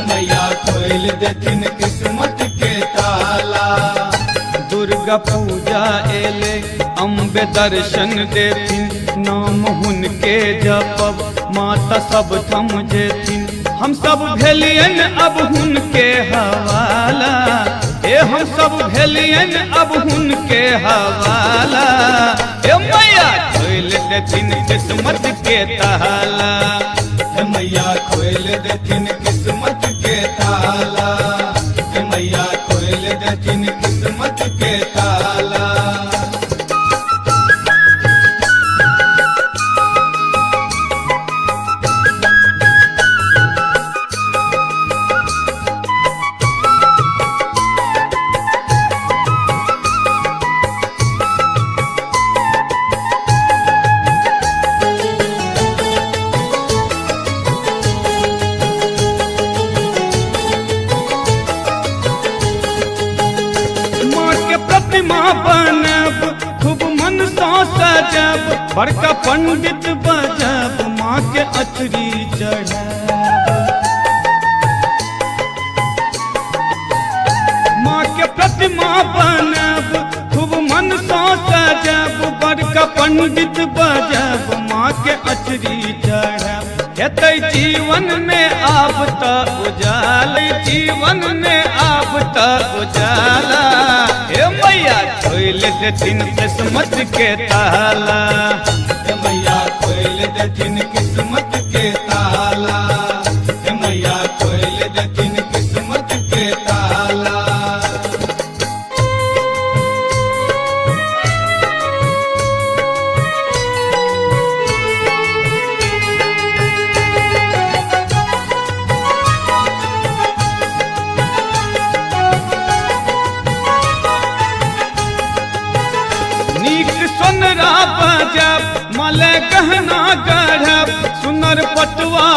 मैया खोल देथिन किस्मत के ताला दुर्गा पूजा एले अम्बे दर्शन देथिन नाम हुनके जपब माता सब थम जेथिन हम सब भेलियन अब हुनके हवाला ए हम सब भेलियन अब हुनके हवाला ए मैया खोल देथिन किस्मत के ताला मैया खोल देथिन किस्मत के ताला मैया खोल देथिन किस्मत के ताला प्रतिमा बनब खूब मन सो सजब बड़का पंडित बजब माँ के अचरी चढ़ब माँ के प्रतिमा बनब खूब मन सो सजब बड़का पंडित बजब माँ के अचरी चढ़ब हेतै जीवन में आब त उजाल जीवन में आब त उजाला हे मैया खोल देथिन किस्मत के ताला मैया खोल देथिन किस्मत के ताला मैया खोल देथिन किस्मत के ताला सोनरा बजब मले गहना गढ़ब सुनर पटुआ